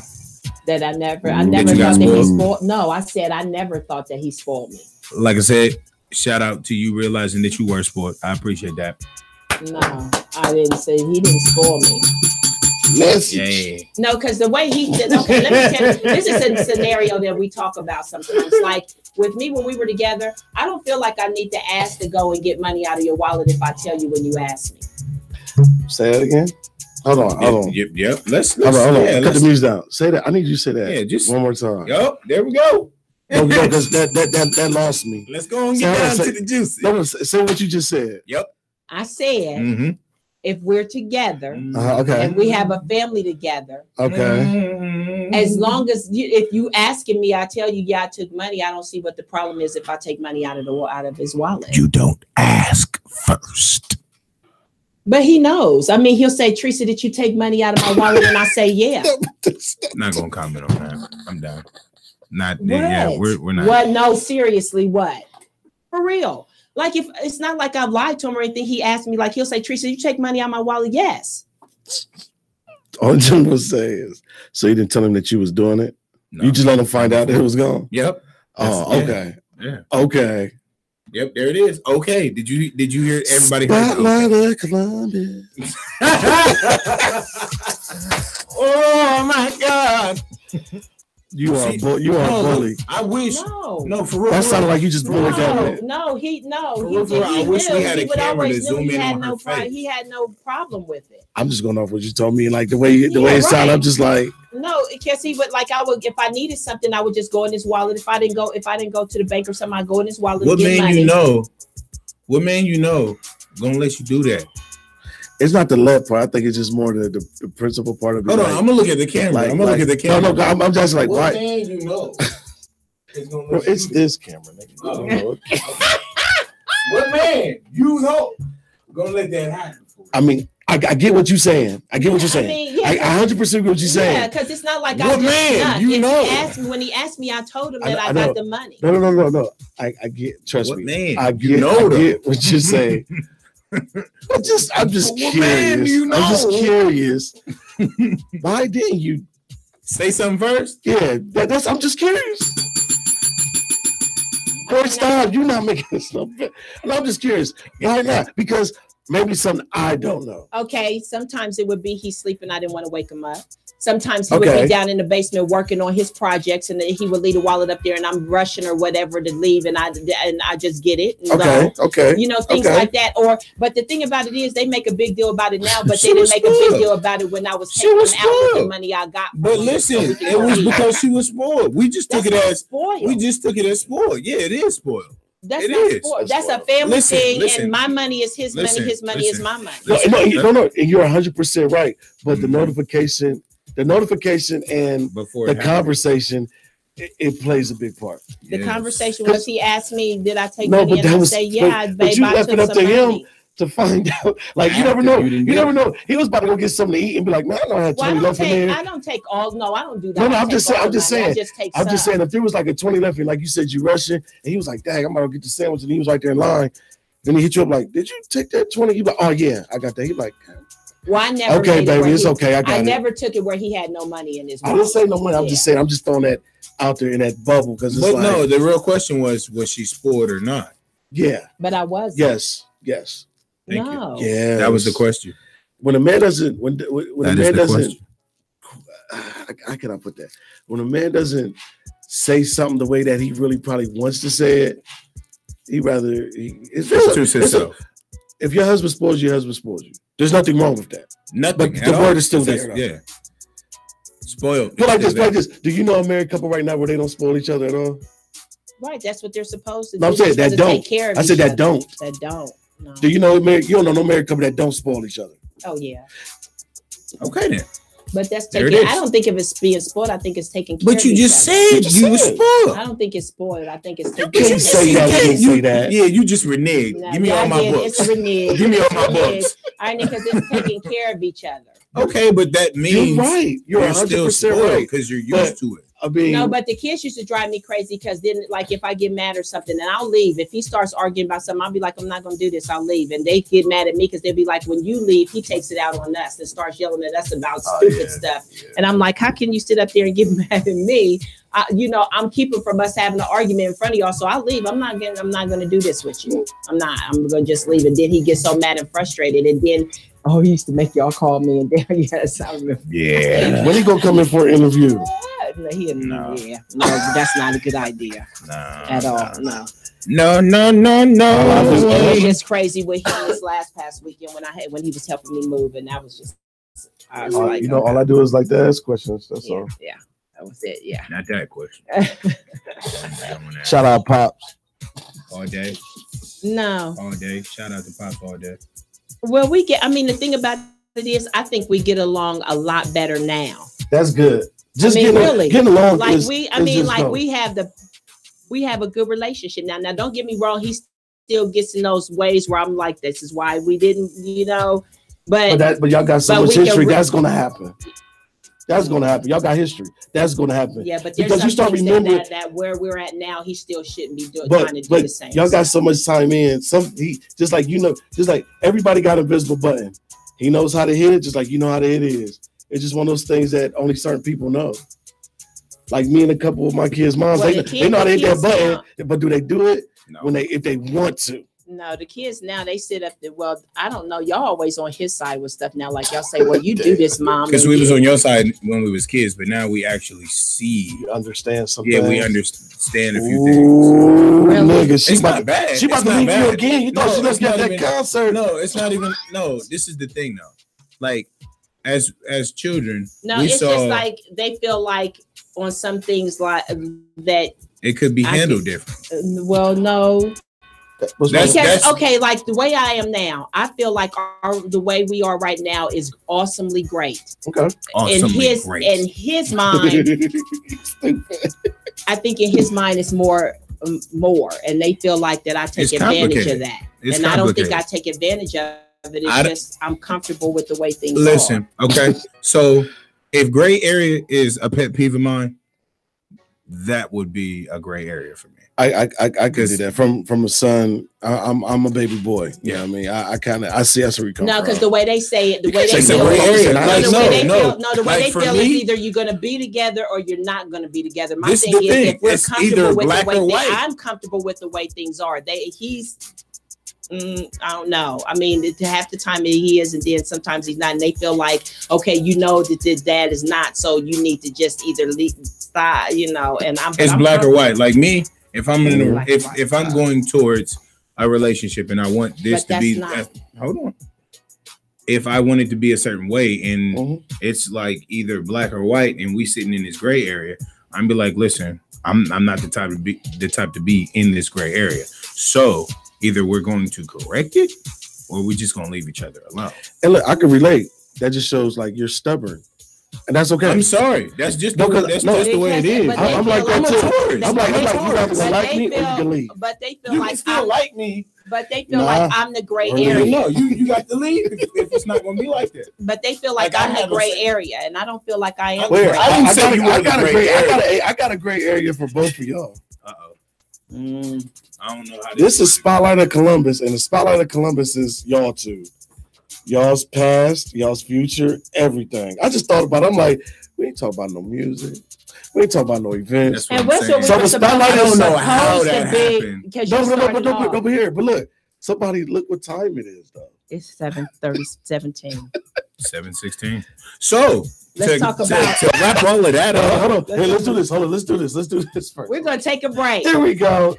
C: That I never thought that he spoiled. No, I said I never thought that he spoiled me.
E: Like I said, shout out to you realizing that you were spoiled. I appreciate that.
C: No, I didn't say he didn't spoil me.
E: Yeah.
C: No, because the way he did. Okay, let me tell you. This is a scenario that we talk about sometimes. Like with me when we were together, I don't feel like I need to ask to go and get money out of your wallet if I tell you when you ask me.
D: Say that again. Hold on.
E: Yep. Let's
D: hold on. Yeah, cut the music down. Say that. I need you to say that.
E: Yeah, just
D: one more time.
E: Yup. There we go.
D: Because that lost me.
E: Let's go and get down to the juicy.
D: No, say what you just said.
E: Yep.
C: I said if we're together
D: okay,
C: and we have a family together,
D: okay.
C: As long as if you asking me, I tell you, yeah, I took money. I don't see what the problem is if I take money out of his wallet.
E: You don't ask first.
C: But he knows. I mean, he'll say, Teresa, did you take money out of my wallet? And I say, yeah.
E: Not gonna comment on that. I'm done. Not
C: what?
E: Yeah, we're not.
C: What? No, seriously, what? For real. Like if it's not like I've lied to him or anything. He asked me, like he'll say, Teresa, you take money out of my wallet? Yes.
D: All Jim will say is, so you didn't tell him that you was doing it? No. You just let him find out that it was gone?
E: Yep.
D: Oh, okay.
E: Yeah.
D: Okay.
E: Yep, there it is. Okay. Did you hear everybody?
D: Spotlight of Columbia.
E: Oh my God.
D: You are a bully.
E: I wish. No, for real.
D: That sounded like you just bullied that man.
C: He
E: I wish we had a camera to zoom in on her face.
C: He had no problem with it.
D: I'm just going off what you told me, like the way it sounded. I'm just like,
C: no, because he would like I would if I needed something, I would just go in his wallet. If I didn't go to the bank or something, I go in his wallet.
E: What
C: and get
E: man
C: money.
E: you know? What man you know gonna let you do that?
D: it's not the left part. I think it's just more the principal part of it.
E: Hold on, I'm gonna look at the camera. I'm gonna look at the camera.
D: No, I'm just like,
E: what
D: why?
E: man you know?
D: It's this camera, nigga.
E: Oh. What man you know gonna let that happen?
D: I mean, I get what you're saying. I get what you're saying.
C: I mean,
D: I 100% get what you're saying.
C: Yeah, because it's not like
E: what man you know.
C: When he asked me, I told him that I got the money.
D: No. I get. Trust
E: what
D: me.
E: Man,
D: I get what you're saying. I'm just curious. Man, you know. I'm just curious. Why didn't you
E: say something first?
D: Yeah, I'm just curious. First time, you're not making this up. No, I'm just curious. Why not? Because maybe something I don't know.
C: Okay, sometimes it would be he's sleeping. I didn't want to wake him up. Sometimes he would be down in the basement working on his projects, and he would leave the wallet up there, and I'm rushing or whatever to leave, and I just get it.
D: Okay.
C: You know, things like that. But the thing about it is, they make a big deal about it now, but they didn't make a big deal about it when I was taking out with the money I got.
E: But listen, it was because she was spoiled. We just took it as spoiled. We just took it as spoiled. Yeah, it is spoiled.
C: That's not spoiled. That's a family thing, and my money is his money. His money is my money.
D: No, and you're 100% right. But the notification and the conversation, it plays a big part.
C: The conversation was he asked me, did I take money? And I say, yeah, babe,
D: but you left it up to him to find out. Like you never know. You never know. He was about to go get something to eat and be like, man, I don't have 20 left in there.
C: I don't take all. No, I don't do that.
D: No, I'm just saying. If there was like a 20 left, like you said, you rushing, and he was like, dang, I'm about to get the sandwich, and he was right there in line. Then he hit you up like, did you take that 20? You like, oh yeah, I got that. He like,
C: well, I never.
D: Okay, baby, it's okay. I
C: never took it where he had no money in his wallet.
D: I didn't say no money. I'm just saying. I'm just throwing that out there in that bubble because. But
E: no, the real question was she spoiled or not?
D: Yeah.
C: But I was.
D: Yes.
E: Thank you.
D: Yeah.
E: That was the question.
D: When a man doesn't, when a man doesn't, how can I put that? When a man doesn't say something the way that he really probably wants to say it, filters himself. If your husband spoils you, your husband spoils you. There's nothing wrong with that.
E: Nothing.
D: But the word is still there.
E: Yeah. Spoiled.
D: But like this. Do you know a married couple right now where they don't spoil each other at all?
C: Right. That's what they're supposed to do.
D: No, I'm saying that don't. I said that don't.
C: That don't. No.
D: Do you know you don't know no married couple that don't spoil each other?
C: Oh yeah.
E: Okay then.
C: But that's taking. I don't think of it being spoiled. I think it's taking care.
E: But you just said you were spoiled.
C: I don't think it's spoiled. I think it's taking
D: care. You can't say that. You say that.
E: Yeah, you just reneged. Give me all my books.
C: It's reneged.
E: Give me all my books.
C: All right, because it's taking care of each other.
E: Okay, but that means
D: you're right. You're
E: still spoiled right because you're used to it.
D: I mean,
C: no, but the kids used to drive me crazy because then, like, if I get mad or something, then I'll leave. If he starts arguing about something, I'll be like, I'm not going to do this. I'll leave. And they get mad at me because they'll be like, when you leave, he takes it out on us and starts yelling at us about stupid stuff. Yeah. And I'm like, how can you sit up there and get mad at me? I'm keeping from us having an argument in front of y'all. So I'll leave. I'm not going to do this with you. I'm going to just leave. And then he gets so mad and frustrated. And then, he used to make y'all call me. And then, yes, I remember.
D: Yeah. When he going to come in for an interview?
C: No, that's not a good idea. At all. No. It was just crazy what he was past weekend when he was helping me move, and that was just. I was like,
D: all I do is like to ask questions. That's all.
C: Yeah, that was it. Yeah,
E: not that question.
D: Shout out Pops.
E: All day.
C: No.
E: All day. Shout out to Pops all day.
C: Well, the thing about it is, I think we get along a lot better now.
D: That's good. Just getting along. Like we have a good relationship now. Now, don't get me wrong. He still gets in those ways where I'm like, this is why we didn't, But y'all got so much history. That's gonna happen. That's gonna happen. Y'all got history. That's gonna happen.
C: Yeah, but because you start remembering that where we're at now, he still shouldn't be trying to do the same.
D: Y'all got so much time in. Just like everybody got an invisible button. He knows how to hit it, just like you know how to hit it is. It's just one of those things that only certain people know. Like me and a couple of my kids' moms, they know how to hit that button, but do they do it if they want to?
C: No, the kids now, they sit up there. Well, I don't know. Y'all always on his side with stuff now. Like y'all say, well, you do this, mom.
E: Because we was on your side when we was kids, but now we actually see.
D: You understand something.
E: Yeah, we understand a few things.
D: Really? Nigga,
E: it's not bad.
D: She about to leave you again. You thought she just got that concert.
E: No, it's not even. No, this is the thing, though. like as children.
C: No, it's just like they feel like on some things like that
E: it could be handled different.
C: Well, no.
E: That's
C: okay, like the way I am now, I feel like the way we are right now is awesomely great.
D: Okay.
E: Awesomely great.
C: In his mind, I think in his mind it's more, and they feel like that I take advantage of that. And I don't think I take advantage of it. It's just I'm comfortable with the way things are.
E: Listen, okay. So if gray area is a pet peeve of mine, that would be a gray area for me.
D: I could do that from a son. I'm a baby boy. Yeah, I mean, I see that's where you come from.
C: No, because the way they say it, the way they feel, the way they feel is either you're gonna be together or you're not gonna be together. My thing is, if we're comfortable with the way I'm comfortable with the way things are. I don't know. I mean, half the time he is, and then sometimes he's not. And they feel like, okay, you know that this dad is not, so you need to just either leave, you know. And
E: it's black or white. Like me, if I'm if I'm going towards a relationship and I want this to be, hold on. If I want it to be a certain way, and it's like either black or white, and we sitting in this gray area, I'm be like, listen, I'm not the type to be in this gray area. So either we're going to correct it or we're just going to leave each other alone. And look,
D: I can relate. That just shows like you're stubborn. And that's okay.
E: I'm sorry. That's just the way it is.
D: I'm like that too. I'm like you either like me or you can leave.
C: But they feel
E: you
C: like
E: can still like me.
C: But they feel like I'm the gray area.
E: No, you got to leave if it's not going to be like that.
C: But they feel like I'm the gray area, and I don't feel like I am.
D: I got a gray area for both of y'all.
E: I don't know how
D: this is Spotlight of Columbus, and the Spotlight of Columbus is y'all two. Y'all's past, y'all's future, everything. I just thought about it. I'm like, we ain't talking about no music. We ain't talking about no events.
C: And what's the
D: Spotlight?
E: I don't know how that happened.
D: No, over here. But look, look what time it is, though.
C: It's 7:17.
E: 7:16. So
C: let's talk about
E: to wrap all of that up.
D: Hold on. Hey, let's do this. Hold on. Let's do this first.
C: We're gonna take a break.
D: There we go.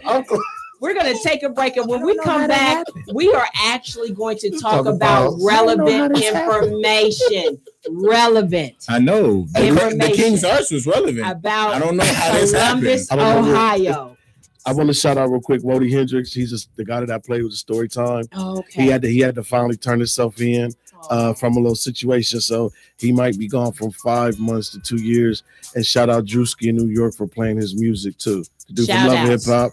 C: We're going to take a break, and when we come back, we are actually going to talk about relevant information. Relevant.
E: I know. The King's Arts was relevant.
C: About
E: I don't know how this
C: Columbus, Ohio.
D: I want to shout out real quick Wody Hendricks. He's the guy that I played with the story time.
C: Oh, okay.
D: He had to finally turn himself in from a little situation, so he might be gone from 5 months to 2 years. And shout out Drewski in New York for playing his music too. Do some love hip hop.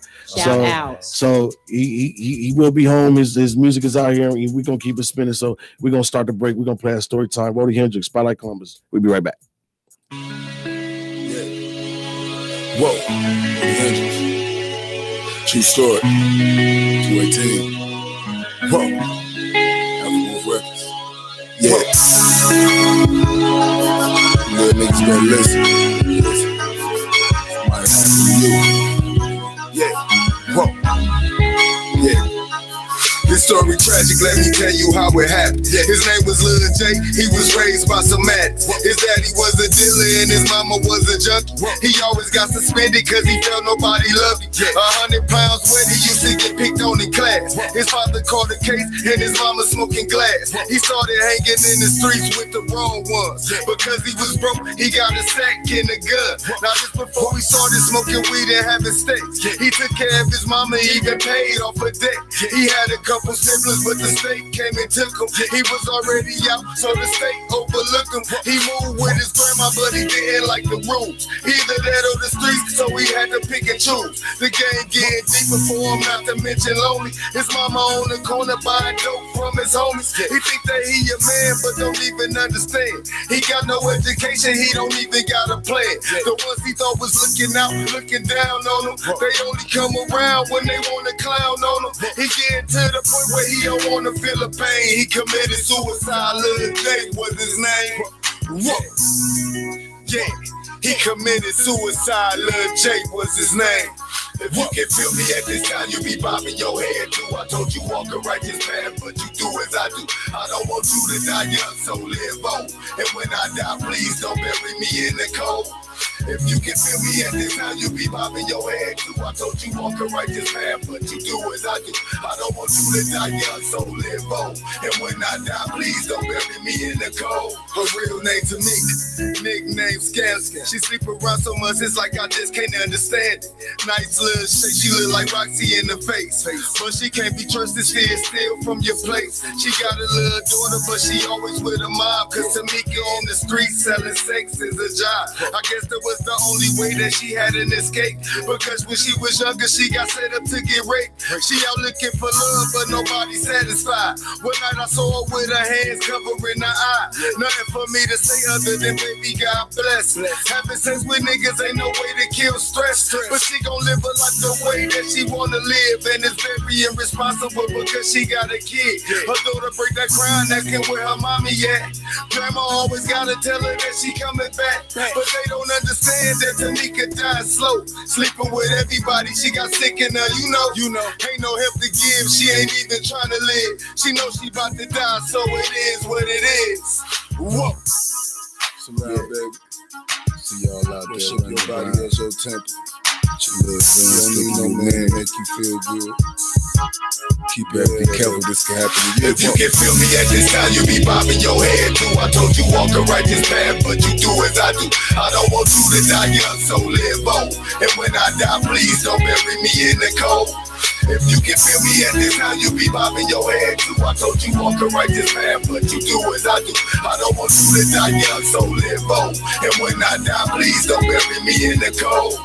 D: So he will be home. His music is out here, and we're gonna keep it spinning. So we're gonna start the break. We're gonna play a story time. Wody Hendricks, Spotlight Columbus. We'll be right back.
F: Yeah. Whoa, Wody Hendricks. True story. 218. Whoa. Move Records. Yeah. Little niggas better listen. Might happen to you. Yeah. Whoa. Yeah. This story tragic, let me tell you how it happened. His name was Lil J, he was raised by some addicts. His daddy was a dealer and his mama was a junkie. He always got suspended cause he felt nobody loved him. 100 pounds when he used to get picked on in class. His father caught a case and his mama smoking glass. He started hanging in the streets with the wrong ones. Because he was broke, he got a sack and a gun. Now this before he started smoking weed and having steaks. He took care of his mama, even paid off her debt. He had a couple siblings, but the state came and took him. He was already out, so the state overlooked him. He moved with his grandma, but he didn't like the rules. Either that or the streets, so he had to pick and choose. The game getting deeper for him, not to mention lonely. His mama on the corner buying dope from his homies. He think that he a man, but don't even understand. He got no education, he don't even got a plan. The ones he thought was looking out, looking down on him, they only come around when they want to clown on him. He getting to the point where he don't want to feel the pain. He committed suicide. Lil J was his name. Yeah, he committed suicide. Lil J was his name. If you can feel me at this time, you be bobbing your head too. I told you walk a righteous path, but you do as I do. I don't want you to die young, so live on. And when I die, please don't bury me in the cold. If you can feel me at this time, you be bobbing your head too. I told you walk a righteous path, but you do as I do. I don't want you to die young, so live on. And when I die, please don't bury me in the cold. Her real name Tamika, nickname Scam. She sleep around so much, it's like I just can't understand it. Nice little shake, she look like Roxy in the face. But she can't be trusted, steal from your place. She got a little daughter, but she always with a mom. Cause Tamika on the street selling sex is a job. I guess that was the only way that she had an escape. Because when she was younger, she got set up to get raped. She out looking for love, but nobody satisfied. One night I saw her with her hands covering her eye. Nothing for me to say other than baby, God bless. Having sex with niggas ain't no way to kill stress. But she gon' live her life the way that she wanna live. And it's very irresponsible because she got a kid. Her daughter break that crown, asking where her mommy at. Grandma always gotta tell her that she coming back. But they don't understand that Tamika died slow. Sleeping with everybody, she got sick in her, you know. Ain't no help to give, she ain't even trying to live. She knows she about to die, so it is what it is. Whoa.
G: So now, baby, see y'all out there. Shake your body as your temple. You don't need no man to make you feel good. Keep that, be careful, this can happen to you.
F: If you can feel me at this time, you be bobbing your head too. I told you walk a righteous path, but you do as I do. I don't want you to die young, so live on. And when I die, please don't bury me in the cold. If you can feel me at this time, you be bobbing your head too. I told you walk a righteous path, but you do as I do. I don't want you to die young, so live on. And when I die, please don't bury me in the cold.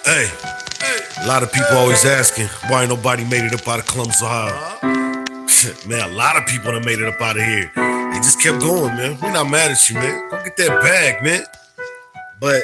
H: Hey, a lot of people always asking why nobody made it up out of Columbus, Ohio. Man, a lot of people done made it up out of here. They just kept going, man. We're not mad at you, man. Go get that bag, man. But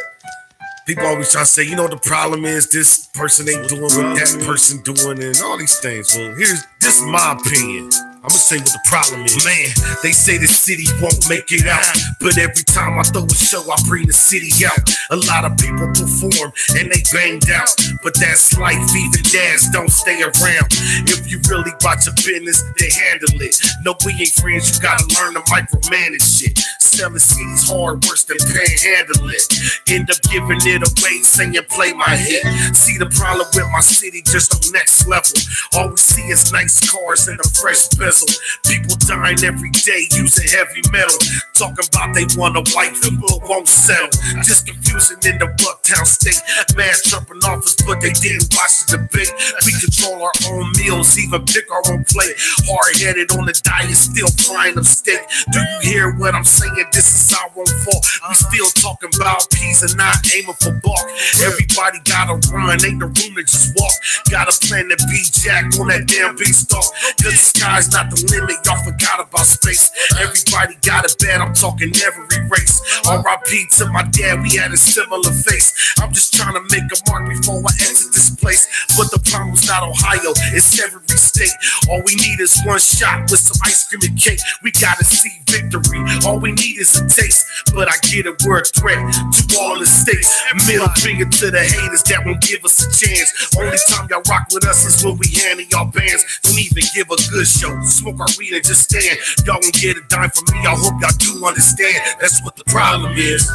H: people always try to say, you know, the problem is this person ain't doing what that person doing and all these things. Well, this is my opinion. I'm gonna say what the problem is. Man, they say the city won't make it out, but every time I throw a show, I bring the city out. A lot of people perform and they banged out, but that's life. Even dads don't stay around. If you really about your business, then handle it. No, we ain't friends. You gotta learn to micromanage shit. Selling CDs hard, worse than panhandling. End up giving it away, saying play my hit. See the problem with my city, just on next level. All we see is nice cars and a fresh bezel. People dying every day using heavy metal. Talking about they want a white people won't settle. Just confusing in the Bucktown state. Man jumping office, but they didn't watch the debate. We control our own meals, even pick our own plate. Hard-headed on the diet, still frying them steak. Do you hear what I'm saying? This is our own fault. We still talking about peace and not aiming for bark. Everybody gotta run, ain't no room to just walk. Got a plan to be Jack on that damn beanstalk. Cause the sky's not the limit, y'all forgot about space. Everybody got a bad, I'm talking every race. R.I.P. to my dad, we had a similar face. I'm just trying to make a mark before I exit this place. But the problem's not Ohio, it's every state. All we need is one shot with some ice cream and cake. We gotta see victory, all we need is a taste. But I get a word threat to all the states. Middle finger to the haters that won't give us a chance. Only time y'all rock with us is when we handle y'all bands. Don't even give a good show. Smoke our weed and just stand. Y'all won't get a dime from me. I hope y'all do understand. That's what the problem is.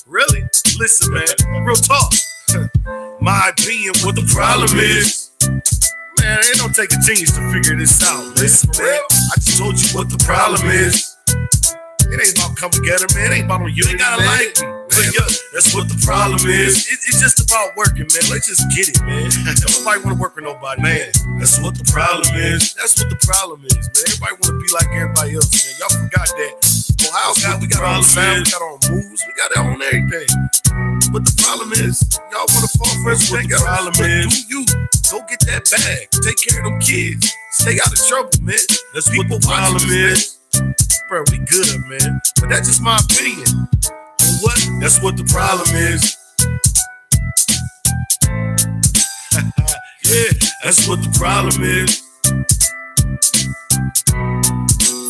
H: Really? Listen, man. Real talk. My opinion, what the problem is. Man, it don't take a genius to figure this out. Listen, man. I just told you what the problem is. It ain't about coming together, man. It ain't about you. They gotta like me. But yo, that's what the problem is. It's just about working, man. Let's just get it, man. Nobody wanna work with nobody, man. That's what the problem is. That's what the problem is, man. Everybody wanna be like everybody else, man. Y'all forgot that. Ohio, we got our own sound, we got our own moves, we got our own everything. But the problem is, y'all wanna fall friends with the problem is. Do you go get that bag? Take care of them kids. Stay out of trouble, man. That's what the problem is. Bro, we good, man. But that's just my opinion. And what? That's what the problem is. Yeah, that's what the problem is.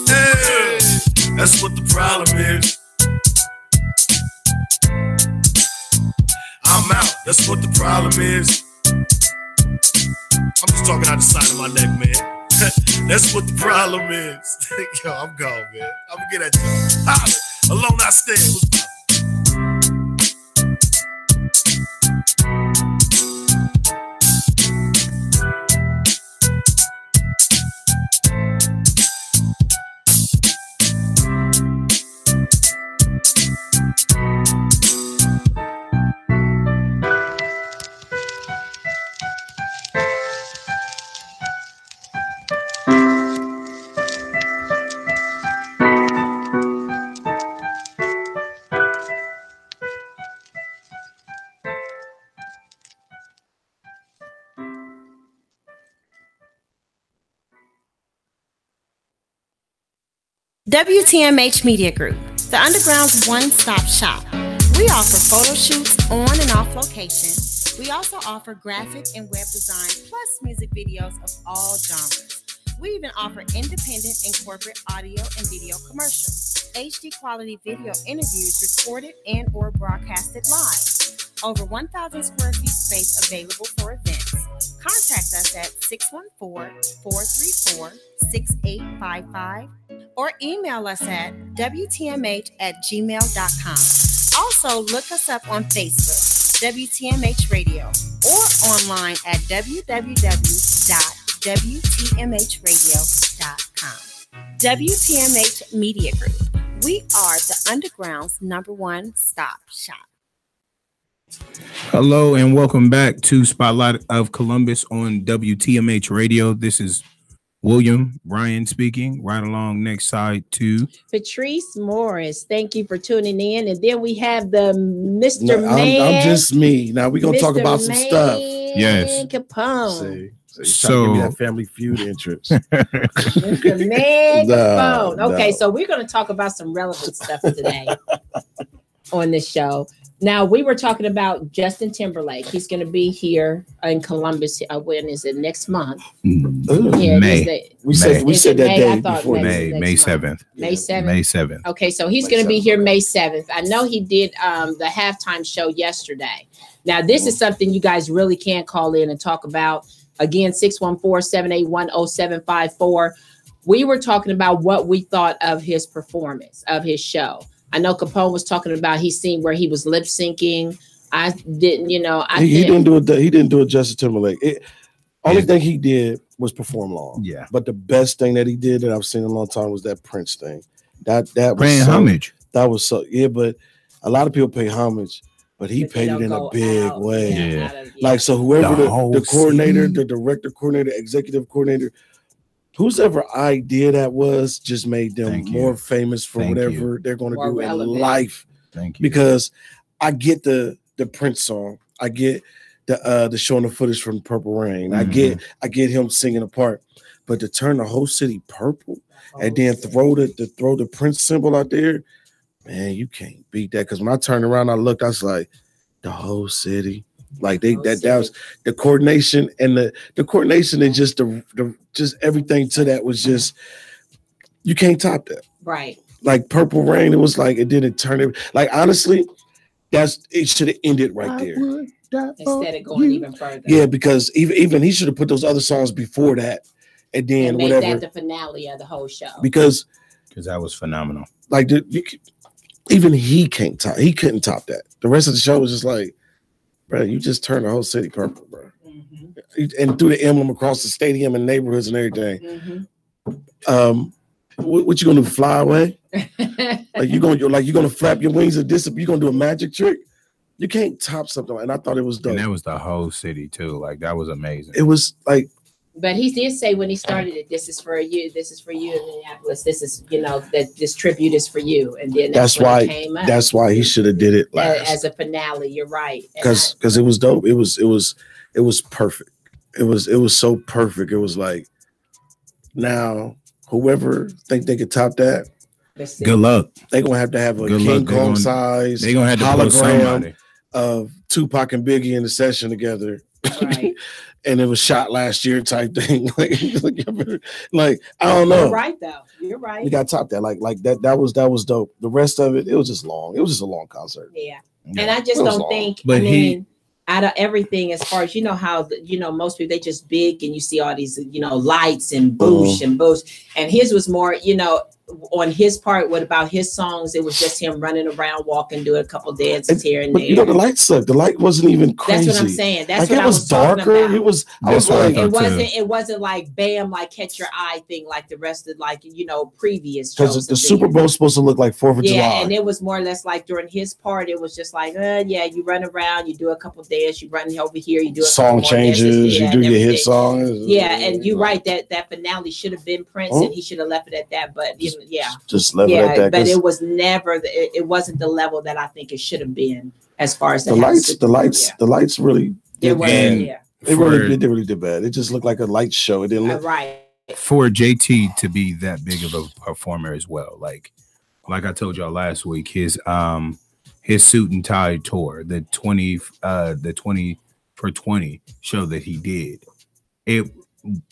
H: Hey, that's what the problem is. I'm out. That's what the problem is. I'm just talking out the side of my neck, man. That's what the problem is. Yo, I'm gone, man. I'm gonna get at you. Holla. Alone I stand. What's up?
I: WTMH Media Group, the Underground's one-stop shop. We offer photo shoots on and off location. We also offer graphic and web design, plus music videos of all genres. We even offer independent and corporate audio and video commercials, HD quality video interviews recorded and or broadcasted live. Over 1,000 square feet space available for events. Contact us at 614-434-6855 or email us at wtmh@gmail.com. Also, look us up on Facebook, WTMH Radio, or online at www.wtmhradio.com. WTMH Media Group. We are the Underground's #1 stop shop.
E: Hello and welcome back to Spotlight of Columbus on WTMH Radio. This is William Bryan speaking, right along next side to
C: Patrice Morris. Thank you for tuning in. And then we have the Mr. Man.
D: I'm just me. Now we're going to talk about some stuff.
E: Yes.
C: Capone.
D: So give me that Family Feud entrance.
C: Mr. Man Capone. Okay, so we're going to talk about some relevant stuff today on this show. Now, we were talking about Justin Timberlake. He's going to be here in Columbus. When is it? Next month.
E: Yeah,
C: May.
D: We said that day before.
E: May 7th.
C: May 7th.
E: May 7th.
C: Okay, so he's going to be here May 7th. I know he did the halftime show yesterday. Now, this is something you guys really can't call in and talk about. Again, 614-781-0754. We were talking about what we thought of his performance, of his show. I know Capone was talking about he's seen where he was lip syncing. I didn't, he
D: didn't do it. He didn't do it. Justin Timberlake. Only thing he did was perform long.
E: Yeah.
D: But the best thing that he did that I've seen in a long time was that Prince thing. That was
E: paying homage.
D: That was so but a lot of people pay homage, but he paid it in a big way.
E: Yeah.
D: Like so, whoever the coordinator, the director, coordinator, executive coordinator. Whose ever idea that was just made them more famous for whatever they're going to do in life.
E: Thank you.
D: Because I get the Prince song. I get the showing the footage from Purple Rain.
E: Mm-hmm.
D: I get him singing a part. But to turn the whole city purple and then throw the Prince symbol out there, man, you can't beat that. Because when I turned around, I looked, I was like, the whole city. Like that was the coordination and the coordination and just the just everything to that was just you can't top that.
C: Right.
D: Like Purple Rain, it was like it didn't turn it. Like honestly, it should have ended right there.
C: Instead of going even further.
D: Yeah, because even he should have put those other songs before that, and then
C: made
D: whatever.
C: that the finale of the whole show.
D: Because
E: that was phenomenal.
D: Like even he can't top. He couldn't top that. The rest of the show was just like, bro, you just turned the whole city purple, bro. Mm-hmm. And threw the emblem across the stadium and neighborhoods and everything. Mm-hmm. What you gonna do? Fly away? Like you gonna flap your wings and disappear? You gonna do a magic trick? You can't top something. And I thought it was dope.
E: And that was the whole city too. Like that was amazing.
D: It was like.
C: But he did say when he started it, this is for you in Minneapolis. This is, that this tribute is for you. And then that's why it came up.
D: That's why he should have did it last.
C: As a finale. You're right.
D: Because it was dope. It was perfect. It was so perfect. It was like, now whoever think they could top that,
E: good luck.
D: They're gonna have to have a King Kong size.
E: They're gonna have to put somebody
D: of Tupac and Biggie in the session together.
C: Right.
D: and it was shot last year type thing. like I don't know.
C: You're right though. You're right.
D: We got topped that like that. That was dope. The rest of it, it was just long. It was just a long concert.
C: Yeah. And I just don't think. But I mean, out of everything, as far as how most people, they just big and you see all these lights and boosh and his was more on his part. What about his songs? It was just him running around, walking, doing a couple dances here and there.
D: The light sucked. The light wasn't even crazy.
C: That's what I'm saying. That's what
D: it was darker. It was.
C: It wasn't like bam, like catch your eye thing like the rest of previous shows.
D: Because the Super Bowl was supposed to look like 4th of July.
C: Yeah, and it was more or less like during his part, it was just like you run around, you do a couple dances, you run over here, you do a
D: song changes, you do your hit songs.
C: Yeah, and you're right that finale should have been Prince, and he should have left it at that. But
D: just left it at that.
C: But it was never. It wasn't the level that I think it should have been as far as
D: the lights. The lights really.
C: It wasn't.
D: They really did bad. It just looked like a light show. It didn't look
C: right.
E: For JT to be that big of a performer as well, like I told y'all last week, his suit and tie tour, the 20 for 20 show that he did, it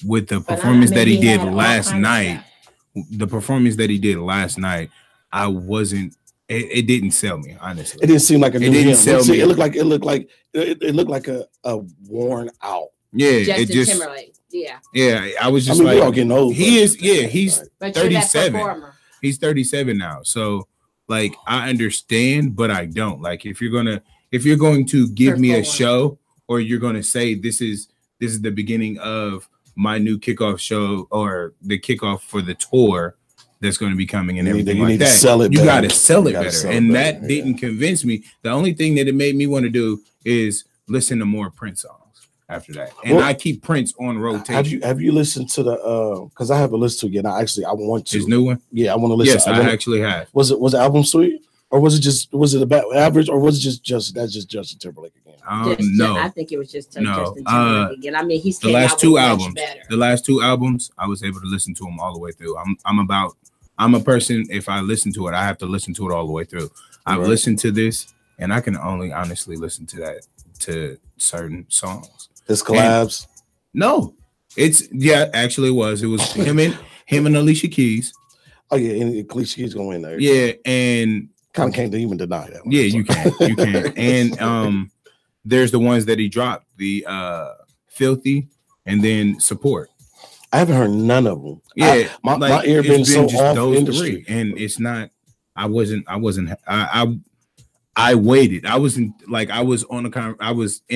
E: with the performance that he did last night. The performance that he did last night, I wasn't. It didn't sell me, honestly.
D: It didn't seem like a new
E: didn't sell me.
D: It looked like a worn out.
E: Yeah,
C: Justin Timberlake. Yeah.
E: Yeah, I was just
D: we all getting old.
E: He is. Yeah, he's 37. He's 37 now. So like, I understand, but I don't. Like, if you're going to give me a show, or you're going to say this is the beginning of my new kickoff show or the kickoff for the tour that's going to be coming and everything like that. You got to sell it better. And that didn't convince me. The only thing that it made me want to do is listen to more Prince songs after that. And I keep Prince on rotation.
D: Have you listened to the because I haven't listened to it yet. I want to.
E: His new one?
D: Yeah, I want to listen.
E: Yes, I actually have.
D: Was the album sweet? Or was it about average, or was it just Justin Timberlake again?
E: No,
C: I think it was just Justin Timberlake again. I mean, he's
E: the last two albums. The last two albums, I was able to listen to them all the way through. I'm a person. If I listen to it, I have to listen to it all the way through. I've listened to this, and I can only honestly listen to certain songs.
D: His collabs?
E: No, actually, it was him and Alicia Keys.
D: Oh yeah, and Alicia Keys gonna win there.
E: Yeah, and
D: kind of can't even deny that one.
E: Yeah, you can. And there's the ones that he dropped, the Filthy and then Support.
D: I haven't heard none of them.
E: Yeah,
D: my ear been so off industry.
E: And it's not. I waited. I was in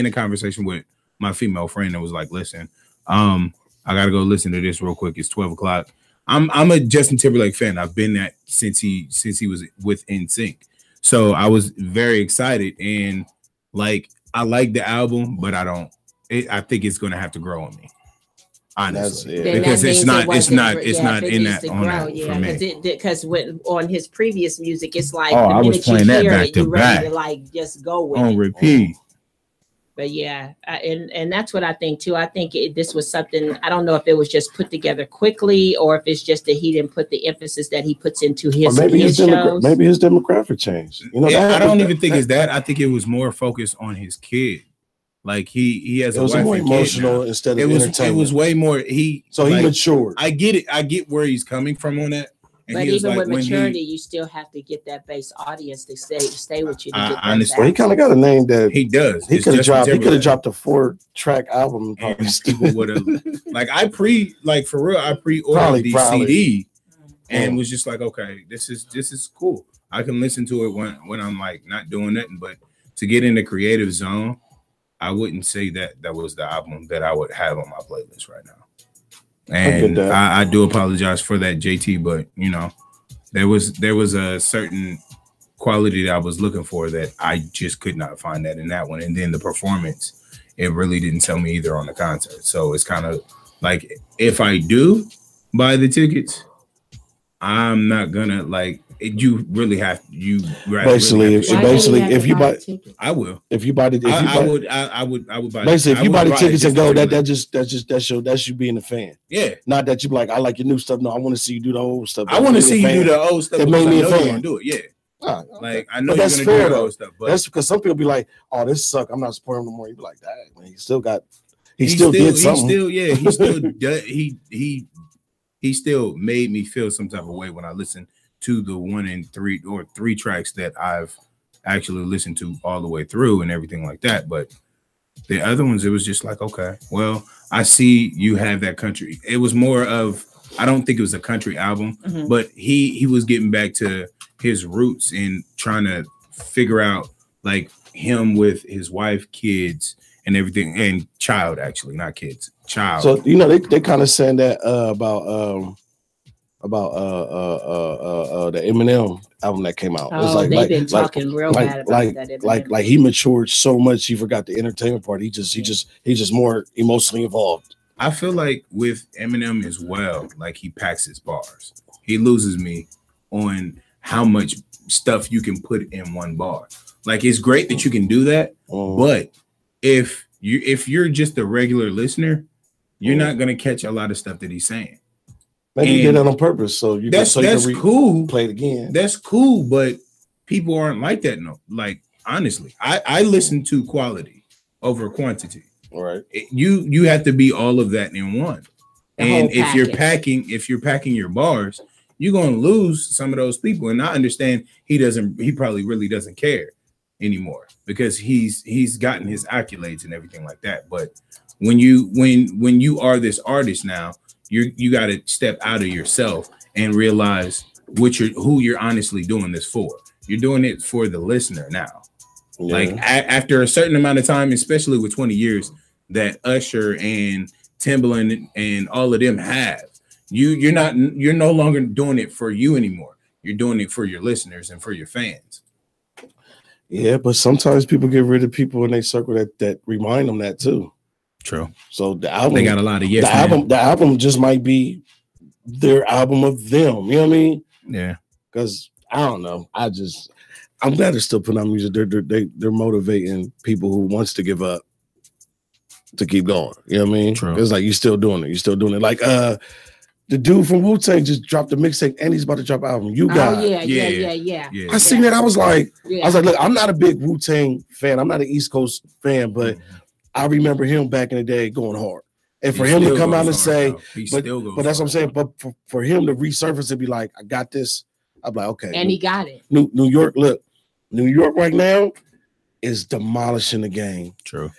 E: a conversation with my female friend that was like, listen, I gotta go listen to this real quick. It's 12 o'clock. I'm a Justin Timberlake fan. I've been that since he was with NSYNC. So I was very excited, and like, I like the album, but I think it's gonna have to grow on me. Honestly, because it's not in that for me.
C: Because on his previous music, it's like
E: I was playing that back to back,
C: to like just go with
E: on repeat.
C: But yeah, and that's what I think too. I think this was something, I don't know if it was just put together quickly, or if it's just that he didn't put the emphasis that he puts into his, shows.
D: Maybe his demographic changed.
E: I don't even think it's that. I think it was more focused on his kid. Like he has a wife
D: more
E: and
D: emotional
E: kid
D: instead of entertainment.
E: It was way more. He
D: matured.
E: I get it. I get where he's coming from on that. And
C: but even with maturity, you still have to get that base audience to stay with you.
D: Honestly, he kind of got a name that
E: he does.
D: He could have dropped a 4-track album.
E: And people would have like I pre-ordered the CD and was just like, okay, this is cool. I can listen to it when I'm like not doing nothing. But to get in the creative zone, I wouldn't say that was the album that I would have on my playlist right now. And I do apologize for that, JT, but there was a certain quality that I was looking for that I just could not find that in that one. And then the performance, it really didn't tell me either on the concert. So it's kind of like, if I do buy the tickets, I'm not gonna like. You really have
D: basically if you buy,
E: I will.
D: If you buy the,
E: I would buy.
D: Basically, if you buy the tickets and go, that's you being a fan.
E: Yeah,
D: not that you be like, I like your new stuff. No, I want to see you do the old stuff.
E: I want to see you do the old stuff.
D: That made me a fan.
E: Do it, yeah.
D: Like
E: I know you're gonna do the old stuff, but
D: that's because some people be like, "Oh, this suck. I'm not supporting him no more." You be like, "That man, you still got he still did something.
E: He still made me feel some type of way when I listened to the 1 and 3 or 3 tracks that I've actually listened to all the way through and everything like that. But the other ones, it was just like, okay, well, I see you have that country. It was more of, I don't think it was a country album, but he was getting back to his roots and trying to figure out like him with his wife, kids, and everything, and child, actually, not kids, child.
D: So you know they kind of saying that about the Eminem album that came out.
C: Oh, they've been talking real bad about that.
D: Like he matured so much he forgot the entertainment part. He's just more emotionally involved.
E: I feel like with Eminem as well, like he packs his bars. He loses me on how much stuff you can put in one bar. Like it's great that you can do that, but if you're just a regular listener, you're not gonna catch a lot of stuff that he's saying.
D: Maybe he did that on purpose, so you
E: that's cool.
D: Play it again.
E: That's cool, but people aren't like that. No, like honestly, I listen to quality over quantity.
D: All right,
E: you have to be all of that in one. And if you're packing your bars, you're gonna lose some of those people. And I understand he probably really doesn't care anymore because he's gotten his accolades and everything like that. But when you are this artist now, you got to step out of yourself and realize who you're honestly doing this for. You're doing it for the listener now. Yeah. Like after a certain amount of time, especially with 20 years that Usher and Timbaland and all of them have, you're no longer doing it for you anymore. You're doing it for your listeners and for your fans.
D: Yeah, but sometimes people get rid of people in their circle that remind them that too.
E: True.
D: So the album,
E: they got a lot of yes.
D: The album just might be their album of them. You know what I mean?
E: Yeah.
D: Because I don't know. I'm glad they're still putting out music. They're motivating people who wants to give up to keep going. You know what I mean?
E: True.
D: It's like you're still doing it. You're still doing it. Like the dude from Wu-Tang just dropped a mixtape and he's about to drop an album. You got
C: yeah.
D: I seen that. I was like, look, I'm not a big Wu-Tang fan. I'm not an East Coast fan, but I remember him back in the day going hard. And for him to come out and say, but that's what I'm saying. But for him to resurface and be like, I got this, I'm like, okay.
C: And he got it.
D: New York, look, New York right now is demolishing the game.
E: True.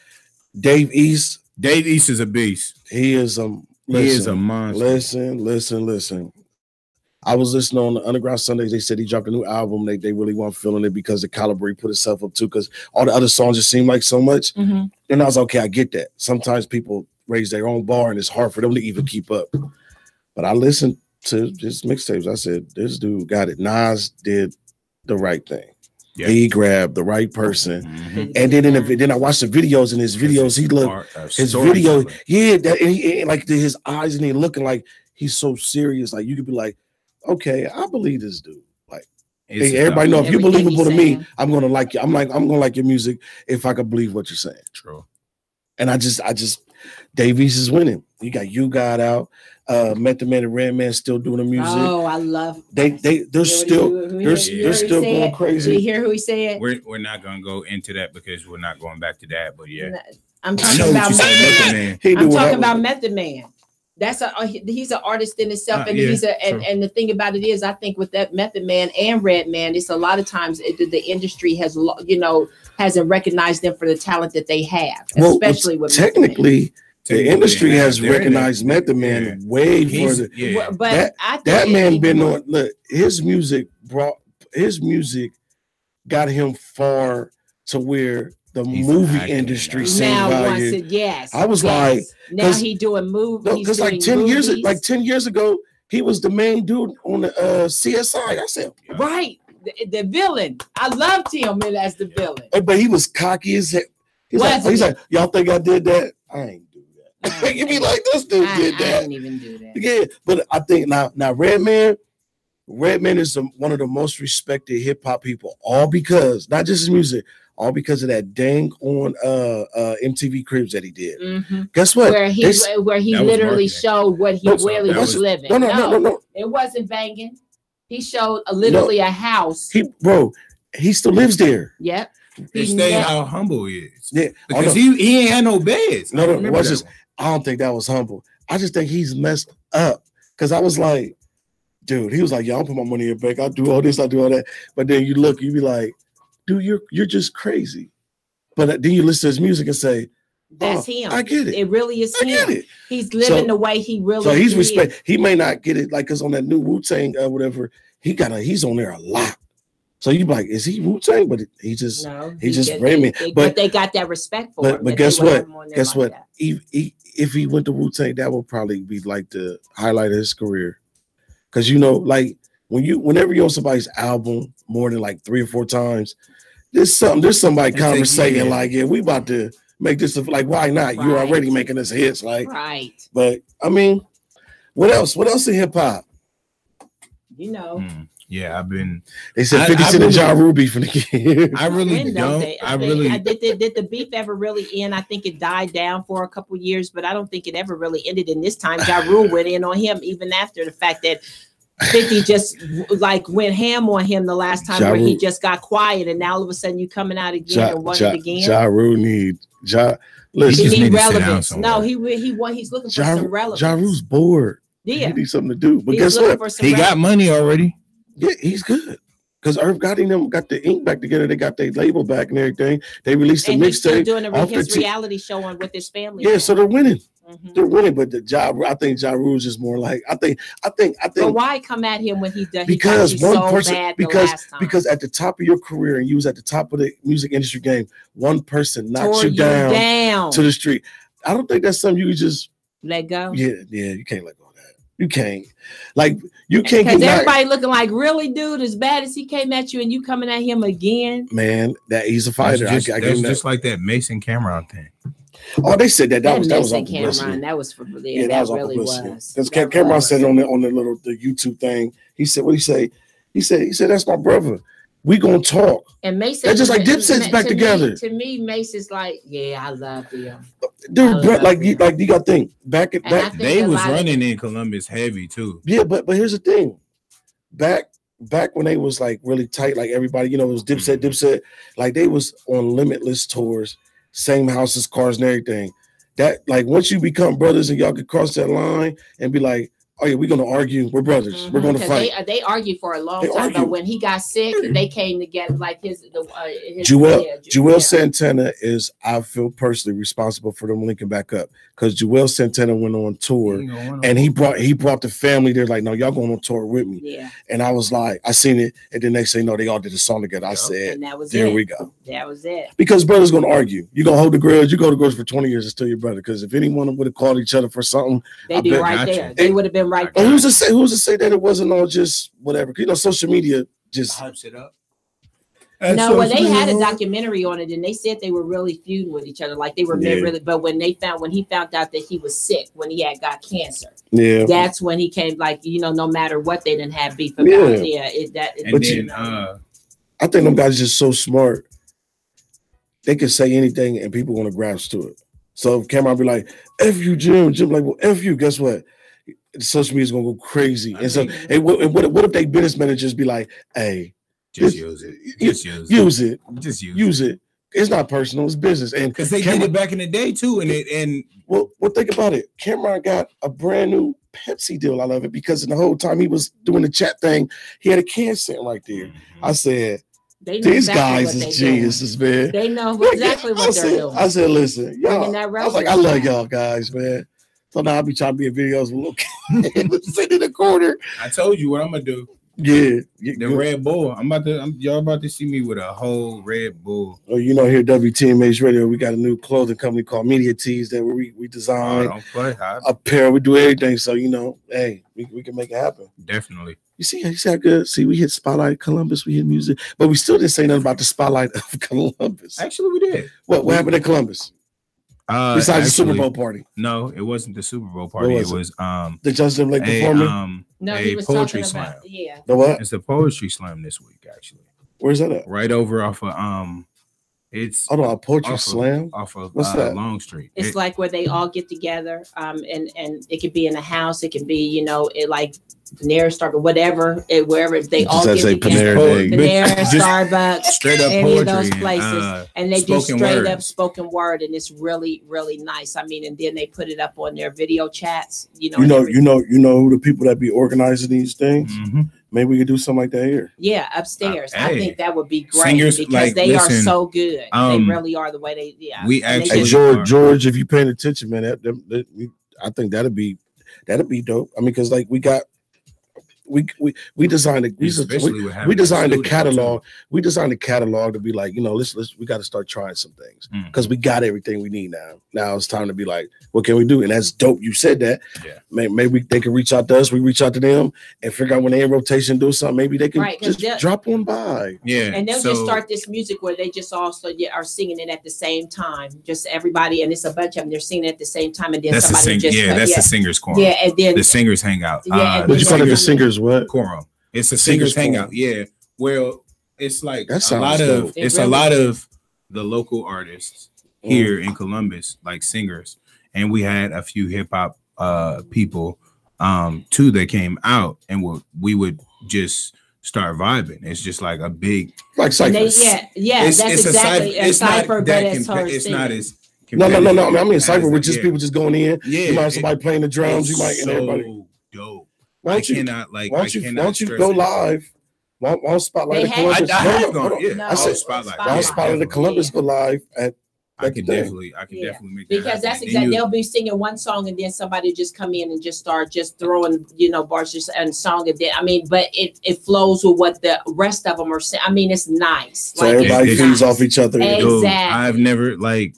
D: Dave East
E: is a beast.
D: He is a monster. Listen. I was listening on the Underground Sundays. They said he dropped a new album. They really weren't feeling it because the caliber he put himself up to, because all the other songs just seemed like so much.
C: Mm-hmm.
D: And I was okay, I get that. Sometimes people raise their own bar and it's hard for them to even keep up. But I listened to just mixtapes. I said, this dude got it. Nas did the right thing. Yep. He grabbed the right person. Mm-hmm. And then I watched the videos, and his videos, his eyes and he looking like he's so serious. Like you could be like, okay, I believe this dude. Like, hey, everybody know if you're believable to me, I'm gonna like you. I'm gonna like your music if I could believe what you're saying.
E: True.
D: And I just Davies is winning. You got out. Method Man and Redman still doing the music.
C: Oh, I love.
D: They're still going crazy.
C: Did you hear who he said?
E: We're not gonna go into that because we're not going back to that. But yeah,
C: I'm talking about Method Man. I'm talking about Method Man. He's an artist in himself, and and the thing about it is, I think with that Method Man and Redman, it's a lot of times the industry hasn't recognized them for the talent that they have, especially with
D: technically. The industry has recognized Method Man way further.
C: Yeah. But
D: that man been on. Look, his music got him far to where the movie industry
C: now wants it. Yes,
D: I was like,
C: now he doing movies.
D: Because like 10 years ago, he was the main dude on the CSI. I said,
C: right, the villain. I loved him as the villain.
D: But he was cocky as heck. He's like, y'all think I did that? I ain't. You be like, this dude did that.
C: I didn't even do that.
D: Yeah, but I think now Redman is one of the most respected hip hop people, all because not just his music, all because of that dang on MTV Cribs that he did.
C: Mm-hmm.
D: Guess what?
C: Where he literally showed what he really was living. No, it wasn't banging. He showed literally a house.
D: He still lives there.
C: Yep.
E: It's saying how humble he is.
D: Yeah,
E: because he ain't had no beds.
D: No, I don't think that was humble. I just think he's messed up. Because I was like, dude, he was like, I'll put my money in the bank. I'll do all this, I'll do all that. But then you look, you be like, dude, you're just crazy. But then you listen to his music and say,
C: that's him.
D: I get it.
C: It really is him.
D: Get it.
C: He's living the way he really is.
D: So he's respect. He may not get it, like, because on that new Wu-Tang whatever, he's on there a lot. So you be like, is he Wu-Tang? But he just ran me.
C: But they got that respect for him.
D: But guess what? Guess what? If he went to Wu-Tang, that would probably be like the highlight of his career. Because like whenever you're on somebody's album more than like 3 or 4 times, there's somebody conversating like, yeah, we about to make this like, why not? Right. You're already making us hits, like,
C: right.
D: But I mean, what else? What else in hip hop?
E: Yeah,
D: They said 50 Cent and Ja Rule beefing again.
E: I really don't.
C: Did the beef ever really end? I think it died down for a couple years, but I don't think it ever really ended. And this time, Ja Rule went in on him, even after the fact that 50 just like went ham on him the last time, where he just got quiet, and now all of a sudden you coming out again and wanting it again.
D: Ja Rule
C: Listen, he need relevance. No, he's looking for some relevance.
D: Ja Rule's bored.
C: Yeah,
D: he needs something to do. But guess what?
E: He got money already.
D: Yeah, he's good. Because Irv Gotti and them got the ink back together. They got their label back and everything. They released a mixtape.
C: Doing his reality show on with his family.
D: Yeah, so they're winning. Mm-hmm. They're winning. But I think Ja Rule's is more like I think.
C: But why come at him when he does?
D: Because one person. Because at the top of your career and you was at the top of the music industry game, one person knocks you down to the street. I don't think that's something you just
C: let go.
D: Yeah, you can't let go of that. You can't. Like, you can't get
C: because everybody looking like, really, dude, as bad as he came at you and you coming at him again.
D: Man, he's a fighter.
E: That's just like that Mason Cameron thing.
D: Oh, they said that was on
C: publicity. That was for
D: that was on publicity. Because Cameron said it on the YouTube thing. He said, what he say? He said that's my brother. We gonna talk.
C: And Mason,
D: that's just like Dipset's back together.
C: To me, Mason's like, yeah, I love him.
D: Dude, you got to think back.
E: They was running in Columbus heavy too.
D: Yeah, but here's the thing. Back when they was like really tight, like everybody, it was Dipset, like they was on Limitless tours, same houses, cars, and everything. That like once you become brothers and y'all could cross that line and be like, oh yeah, we're gonna argue. We're brothers. Mm-hmm. We're gonna fight.
C: They argued for a long time, but when he got sick, they came together. Like
D: Joel Santana is, I feel personally responsible for them linking back up because Joel Santana went on tour and he brought the family there. Like, no, y'all going on tour with me.
C: Yeah. And
D: I was like, I seen it, and then they say no, they all did a song together. I said, there we go.
C: That was it.
D: Because brothers gonna argue. You gonna hold the grudge. You go to grudge for 20 years and still your brother. Because if anyone would have called each other for something,
C: they'd be right there. They would have been right there.
D: Who's to say that it wasn't all just whatever? Social media just
E: hypes it up.
C: No, they had a documentary on it, and they said they were really feuding with each other, like they were really. But when he found out that he was sick, when he got cancer, that's when he came. Like, no matter what, they didn't have beef about.
D: I think them guys are just so smart. They can say anything, and people want to grasp to it. So if Cameron be like, "F you, Jim," like, "Well, F you." Guess what? Social media is gonna go crazy. And so, what if they business managers be like, "Hey,
E: just use it.
D: Use it. It's not personal. It's business." And
E: because they did it back in the day too. And
D: well, think about it. Cameron got a brand new Pepsi deal. I love it because in the whole time he was doing the chat thing, he had a can sitting right there. Mm-hmm. I said, these guys is geniuses, man.
C: They know exactly what they're doing.
D: I said, listen, y'all. I was like, I love y'all guys, man. So now I'll be trying to be in videos with little sitting in the corner.
E: I told you what I'm gonna do.
D: Yeah,
E: the Red Bull. Y'all about to see me with a whole Red Bull.
D: Oh, here at WTMH Radio, we got a new clothing company called Media Tees that we design apparel. We do everything. So hey, we can make it happen.
E: Definitely.
D: You see how good? See, we hit Spotlight of Columbus, we hit music, but we still didn't say nothing about the Spotlight of Columbus.
E: Actually, we did.
D: What happened at Columbus? Besides the Super Bowl party.
E: No, it wasn't the Super Bowl party. It was
D: the Justin Blake performance.
C: No,
E: a poetry slam.
D: The what?
E: It's a poetry slam this week, actually.
D: Where's that at?
E: Right over off of It's
D: Poetry Slam
E: off of
D: What's that?
E: Long Street.
C: It's like where they all get together, and it could be in a house, it could be like Panera, Starbucks, whatever, wherever they all get together. Panera, Starbucks,
E: straight up
C: any
E: poetry,
C: of those places, and they do straight up spoken word, and it's really, really nice. I mean, and then they put it up on their video chats. You know
D: who the people that be organizing these things.
E: Mm-hmm.
D: Maybe we could do something like that here.
C: Yeah, upstairs.
E: Hey,
C: I think that would be great
E: singers,
C: because they are so good. They really are the way they. Yeah,
E: we actually.
D: Hey, George, if you paying attention, man, I think that'd be dope. I mean, because like we designed we designed a catalog. We designed a catalog to be like, we got to start trying some things because we got everything we need now. Now it's time to be like, what can we do? And that's dope. You said that.
E: Yeah.
D: Maybe they can reach out to us. We reach out to them and figure out when they're in rotation, do something. Maybe they can just drop one by.
E: Yeah.
C: And they'll just start this music where they just also are singing it at the same time. Just everybody, and it's a bunch of them. They're singing at the same time, and then that's somebody
E: that's the singers quorum.
C: Yeah, and then
E: the singers hang out.
D: What you call it? The singers what?
E: Quorum. It's a singers hangout. Yeah. Well, it's like a lot of the local artists here in Columbus, like singers, and we had a few hip hop people too that came out, and we would just start vibing. It's just like a big
D: cypher.
C: That's exactly a cypher, but it's not as
D: no. I mean cypher with just people just going in. Yeah, you might have somebody playing the drums. You might and everybody.
E: Dope.
D: Why don't you go live? Why don't Spotlight the Columbus? I said Spotlight the Columbus go live at.
E: I can definitely make that
C: because
E: happen.
C: that's exactly they'll be singing one song and then somebody just come in and just start just throwing bars and song, and then but it flows with what the rest of them are saying. I mean, it's nice.
D: So everybody feeds off each other.
C: Exactly.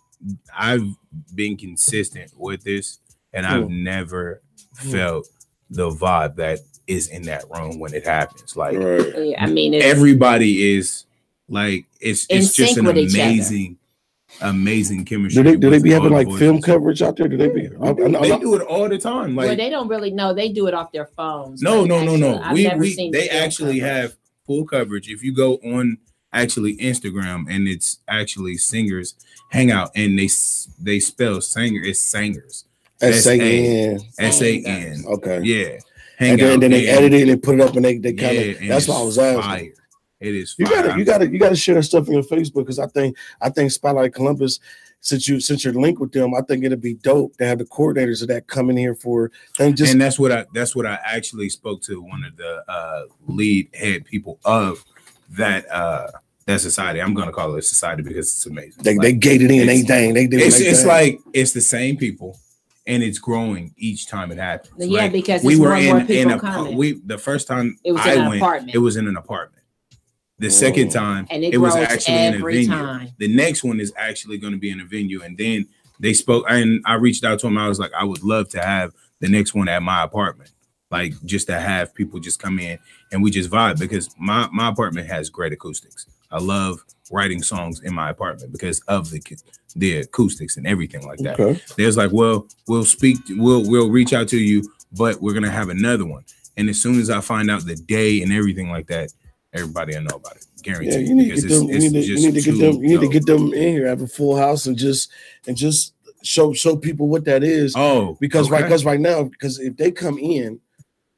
E: I've been consistent with this, and I've never felt the vibe that is in that room when it happens. Like,
C: I mean,
E: everybody is like, it's just an amazing chemistry.
D: Do they be having like film coverage out there? Do they be?
E: They do it all the time. Like,
C: they don't really know. They do it off their phones.
E: No. They actually have full coverage. If you go on Instagram, and it's actually singers hangout, and they spell singer. It's singers.
D: SAN.
E: Okay. Yeah.
D: And then they edit it and they put it up, and they kind of. That's what I was asking.
E: Fire. It is. Fire.
D: You gotta share that stuff on your Facebook, because I think Spotlight Columbus, since you're linked with them, I think it'd be dope to have the coordinators of that come in here for things.
E: And that's what I actually spoke to one of the lead head people of that society. I'm gonna call it a society because it's amazing.
D: They gated in anything. They do.
E: It's like it's the same people. And it's growing each time it happens.
C: Yeah,
E: like,
C: because we were in
E: the first time
C: it was in an apartment.
E: It was in an apartment. The second time, it was actually in a venue. The next one is actually going to be in a venue. And then they spoke, and I reached out to him. I was like, I would love to have the next one at my apartment, like just to have people just come in and we just vibe, because my apartment has great acoustics. I love writing songs in my apartment because of the acoustics and everything like that. Okay. There's like, well, we'll reach out to you, but we're gonna have another one. And as soon as I find out the day and everything like that, everybody will know about it. Guaranteed.
D: Yeah, you need to get them. You need to get them in here, have a full house, and just show people what that is.
E: Oh,
D: because right now, because if they come in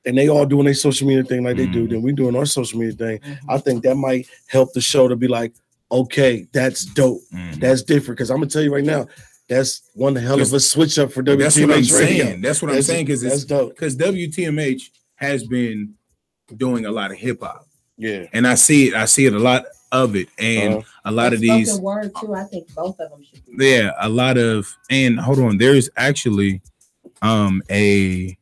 D: and they all doing their social media thing like they do, then we doing our social media thing. I think that might help the show to be like, okay, that's dope. That's different. Because I'm gonna tell you right now, that's one hell of a switch up for WTMH.
E: That's what I'm saying. That's what I'm saying. Because
D: that's dope.
E: Because WTMH has been doing a lot of hip hop.
D: Yeah,
E: and I see it a lot of it, and a lot of these
C: word too. I think both of them should be.
E: Yeah, a lot of, and hold on, there's actually a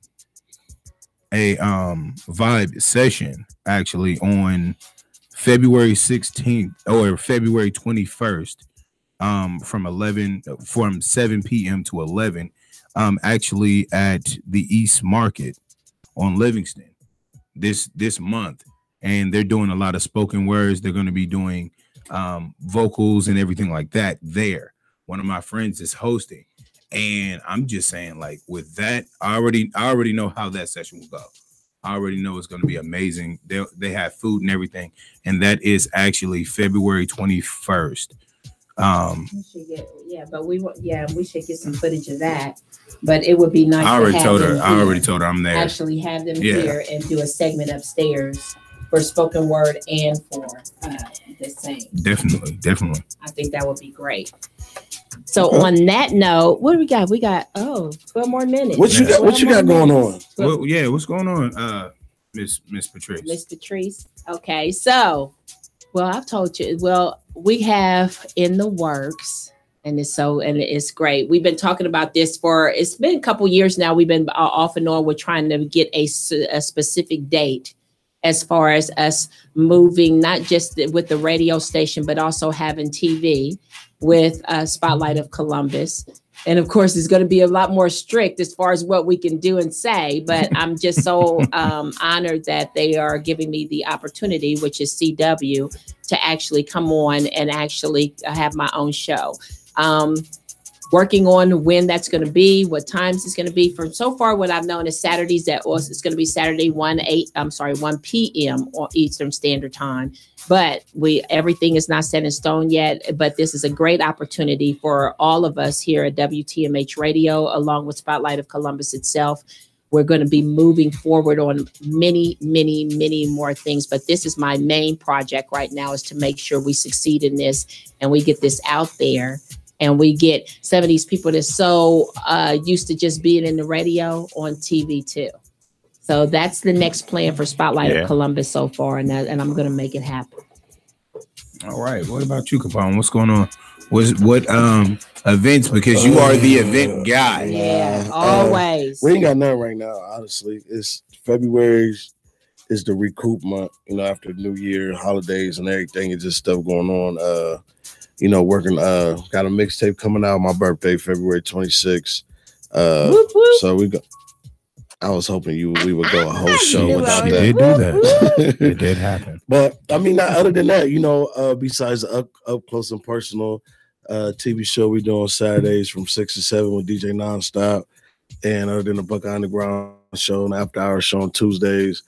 E: vibe session actually on February 16th or February 21st from 7 p.m. to 11 actually at the East Market on Livingston this month, and they're doing a lot of spoken words. They're going to be doing vocals and everything like that there. One of my friends is hosting. And I'm just saying, like, with that, I already know how that session will go. I already know it's going to be amazing. They have food and everything. And that is actually February 21st
C: We should get, but we should get some footage of that. But it would be nice. I already told
E: her I'm there.
C: Actually, have them here and do a segment upstairs for spoken word and for the same.
E: Definitely.
C: I think that would be great. So on that note, what do we got? We got 12 more minutes.
D: What you got going on?
E: Well, what's going on, Miss Patrice?
C: Miss Patrice. Okay, so I've told you. Well, we have in the works, and it's great. We've been talking about this it's been a couple years now. We've been off and on. We're trying to get a specific date as far as us moving, not just with the radio station, but also having TV with Spotlight of Columbus. And of course, it's going to be a lot more strict as far as what we can do and say. But I'm just so honored that they are giving me the opportunity, which is CW, to actually come on and actually have my own show. Working on when that's going to be, what times it's going to be. From so far, what I've known is Saturdays it's going to be Saturday 1 p.m. on Eastern Standard Time. But everything is not set in stone yet. But this is a great opportunity for all of us here at WTMH Radio, along with Spotlight of Columbus itself. We're going to be moving forward on many, many, many more things. But this is my main project right now, is to make sure we succeed in this and we get this out there. And we get some of these people that's so used to just being in the radio on TV too. So that's the next plan for Spotlight of Columbus so far, and I'm going to make it happen.
E: All right. What about you, Capone? What's going on? What events? Because you are the event guy.
C: Yeah, always.
D: We ain't got none right now. Honestly, it's February is the recoup month. After the New Year, holidays, and everything. It's just stuff going on. Working, got a mixtape coming out on my birthday, February 26th.
C: Whoop, whoop.
D: So I was hoping we would go a whole show without that.
E: Did do that. It did happen.
D: But I mean, not other than that, besides the up close and personal TV show we do on Saturdays from 6 to 7 with DJ Nonstop, and other than the Buckeye Underground show and After Hours show on Tuesdays.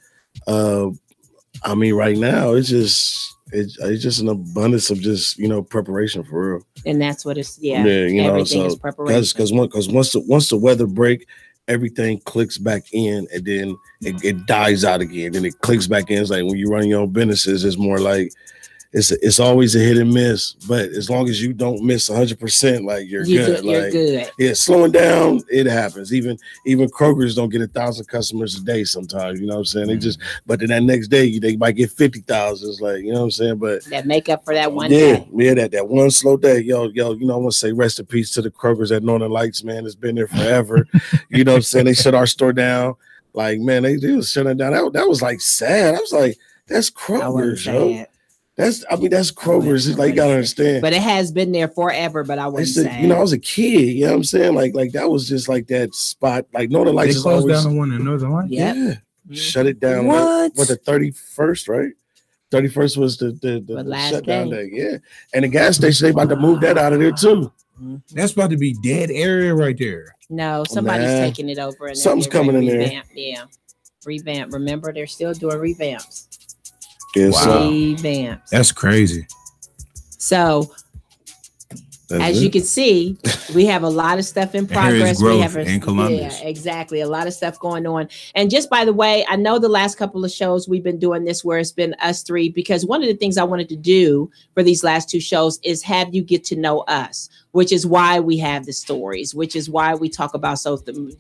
D: I mean, right now it's just an abundance of just preparation for real.
C: And that's what it's everything is preparation.
D: Because once the weather break, everything clicks back in, and then it dies out again. Then it clicks back in. It's like when you run your own businesses, it's more like it's always a hit and miss. But as long as you don't miss 100%, like you're good.
C: You're good.
D: Yeah, slowing down, it happens. Even Kroger's don't get 1,000 customers a day sometimes. You know what I'm saying? They just, but then that next day they might get 50,000. It's like, you know what I'm saying? But
C: that make up for that one day.
D: Yeah, that one slow day. Yo, I want to say rest in peace to the Kroger's at Northern Lights, man. It's been there forever. You know what I'm saying? They shut our store down. Like, man, they was shutting down. That was like sad. I was like, that's Kroger's, yo. That's Kroger's. It's like, you gotta understand.
C: But it has been there forever. But I wouldn't say.
D: I was a kid. You know what I'm saying? Like that was just like that spot. Like Northern Lights.
E: They closed down the one in Northern Lights.
C: Yep.
D: Yeah. Shut it down.
C: What?
D: The 31st, right? 31st was the
C: last
D: shutdown day. Yeah. And the gas station, they about to move that out of there too.
E: That's about to be dead area right there.
C: No, somebody's taking it over. And
D: something's coming in there.
C: Yeah. Revamp. Remember, they're still doing revamps.
D: Yes,
E: wow.
C: Revamps.
E: That's crazy.
C: So, as you can see, we have a lot of stuff in progress.
E: We have in Columbus.
C: Yeah, exactly. A lot of stuff going on. And just by the way, I know the last couple of shows we've been doing this where it's been us three, because one of the things I wanted to do for these last two shows is have you get to know us, which is why we have the stories, which is why we talk about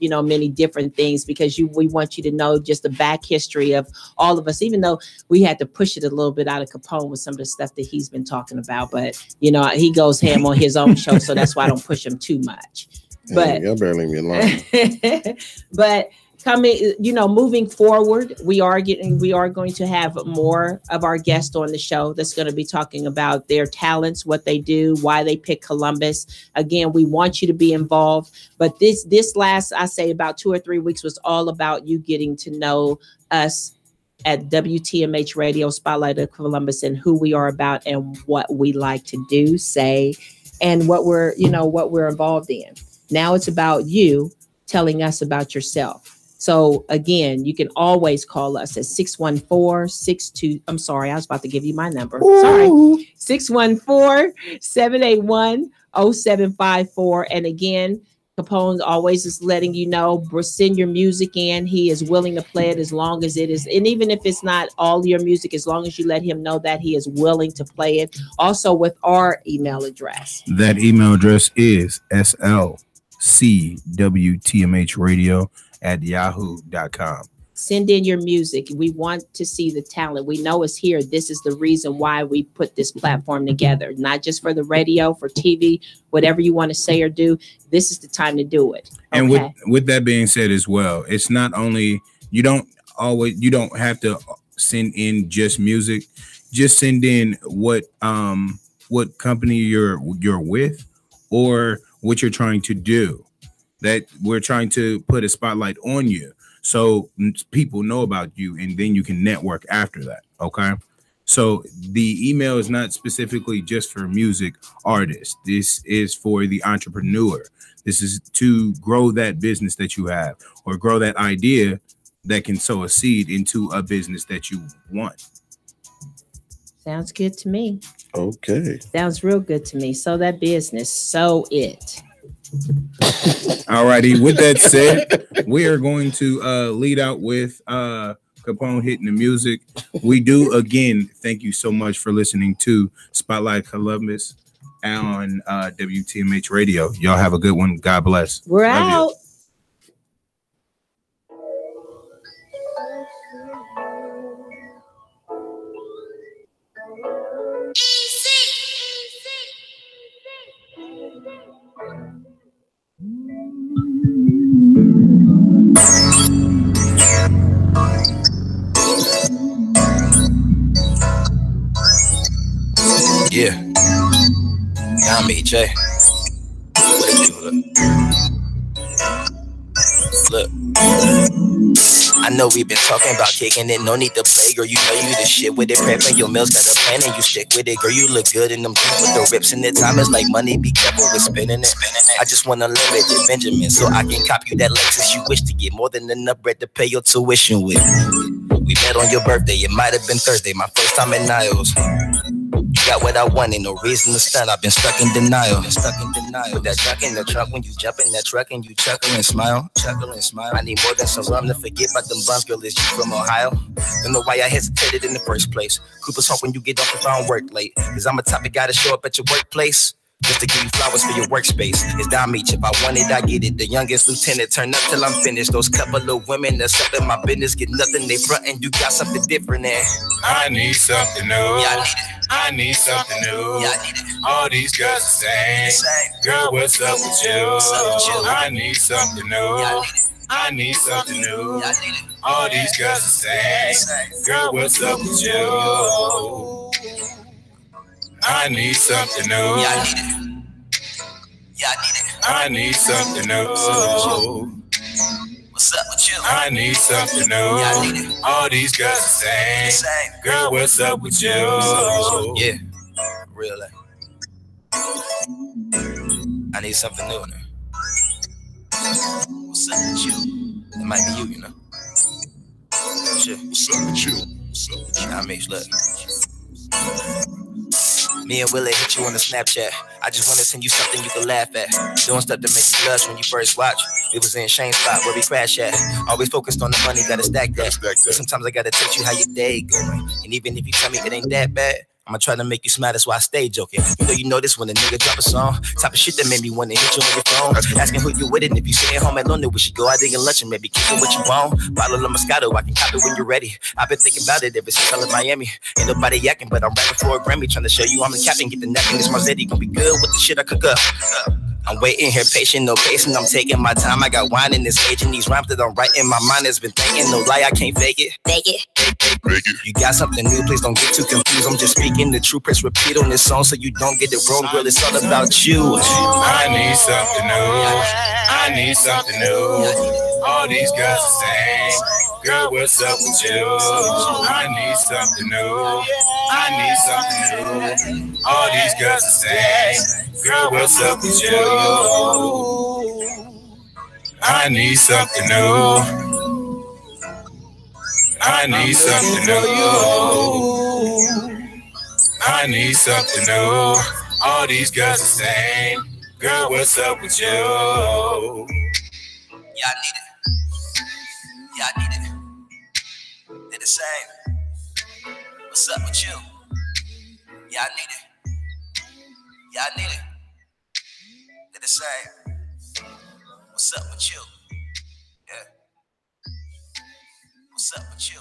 C: many different things, because we want you to know just the back history of all of us, even though we had to push it a little bit out of Capone with some of the stuff that he's been talking about. But, he goes ham on his own show, so that's why I don't push him too much. But
D: y'all better leave me alone.
C: But moving forward, we are going to have more of our guests on the show that's going to be talking about their talents, what they do, why they pick Columbus. Again, we want you to be involved. But this last, I say about 2 or 3 weeks was all about you getting to know us at WTMH Radio, Spotlight of Columbus, and who we are about and what we like to do, say, and what we're involved in. Now it's about you telling us about yourself. So again, you can always call us at 614-62. I'm sorry, I was about to give you my number. Sorry. 614-781-0754. And again, Capone always is letting you know, send your music in. He is willing to play it as long as it is. And even if it's not all your music, as long as you let him know that he is willing to play it. Also with our email address.
E: That email address is slcwtmhradio@yahoo.com.
C: Send in your music. We want to see the talent. We know it's here. This is the reason why we put this platform together, not just for the radio, for TV, whatever you want to say or do. This is the time to do it. Okay?
E: And with that being said as well, it's not only, you don't have to send in just music. Just send in what company you're with or what you're trying to do. That we're trying to put a spotlight on you, so people know about you, and then you can network after that. Okay. So the email is not specifically just for music artists. This is for the entrepreneur. This is to grow that business that you have, or grow that idea that can sow a seed into a business that you want.
C: Sounds good to me.
D: Okay.
C: Sounds real good to me. So that business, so it.
E: All righty. With that said, we are going to lead out with Capone hitting the music. We do again. Thank you so much for listening to Spotlight Columbus on WTMH Radio. Y'all have a good one. God bless.
C: We're out.
A: Yeah. Y'all me, Jay. What it do? Look. I know we've been talking about kicking it, no need to play, girl. You know you the shit with it, prepping your meals, got a plan and you stick with it, girl. You look good in them jeans with the rips in the time. It's like money, be careful with spending it. I just want to limit it, Benjamin, so I can cop you that Lexus you wish to get more than enough bread to pay your tuition with. We met on your birthday, it might have been Thursday, my first time at Niles. You got what I want, ain't no reason to stunt. I've been stuck in denial. Put that junk in the trunk when you jump in that truck and you chuckle and smile. I need more than some rum to forget about them bums, girl. Is you from Ohio? Don't know why I hesitated in the first place. Cooper's home when you get off if I don't work late. Cause I'm a type of guy to show up at your workplace just to give you flowers for your workspace. It's Dom each. If I want it, I get it. The youngest lieutenant, turn up till I'm finished. Those couple of women that's up in my business get nothing. They front and you got something different there.
E: I need something new.
A: Yeah, I need it.
E: I need something new.
A: Yeah, I need it.
E: All these girls the same. Girl, what's up with you? I need something new.
A: Yeah,
E: I need something new.
A: Yeah, I need it.
E: All these girls the same. Girl, what's up with you? I need something new.
A: Yeah, I need it. Yeah, I need it.
E: I need something new.
A: What's up with you?
E: I need something new.
A: Yeah, I need it.
E: All these girls the same. Girl, what's up with you?
A: Yeah, real life. I need something new now. What's up with you? It might be you know. Shit. What's up with you? I mean, look. Me and Willie hit you on the Snapchat. I just want to send you something you can laugh at. Doing stuff to make you blush when you first watch. It was in Shane's spot where we crash at. Always focused on the money, gotta stack that. But sometimes I gotta teach you how your day going. And even if you tell me it ain't that bad, I'ma try to make you smile, that's why I stay joking. You know this when a nigga drop a song. Type of shit that made me wanna hit you on your phone. Asking who you with it, and if you stay at home alone, then we should go out there and lunch and maybe kick it what you want. Bottle of Moscato, I can cop it when you're ready. I've been thinking about it ever since I left Miami. Ain't nobody yakking, but I'm rapping for a Grammy. Trying to show you I'm the captain, get the napkin. This Marzetti gonna be good with the shit I cook up. I'm waiting here patient, no pacing. I'm taking my time. I got wine in this aging. These rhymes that I'm writing, my mind has been thinking. No lie, I can't fake it.
F: Make it.
A: You got something new, please don't get too confused. I'm just speaking the truth. Press repeat on this song so you don't get it wrong, girl. It's all about you.
E: I need something new. I need something new. All these girls the same. Girl, what's up with you? I need something new. I need something new. All these girls the same. Girl, what's up with you? I need something new. I need something new. I need something new. All these girls the same. Girl, what's up with you?
A: Yeah, I need it. Yeah, I need it. They're the same. What's up with you? Yeah, I need it. Yeah, I need it. They're the same. What's up with you? Yeah. What's up with you?